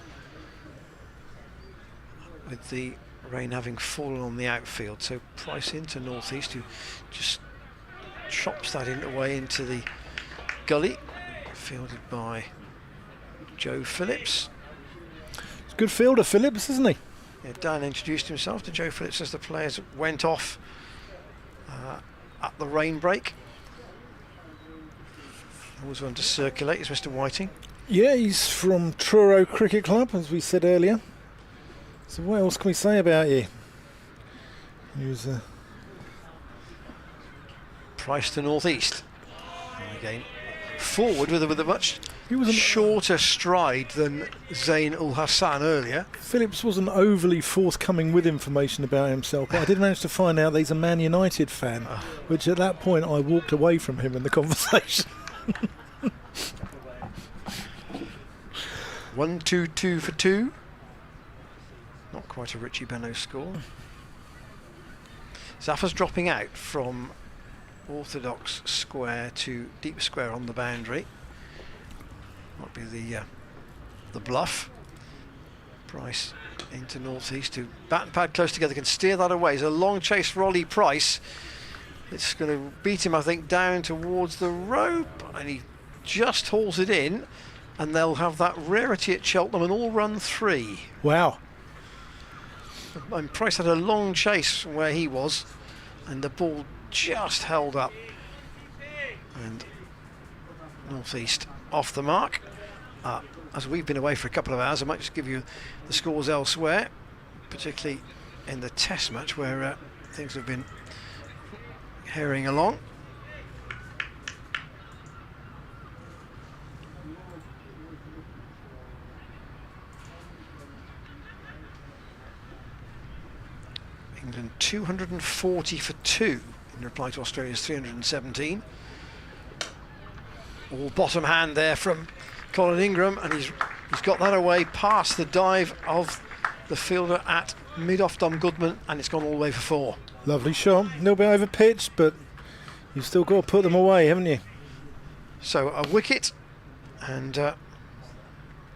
with the rain having fallen on the outfield. So Price into Northeast, who just chops that away into the gully, fielded by Joe Phillips. It's a good fielder, Phillips, isn't he? Yeah, Dan introduced himself to Joe Phillips as the players went off at the rain break. Always one to circulate is Mr. Whiting. Yeah, he's from Truro Cricket Club, as we said earlier. So what else can we say about you? He was Price to Northeast. And again, forward with a much he was shorter stride than Zain ul Hassan earlier. Phillips wasn't overly forthcoming with information about himself, but I did manage to find out that he's a Man United fan, which at that point I walked away from him in the conversation. 1-2-2 for 2. Not quite a Richie Benno score. Zaffar's dropping out from orthodox square to deep square on the boundary. Might be the bluff. Price into Northeast, to bat and pad close together, can steer that away. It's a long chase for Ollie Price. It's going to beat him, I think, down towards the rope, and he just hauls it in, and they'll have that rarity at Cheltenham, and all run 3. Wow. And Price had a long chase from where he was, and the ball just held up. And Northeast off the mark. As we've been away for a couple of hours, I might just give you the scores elsewhere, particularly in the Test match where things have been herring along. England 240 for 2 in reply to Australia's 317. All bottom hand there from Colin Ingram, and he's got that away past the dive of the fielder at mid-off Dom Goodman, and it's gone all the way for 4. Lovely shot. A little bit over pitch, but you've still got to put them away, haven't you? So a wicket, and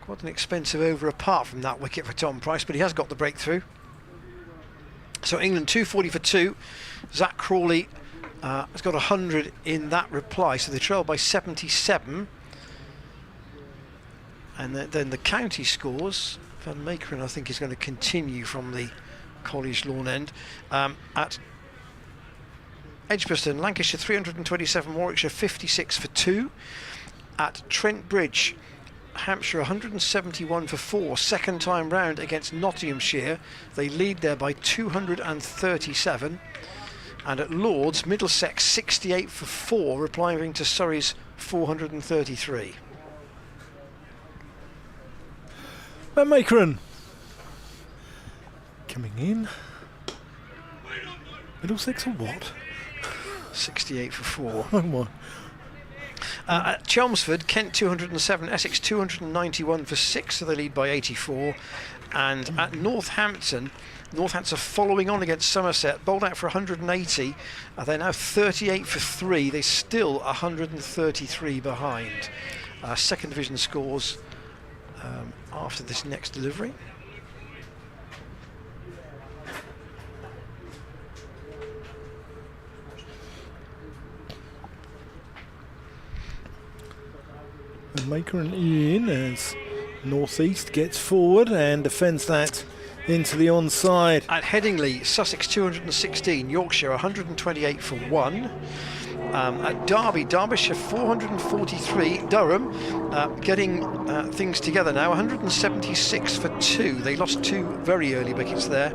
quite an expensive over apart from that wicket for Tom Price, but he has got the breakthrough. So England 240 for 2. Zach Crawley has got 100 in that reply, so they trail by 77. And then the county scores, Van Meekeren I think is going to continue from the College Lawn end. At Edgbaston, Lancashire 327, Warwickshire 56 for 2. At Trent Bridge, Hampshire 171 for 4, second time round against Nottinghamshire. They lead there by 237. And at Lord's, Middlesex 68 for 4, replying to Surrey's 433. Meekeren coming in. Middlesex or what? 68 for 4. Oh my. At Chelmsford, Kent 207, Essex 291 for 6, so they lead by 84. And at Northampton are following on against Somerset, bowled out for 180. They're now 38 for 3. They're still 133 behind. Second division scores after this next delivery. And Meekeren in as North East gets forward and defends that into the onside. At Headingley, Sussex 216, Yorkshire 128 for 1. At Derby, Derbyshire 443, Durham getting things together now, 176 for 2. They lost 2 very early wickets there.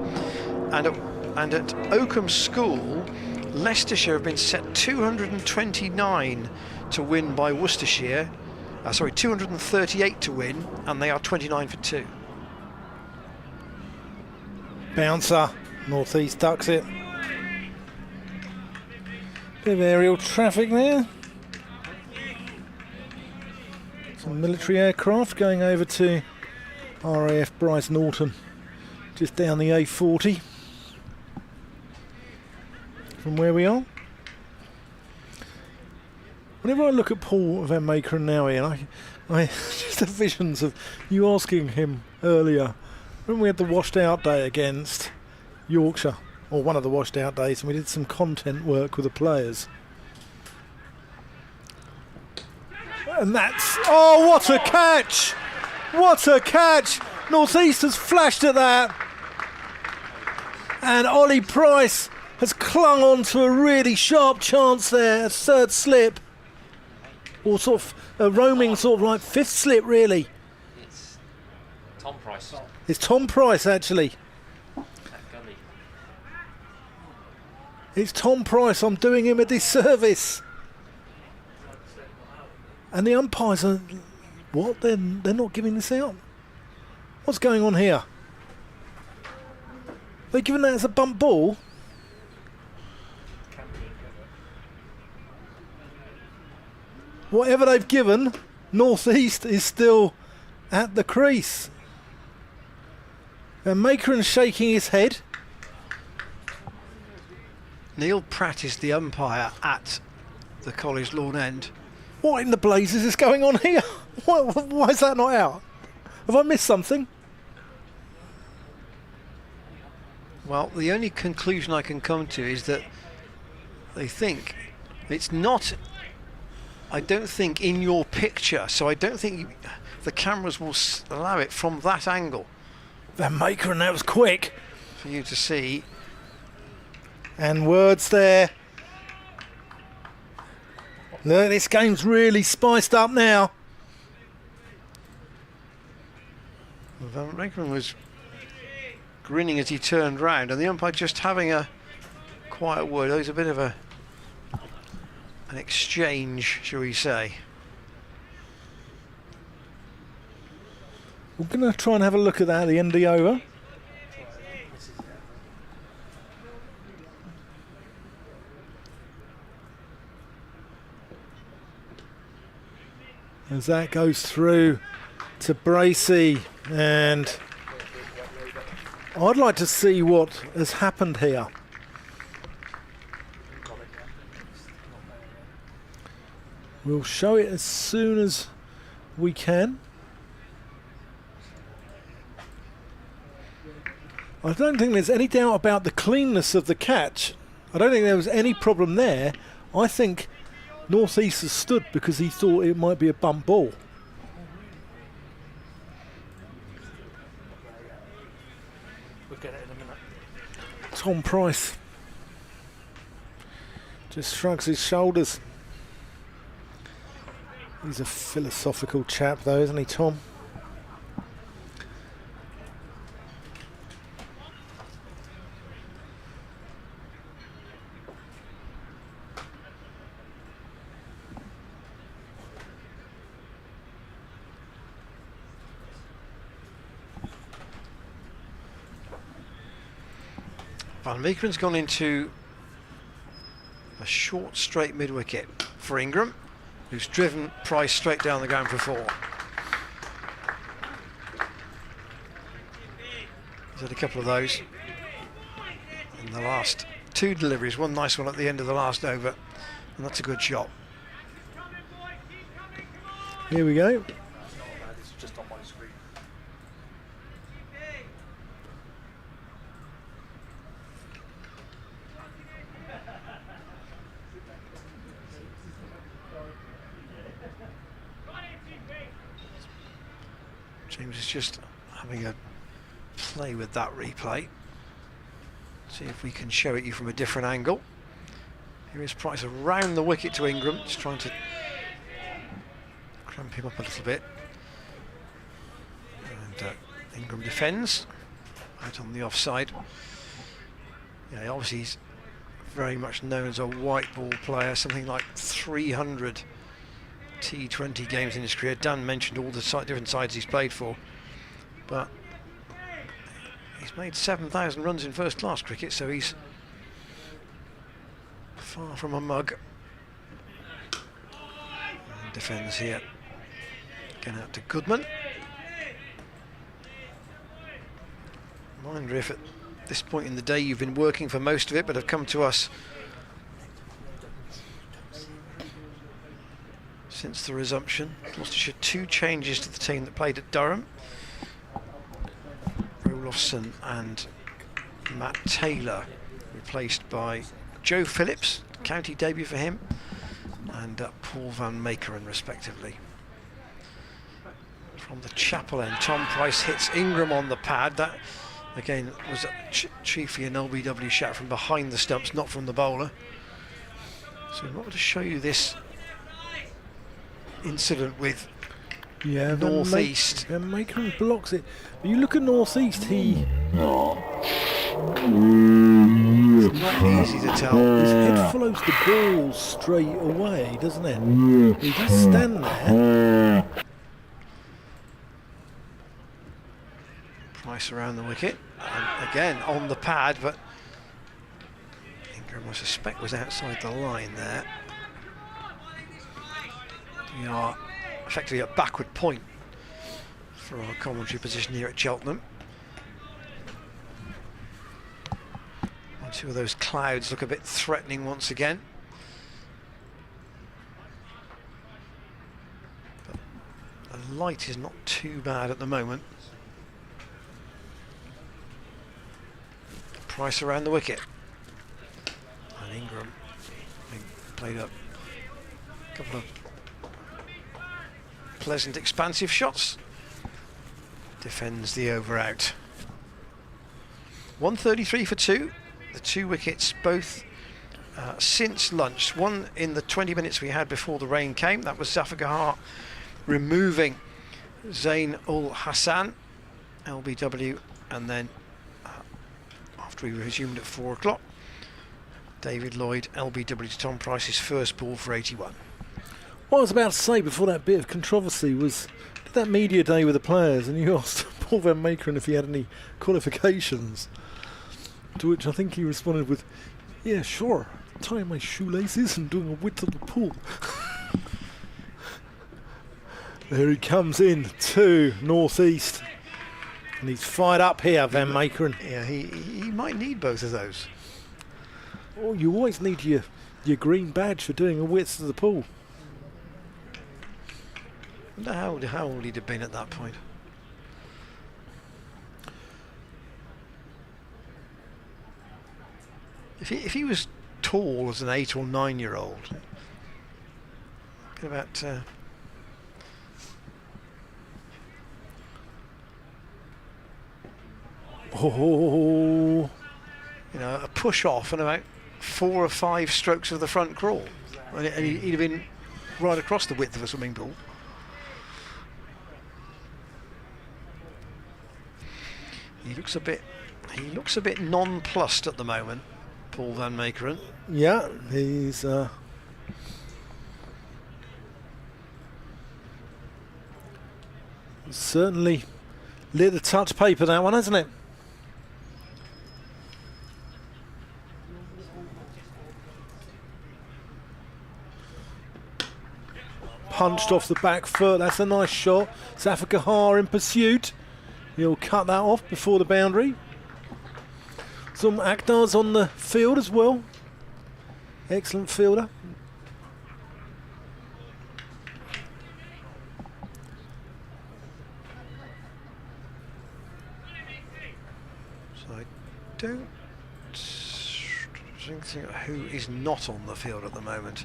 And at Oakham School, Leicestershire have been set 229 to win by Worcestershire. 238 to win, and they are 29 for 2. Bouncer, North East ducks it. Bit of aerial traffic there. Some military aircraft going over to RAF Bryce Norton, just down the A40 from where we are. Whenever I look at Paul Van Meekeren now, Ian, I just have visions of you asking him earlier when we had the washed out day against Yorkshire, or one of the washed out days, and we did some content work with the players. And that's, oh, what a catch! What a catch! North East has flashed at that. And Ollie Price has clung on to a really sharp chance there, a third slip. Or sort of a roaming sort of like fifth slip, really. It's Tom Price. It's Tom Price, actually. That gully. It's Tom Price. I'm doing him a disservice. And the umpires are... What? They're not giving this out? What's going on here? They're giving that as a bump ball? Whatever they've given, North East is still at the crease. And Meekeren's shaking his head. Neil Pratt is the umpire at the College Lawn End. What in the blazes is going on here? Why is that not out? Have I missed something? Well, the only conclusion I can come to is that they think it's not... I don't think in your picture, so I don't think the cameras will allow it from that angle. Van Meekeren, that was quick. For you to see. And words there. Look, this game's really spiced up now. Van Meekeren was grinning as he turned round, and the umpire just having a quiet word. There's a bit of an exchange, shall we say. We're going to try and have a look at that at the end of the over. As that goes through to Bracey, and I'd like to see what has happened here. We'll show it as soon as we can. I don't think there's any doubt about the cleanness of the catch. I don't think there was any problem there. I think North East has stood because he thought it might be a bump ball. We'll get it in a minute. Tom Price just shrugs his shoulders. He's a philosophical chap, though, isn't he, Tom? Van Meekeren's gone into a short straight mid-wicket for Ingram, who's driven Price straight down the ground for 4. He's had a couple of those in the last 2 deliveries, one nice one at the end of the last over, and that's a good shot. Here we go. It's just on my screen. James is just having a play with that replay. See if we can show it you from a different angle. Here is Price around the wicket to Ingram, just trying to cramp him up a little bit. And Ingram defends, out on the offside. Yeah, obviously he's very much known as a white ball player, something like 300 T20 games in his career. Dan mentioned all the different sides he's played for, but he's made 7,000 runs in first class cricket, so he's far from a mug. And defends here, going out to Goodman. I wonder if at this point in the day you've been working for most of it but have come to us since the resumption. Gloucestershire 2 changes to the team that played at Durham. Olofsson and Matt Taylor replaced by Joe Phillips, county debut for him, and Paul Van Meekeren respectively. From the Chapel end, Tom Price hits Ingram on the pad. That again was chiefly an LBW shot from behind the stumps, not from the bowler. So I'm not going to show you this incident with North East. Van Meekeren blocks it. But you look at North East, it's not easy to tell. his head follows the ball straight away, doesn't it? He does stand there. Price around the wicket, and again on the pad, but Ingram I suspect was outside the line there. We are effectively at backward point for our commentary position here at Cheltenham. And 2 of those clouds look a bit threatening once again. But the light is not too bad at the moment. Price around the wicket. And Ingram played up a couple of pleasant expansive shots. Defends the over out. 133 for 2. The 2 wickets both since lunch. One in the 20 minutes we had before the rain came. That was Zafar Gahar removing Zain ul Hassan, LBW, and then after we resumed at 4 o'clock, David Lloyd, LBW to Tom Price's first ball for 81. What I was about to say before that bit of controversy was that media day with the players, and you asked Paul Van Meekeren if he had any qualifications, to which I think he responded with, "Yeah, sure, tying my shoelaces and doing a width of the pool." There he comes in to North East, and he's fired up here, Van Meekeren. Yeah, he might need both of those. Oh, you always need your green badge for doing a width of the pool. I wonder how old he'd have been at that point. If he was tall as an 8 or 9 year old, about Oh, you know, a push off and about 4 or 5 strokes of the front crawl, and he'd have been right across the width of a swimming pool. He looks a bit nonplussed at the moment, Paul van Meekeren. Yeah, he's certainly lit the touch paper, that one, hasn't it? Punched off the back foot. That's a nice shot. Zafar Gahar in pursuit. He'll cut that off before the boundary. Some Akdar's on the field as well. Excellent fielder. So I don't think who is not on the field at the moment.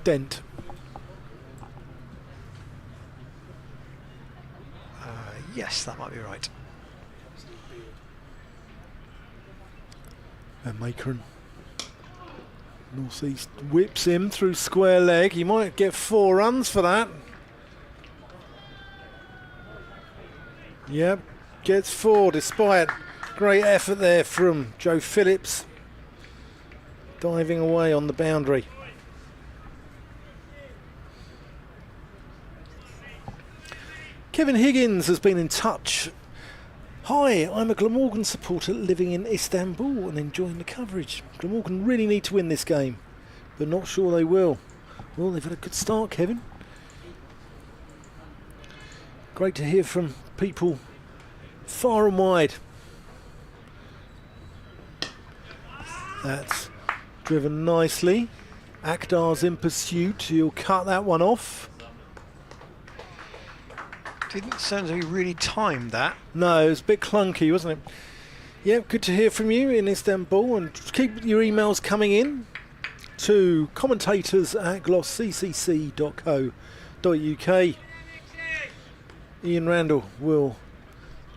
Dent. Yes, that might be right. And Meekeren. North East whips him through square leg. He might get 4 runs for that. Yep, gets 4 despite great effort there from Joe Phillips. Diving away on the boundary. Kevin Higgins has been in touch. Hi, I'm a Glamorgan supporter living in Istanbul and enjoying the coverage. Glamorgan really need to win this game, but not sure they will. Well, they've had a good start, Kevin. Great to hear from people far and wide. That's driven nicely. Akdar's in pursuit. He'll cut that one off. Didn't sound to be really timed, that. No, it was a bit clunky, wasn't it? Yeah, good to hear from you in Istanbul, and keep your emails coming in to commentators@glossccc.co.uk. Ian Randall will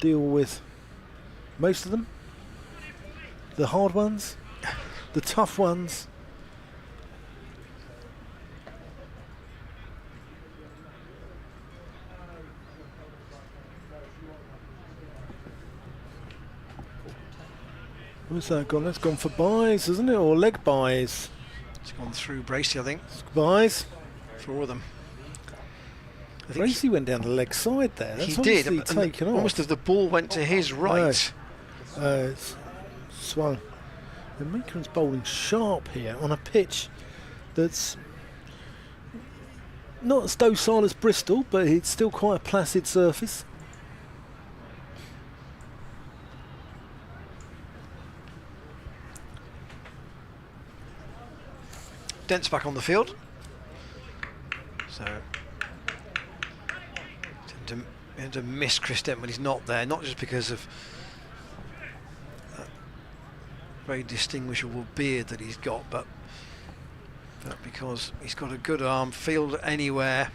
deal with most of them. The hard ones, the tough ones. Where's that gone? That's gone for buys, isn't it? Or leg buys. It's gone through Bracey, I think. Buys. For them. I think Bracey went down the leg side there. That's he did. obviously taken off. Almost as the ball went to his right. It's swung. The Meekeren's bowling sharp here on a pitch that's not as docile as Bristol, but it's still quite a placid surface. Dent's back on the field. So tend to miss Chris Dent when he's not there, not just because of that very distinguishable beard that he's got, but because he's got a good arm, field anywhere.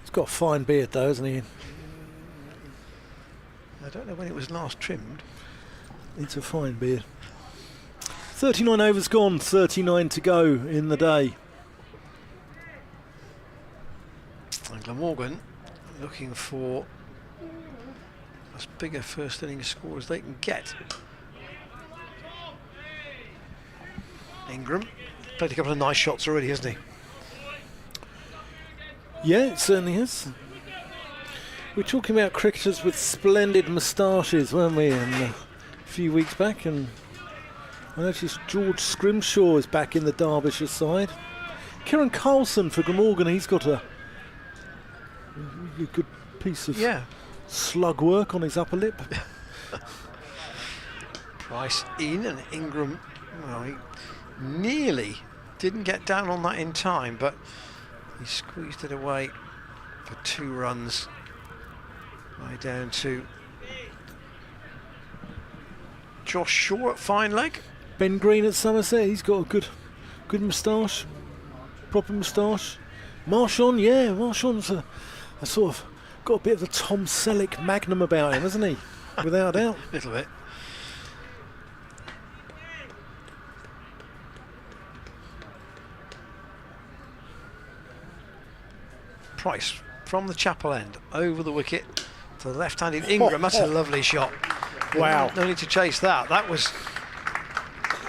He's got a fine beard though, hasn't he? I don't know when it was last trimmed. It's a fine beard. 39 overs gone, 39 to go in the day. And Glamorgan looking for as big a first innings score as they can get. Ingram played a couple of nice shots already, hasn't he? Yeah, it certainly is. We're talking about cricketers with splendid moustaches, weren't we, a few weeks back, and I noticed George Scrimshaw is back in the Derbyshire side. Kieran Carlson for Glamorgan, he's got a good piece of slug work on his upper lip. Price in, and Ingram, well, he nearly didn't get down on that in time, but he squeezed it away for 2 runs. Way down to Josh Shaw at fine leg. Ben Green at Somerset, he's got a good moustache, proper moustache. Marchand, Marchand's a sort of got a bit of the Tom Selleck magnum about him, hasn't he? without doubt. A little bit. Price from the chapel end over the wicket to the left-handed Ingram. That's a lovely shot. Wow. No need to chase that. That was,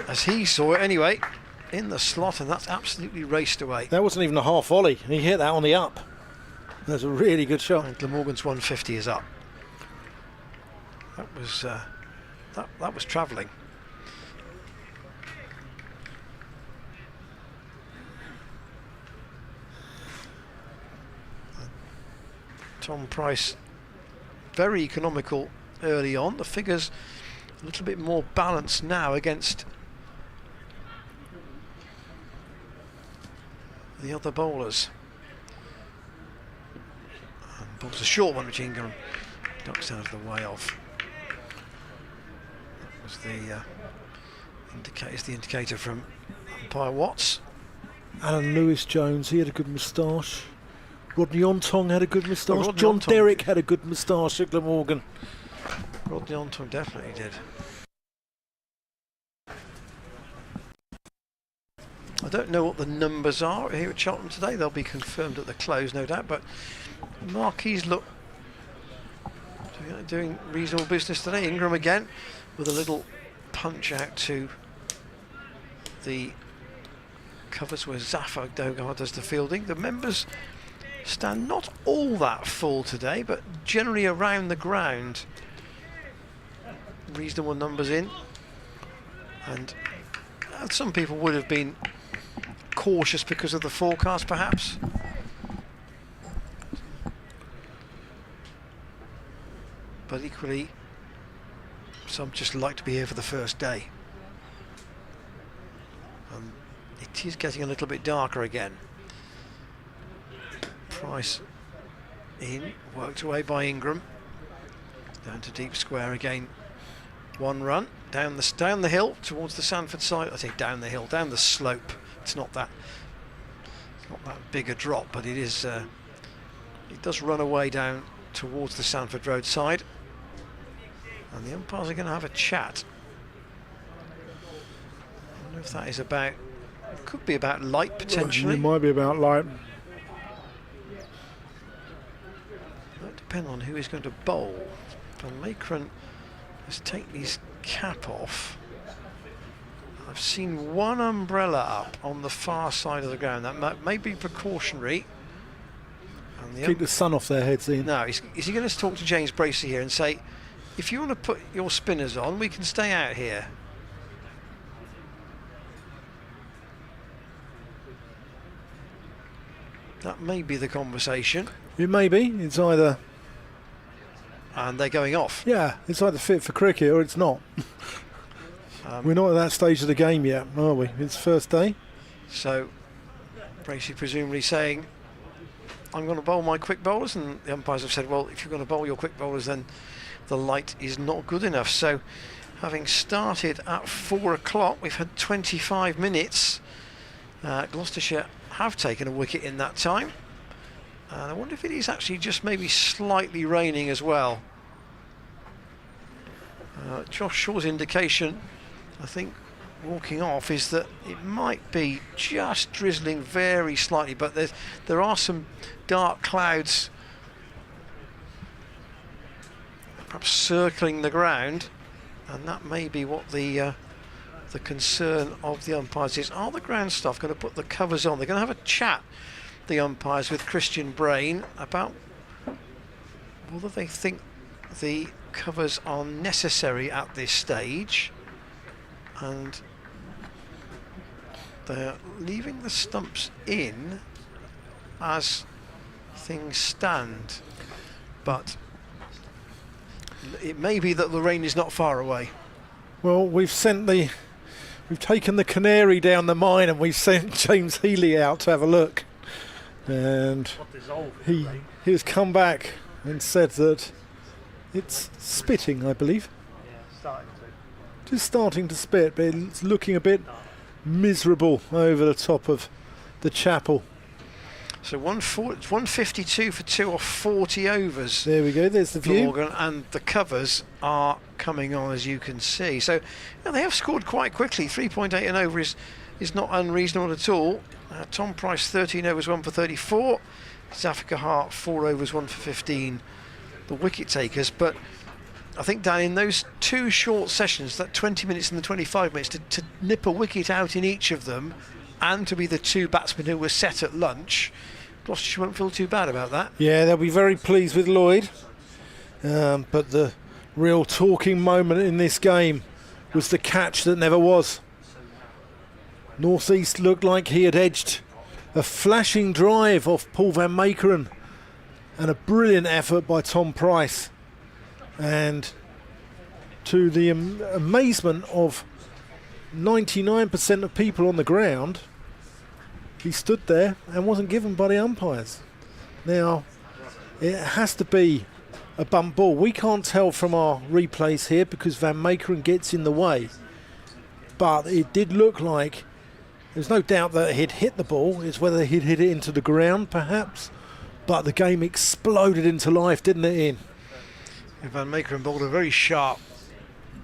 as he saw it anyway, in the slot, and that's absolutely raced away. That wasn't even a half volley. He hit that on the up. That's a really good shot. And Glamorgan's 150 is up. That was travelling. Tom Price, very economical early on. The figures a little bit more balanced now against the other bowlers. And bowls a short one, which Ingram ducks out of the way of. That was the indicator from umpire Watts. Alan Lewis-Jones, he had a good moustache. Rodney Ontong had a good moustache. Rodney John Ontong. Derrick had a good moustache at Glamorgan. Rodney Ontong definitely did. I don't know what the numbers are here at Cheltenham today. They'll be confirmed at the close, no doubt. But marquees look doing reasonable business today. Ingram again with a little punch out to the covers where Zafar Dogar does the fielding. The members stand not all that full today, but generally around the ground. Reasonable numbers in. And some people would have been cautious because of the forecast, perhaps. But equally, some just like to be here for the first day. And it is getting a little bit darker again. Price in, worked away by Ingram. Down to deep square again. One run down the hill towards the Sanford side. I say down the hill, down the slope. It's not that big a drop, but it is. It does run away down towards the Sanford Road side, and the umpires are going to have a chat. I wonder if that is about. It could be about light potentially. It might be about light. Might depend on who is going to bowl. Van Meekeren has taken his cap off. I've seen one umbrella up on the far side of the ground. That may be precautionary. And Keep the sun off their heads, Ian. No, is he going to talk to James Bracey here and say, if you want to put your spinners on, we can stay out here? That may be the conversation. It may be. It's either... And they're going off. Yeah, it's either fit for cricket or it's not. We're not at that stage of the game yet, are we? It's first day. So, Bracey presumably saying, I'm going to bowl my quick bowlers, and the umpires have said, well, if you're going to bowl your quick bowlers, then the light is not good enough. So, having started at 4 o'clock, we've had 25 minutes. Gloucestershire have taken a wicket in that time. And I wonder if it is actually just maybe slightly raining as well. Josh Shaw's indication, I think, walking off, is that it might be just drizzling very slightly, but there are some dark clouds perhaps circling the ground, and that may be what the concern of the umpires is. Are the ground staff going to put the covers on? They're going to have a chat, the umpires, with Christian Brain about whether they think the covers are necessary at this stage, and they're leaving the stumps in as things stand, but it may be that the rain is not far away. Well, we've taken the canary down the mine and we've sent James Healy out to have a look, and he has come back and said that it's spitting, I believe. Just starting to spit, but it's looking a bit miserable over the top of the chapel. So 152 for 2 off 40 overs. There we go, there's the view. Glamorgan, and the covers are coming on, as you can see. So they have scored quite quickly. 3.8 and over is not unreasonable at all. Tom Price 13 overs, 1 for 34. Zafika Hart 4 overs, 1 for 15. The wicket takers, but I think, Dan, in those 2 short sessions, that 20 minutes and the 25 minutes, to nip a wicket out in each of them, and to be the 2 batsmen who were set at lunch, Gloucestershire won't feel too bad about that. Yeah, they'll be very pleased with Lloyd. But the real talking moment in this game was the catch that never was. North East looked like he had edged a flashing drive off Paul van Meekeren, and a brilliant effort by Tom Price. And to the amazement of 99% of people on the ground, he stood there and wasn't given by the umpires. Now, it has to be a bump ball. We can't tell from our replays here because Van Meekeren gets in the way. But it did look like, there's no doubt that he'd hit the ball. It's whether he'd hit it into the ground, perhaps. But the game exploded into life, didn't it, Ian? Van Meekeren bowled a very sharp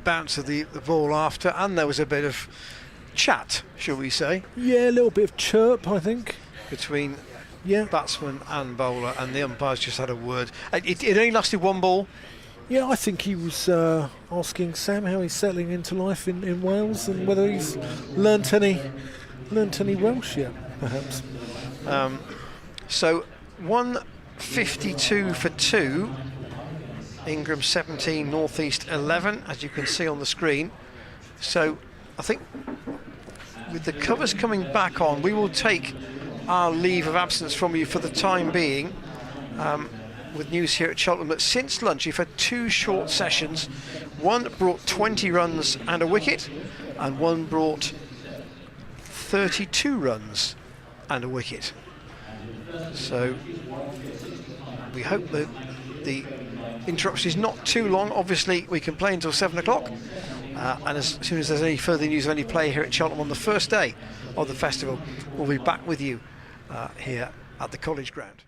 bounce of the ball after, and there was a bit of chat, shall we say? Yeah, a little bit of chirp, I think, between batsman and bowler, and the umpires just had a word. It only lasted 1 ball. Yeah, I think he was asking Sam how he's settling into life in Wales, and whether he's learnt any Welsh yet, perhaps. So 152 for 2. Ingram 17, North East 11, as you can see on the screen. So I think with the covers coming back on, we will take our leave of absence from you for the time being, with news here at Cheltenham that since lunch you've had 2 short sessions. One brought 20 runs and a wicket, and one brought 32 runs and a wicket. So we hope that the interruption is not too long. Obviously we can play until 7 o'clock, and as soon as there's any further news of any play here at Cheltenham on the first day of the festival, we'll be back with you here at the College Ground.